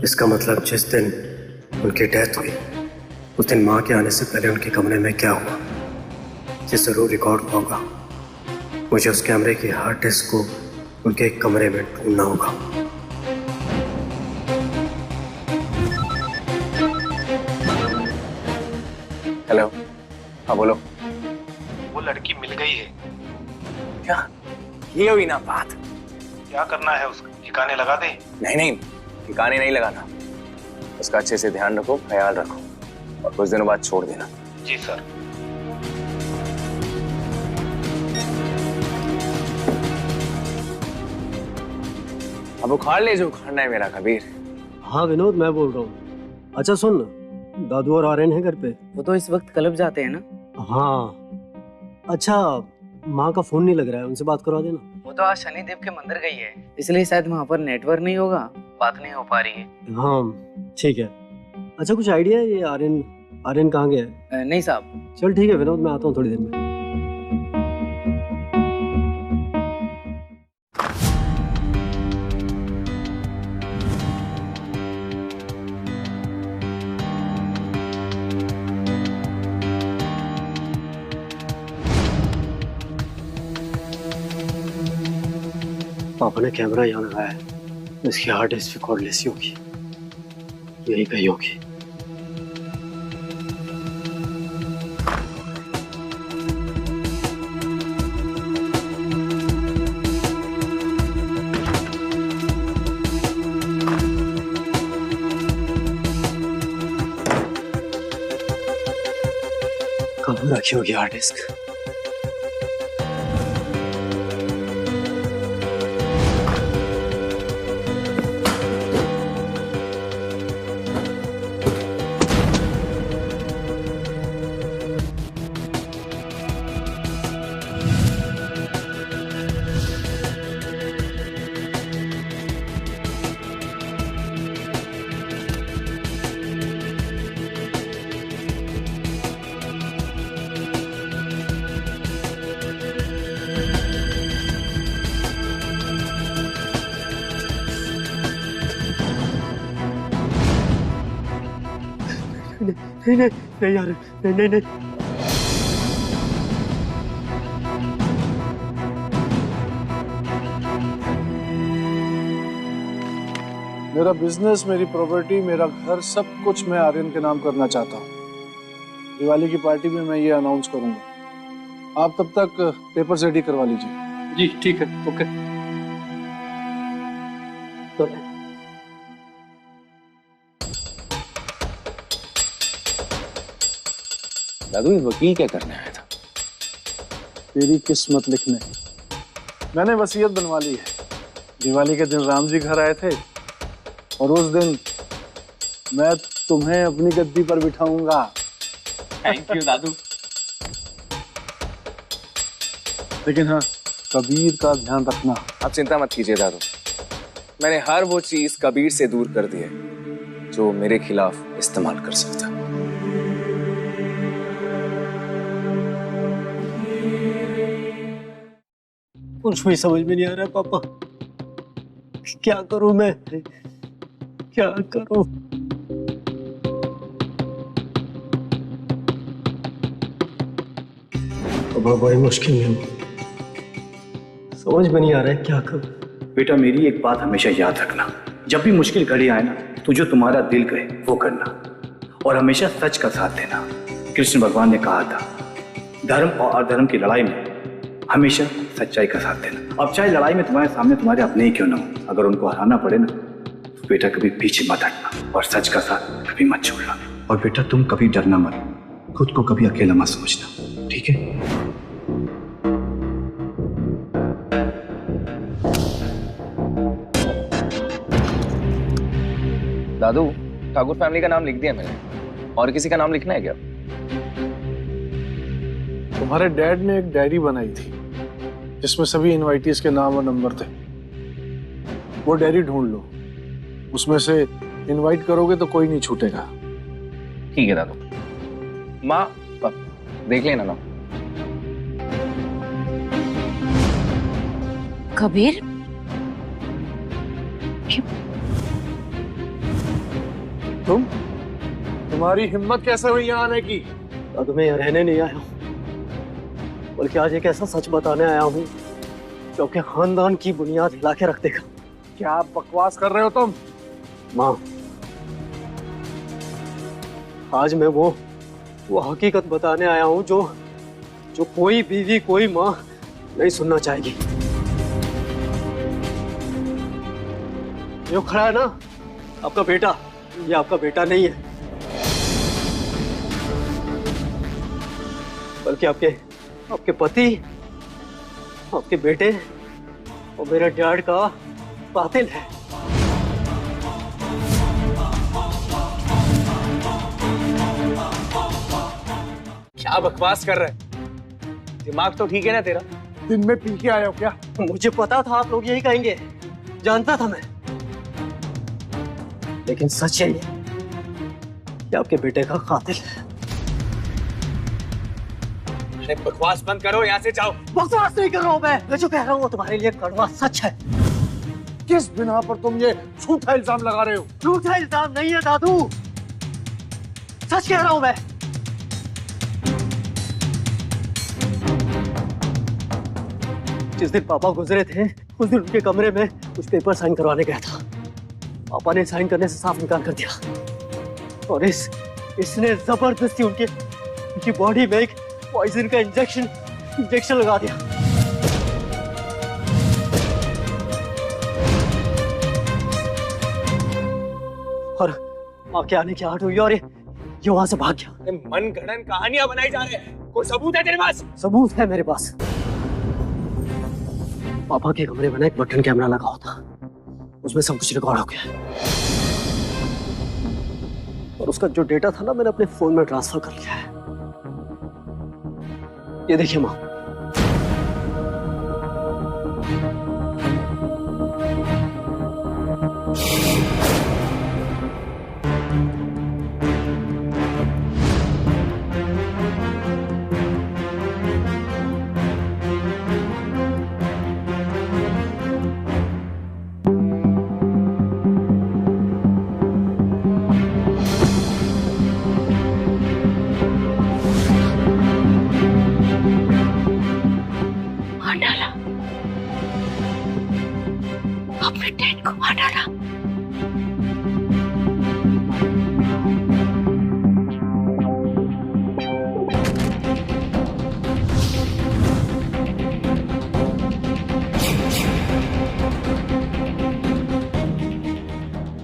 Speaker 4: इसका मतलब जिस दिन उनकी डेथ हुई, उस दिन माँ के आने से पहले उनके कमरे में क्या हुआ, ये जरूर रिकॉर्ड होगा। मुझे उस कैमरे की हार्ड डिस्क को उनके कमरे में ढूंढना होगा।
Speaker 1: हेलो, हाँ बोलो।
Speaker 15: वो लड़की मिल गई है।
Speaker 1: क्या? ये हुई ना बात।
Speaker 15: क्या करना है उसका? ठिकाने लगा दे?
Speaker 1: नहीं नहीं, ठिकाने नहीं लगाना। उसका अच्छे से ध्यान रखो, ख्याल रखो, और कुछ दिनों बाद छोड़ देना।
Speaker 15: जी सर।
Speaker 1: अब उखाड़ ले जो उखाड़ना है मेरा कबीर।
Speaker 4: हाँ विनोद, मैं बोल रहा हूँ। अच्छा सुन, दादू और आर्यन है घर पे?
Speaker 16: वो तो इस वक्त क्लब जाते हैं ना।
Speaker 4: हाँ। अच्छा, माँ का फोन नहीं लग रहा है, उनसे बात करवा देना।
Speaker 16: वो तो आज शनिदेव के मंदिर गई है, इसलिए शायद वहाँ पर नेटवर्क नहीं होगा, बात नहीं हो पा रही है।
Speaker 4: हाँ ठीक है। अच्छा कुछ आइडिया है ये आर्यन कहाँ गया है?
Speaker 16: नहीं साहब।
Speaker 4: चल ठीक है विनोद, मैं आता हूँ थोड़ी देर में। पापा ने कैमरा यहाँ लगाया है, इसकी हार्ड डिस्क रिकॉर्ड लेसी होगी, यही कहीं होगी। कहाँ रखी होगी हार्ड डिस्क? नहीं यार, नहीं।
Speaker 2: मेरा बिजनेस, मेरी प्रॉपर्टी, मेरा घर, सब कुछ मैं आर्यन के नाम करना चाहता हूँ। दिवाली की पार्टी में मैं ये अनाउंस करूंगा। आप तब तक पेपर्स रेडी करवा लीजिए।
Speaker 12: जी ठीक है, ओके।
Speaker 4: तो
Speaker 1: दादू, ये वकील क्या करने आया था?
Speaker 2: तेरी किस्मत लिखने। मैंने वसीयत बनवा ली है। दिवाली के दिन राम जी घर आए थे और उस दिन मैं तुम्हें अपनी गद्दी पर बिठाऊंगा।
Speaker 12: थैंक यू दादू।
Speaker 2: लेकिन हाँ, कबीर का ध्यान रखना।
Speaker 1: आप चिंता मत कीजिए दादू, मैंने हर वो चीज कबीर से दूर कर दी है जो मेरे खिलाफ इस्तेमाल कर सकता।
Speaker 4: कुछ भी समझ में नहीं आ रहा है पापा। क्या करूं मैं, क्या करूं? अब बड़ी मुश्किल में हूं, समझ में नहीं आ रहा है क्या करूं।
Speaker 3: बेटा मेरी एक बात हमेशा याद रखना, जब भी मुश्किल घड़ी आए ना तो जो तुम्हारा दिल कहे वो करना और हमेशा सच का साथ देना। कृष्ण भगवान ने कहा था धर्म और अधर्म की लड़ाई में हमेशा सच्चाई का साथ देना। अब चाहे लड़ाई में तुम्हारे सामने तुम्हारे अपने ही क्यों ना हो, अगर उनको हराना पड़े ना तो बेटा कभी पीछे मत हटना और सच का साथ कभी मत छोड़ना। और बेटा तुम कभी डरना मत, खुद को कभी अकेला मत समझना, ठीक है?
Speaker 1: दादू, ठाकुर फैमिली का नाम लिख दिया मैंने, और किसी का नाम लिखना है क्या?
Speaker 2: तुम्हारे डैड ने एक डायरी बनाई थी जिसमें सभी इनवाइटीज के नाम और नंबर थे। वो डायरी ढूंढ लो, उसमें से इनवाइट करोगे तो कोई नहीं छूटेगा।
Speaker 1: ठीक है दादू। माँ देख लेना ना।
Speaker 5: कबीर,
Speaker 2: तुम्हारी हिम्मत कैसे हुई यहाँ आने की?
Speaker 4: दादू मैं यहाँ रहने नहीं आया हूँ, बल्कि आज एक ऐसा सच बताने आया हूँ जो कि खानदान की बुनियाद हिला के रख देगा।
Speaker 2: क्या बकवास कर रहे हो तुम?
Speaker 4: माँ, आज मैं वो हकीकत बताने आया हूँ जो कोई बीवी कोई माँ नहीं सुनना चाहेगी। जो खड़ा है ना आपका बेटा, ये आपका बेटा नहीं है, बल्कि आपके पति, आपके बेटे और मेरे डैड का कातिल है।
Speaker 1: क्या बकवास कर रहे हैं? दिमाग तो ठीक है ना तेरा?
Speaker 2: दिन में पी के आए हो क्या?
Speaker 4: मुझे पता था आप लोग यही कहेंगे, जानता था मैं, लेकिन सच है कि आपके बेटे का कातिल है।
Speaker 1: अरे बकवास बंद करो, यहाँ से जाओ।
Speaker 4: बकवास नहीं कर रहा हूं मैं जो कह रहा हूं वो तुम्हारे लिए कड़वा सच है।
Speaker 2: किस बिना पर तुम ये झूठा इल्जाम लगा रहे हो?
Speaker 4: झूठा इल्जाम नहीं है दादू, सच कह रहा हूं मैं। जिस दिन पापा गुजरे थे उस दिन उनके कमरे में कुछ पेपर साइन करवाने गया था। पापा ने साइन करने से साफ इनकार कर दिया और इसने जबरदस्ती उनकी बॉडी में एक पॉइजन का इंजेक्शन लगा दिया। और माँ के आने की आहट हुई और ये वहां से भाग गया।
Speaker 1: मन गढ़ंत कहानियां बनाई जा रहे हैं, कोई सबूत है तेरे पास?
Speaker 4: सबूत है मेरे पास। पापा के कमरे में एक बटन कैमरा लगा हुआ था, उसमें सब कुछ रिकॉर्ड हो गया और उसका जो डेटा था ना मैंने अपने फोन में ट्रांसफर कर लिया है। ये देखिए माँ,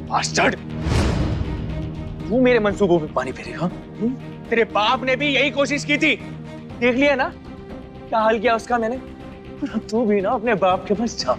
Speaker 1: बास्टर्ड, तू मेरे मंसूबों में पानी फेरेगा? तेरे बाप ने भी यही कोशिश की थी, देख लिया ना क्या हाल किया उसका मैंने। तू भी ना अपने बाप के पास जा।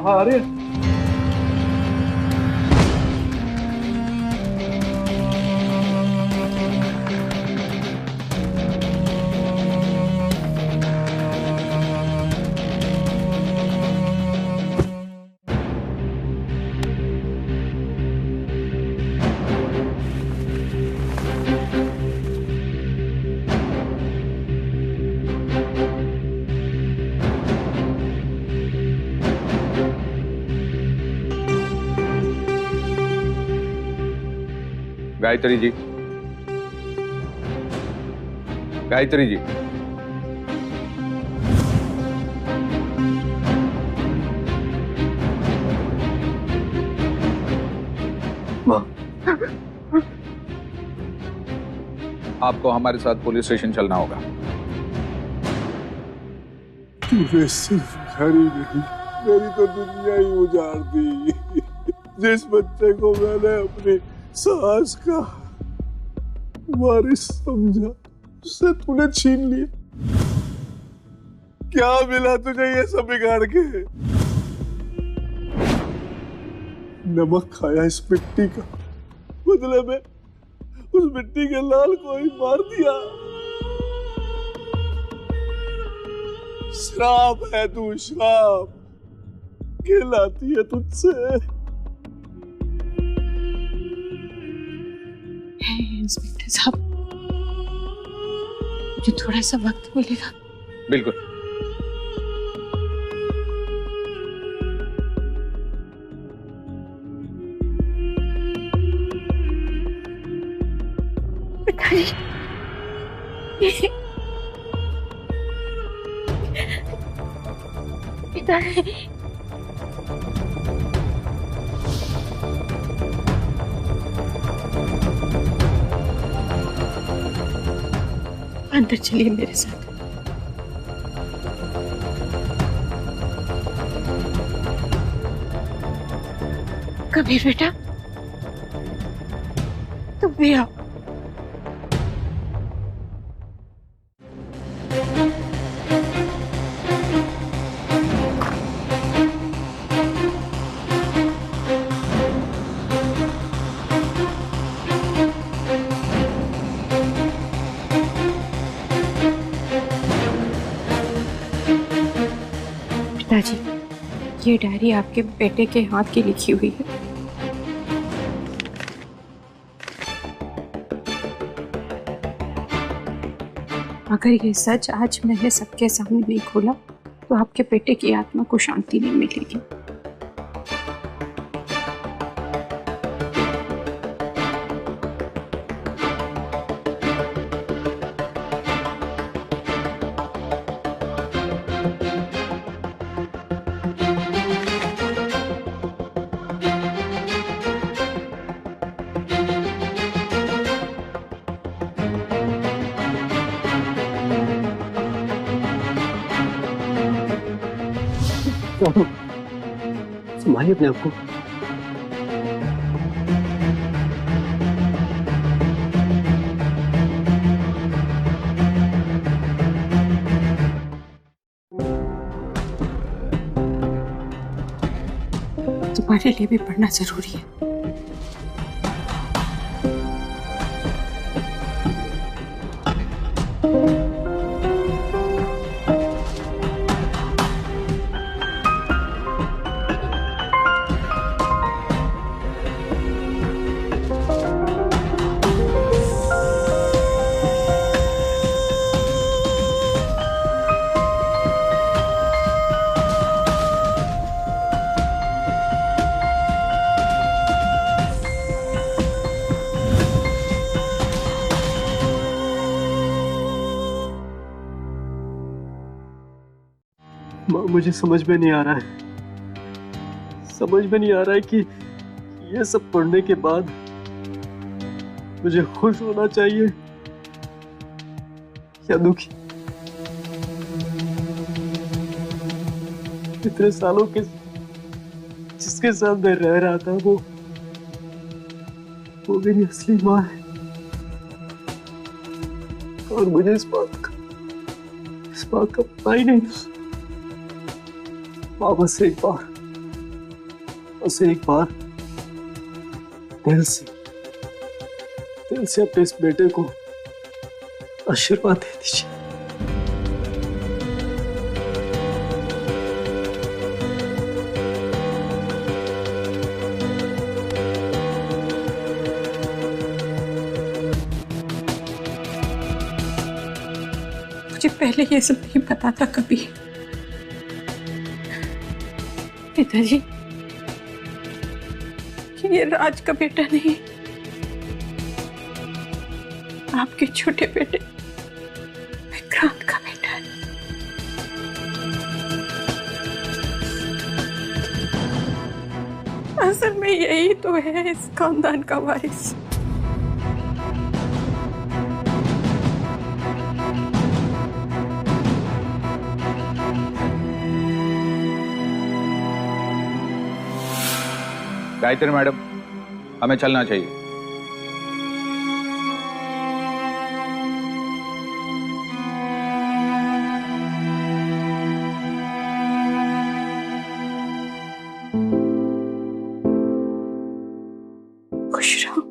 Speaker 2: अरे
Speaker 17: गायत्री जी, गायत्री जी, आपको हमारे साथ पुलिस स्टेशन चलना होगा।
Speaker 2: तूने सिर्फ घर ही नहीं, मेरी तो दुनिया ही उजाड़ दी। जिस बच्चे को मैंने अपनी सास का वारिस समझा, उससे तूने छीन लिया। क्या मिला तुझे ये सब बिगाड़ के? नमक खाया इस मिट्टी का, बदले में उस मिट्टी के लाल को ही मार दिया। श्राप है तू, श्राप कहलाती है तुझसे।
Speaker 13: इंस्पेक्टर साहब, मुझे थोड़ा सा वक्त मिलेगा?
Speaker 17: बिल्कुल।
Speaker 13: पिताजी, अंदर चलिए मेरे साथ। कबीर बेटा, तुम भी आओ। पिताजी, ये डायरी आपके बेटे के हाथ की लिखी हुई है। अगर ये सच आज मैंने सबके सामने नहीं खोला तो आपके बेटे की आत्मा को शांति नहीं मिलेगी।
Speaker 4: संभालिए अपने आप को।
Speaker 13: तुम्हारे लिए भी पढ़ना जरूरी है।
Speaker 4: मुझे समझ में नहीं आ रहा है, समझ में नहीं आ रहा है कि ये सब पढ़ने के बाद मुझे खुश होना चाहिए या दुखी। इतने सालों के जिसके साथ मैं रह रहा था वो मेरी असली माँ है, और मुझे इस बात का पता ही नहीं था। बस एक बार दिल से अपने इस बेटे को आशीर्वाद दे दीजिए।
Speaker 13: मुझे पहले ये सब नहीं पता था कभी। पिताजी, ये राज का बेटा नहीं, आपके छोटे बेटे विक्रांत का बेटा है। असल में यही तो है इस खानदान का वारिस।
Speaker 17: गायत्री मैडम, हमें चलना चाहिए।
Speaker 13: खुश रहो।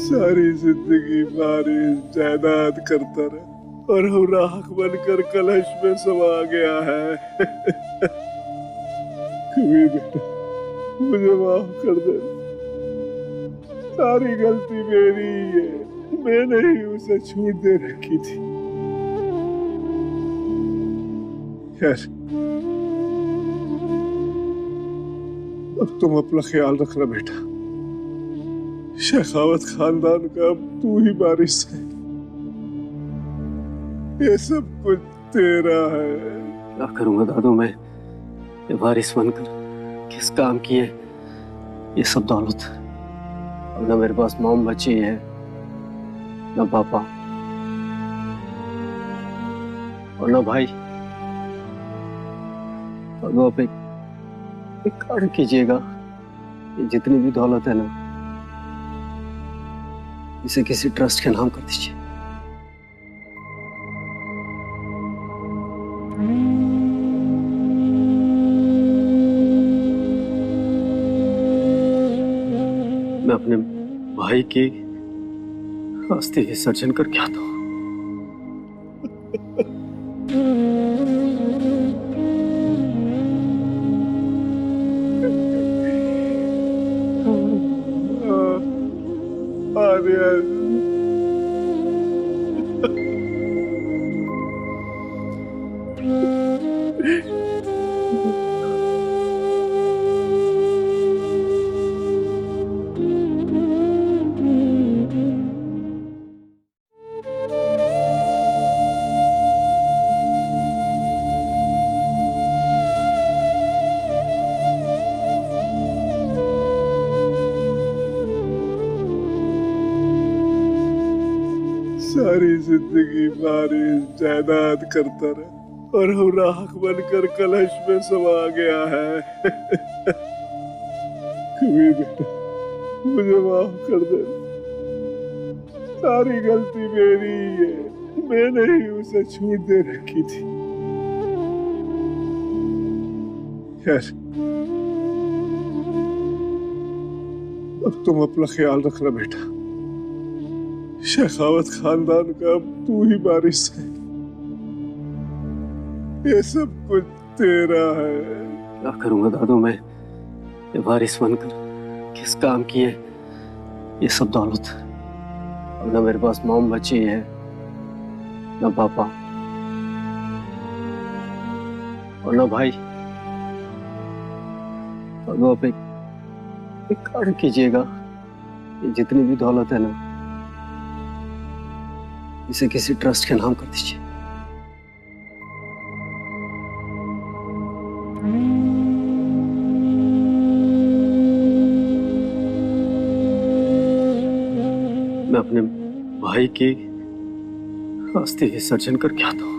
Speaker 2: सारी जिंदगी वारिस जायदाद करता रहा और हम राख बनकर कलश में समा गया है। कबीर बेटा, मुझे माफ कर दे। सारी गलती मेरी ही है, मैंने ही उसे छूट दे रखी थी। खैर, अब तुम अपना ख्याल रखना बेटा। शेखावत खानदान का अब तू ही वारिस है। ये सब कुछ तेरा है।
Speaker 4: क्या करूंगा दादू मैं, ये वारिस बनकर किस काम की है ये सब दौलत। अब ना मेरे पास मॉम बची है, ना पापा और ना भाई। अब आप एक कार्य कीजिएगा, ये जितनी भी दौलत है ना, इसे किसी ट्रस्ट के नाम कर दीजिए। मैं अपने भाई की अस्थि विसर्जन करके आता हूँ।
Speaker 2: सारी जिंदगी वारिस जायदाद करता रहा और हम राख बनकर कलश में समा गया है। कबीर बेटा, मुझे माफ कर दे। सारी गलती मेरी ही है, मैंने ही उसे छूट दे रखी थी। खैर, अब तुम अपना ख्याल रखना बेटा। शेखावत खानदान का अब तू ही वारिस है। ये सब कुछ तेरा है।
Speaker 4: क्या करूंगा दादू मैं, ये वारिस बनकर किस काम की है ये सब दौलत। अब ना मेरे पास मॉम बची है, ना पापा और ना भाई। अब आप एक कार्य कीजिएगा, ये जितनी भी दौलत है ना, इसे किसी ट्रस्ट के नाम कर दीजिए। मैं अपने भाई की अस्थि विसर्जन करके आता हूँ।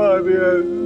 Speaker 2: आर्यन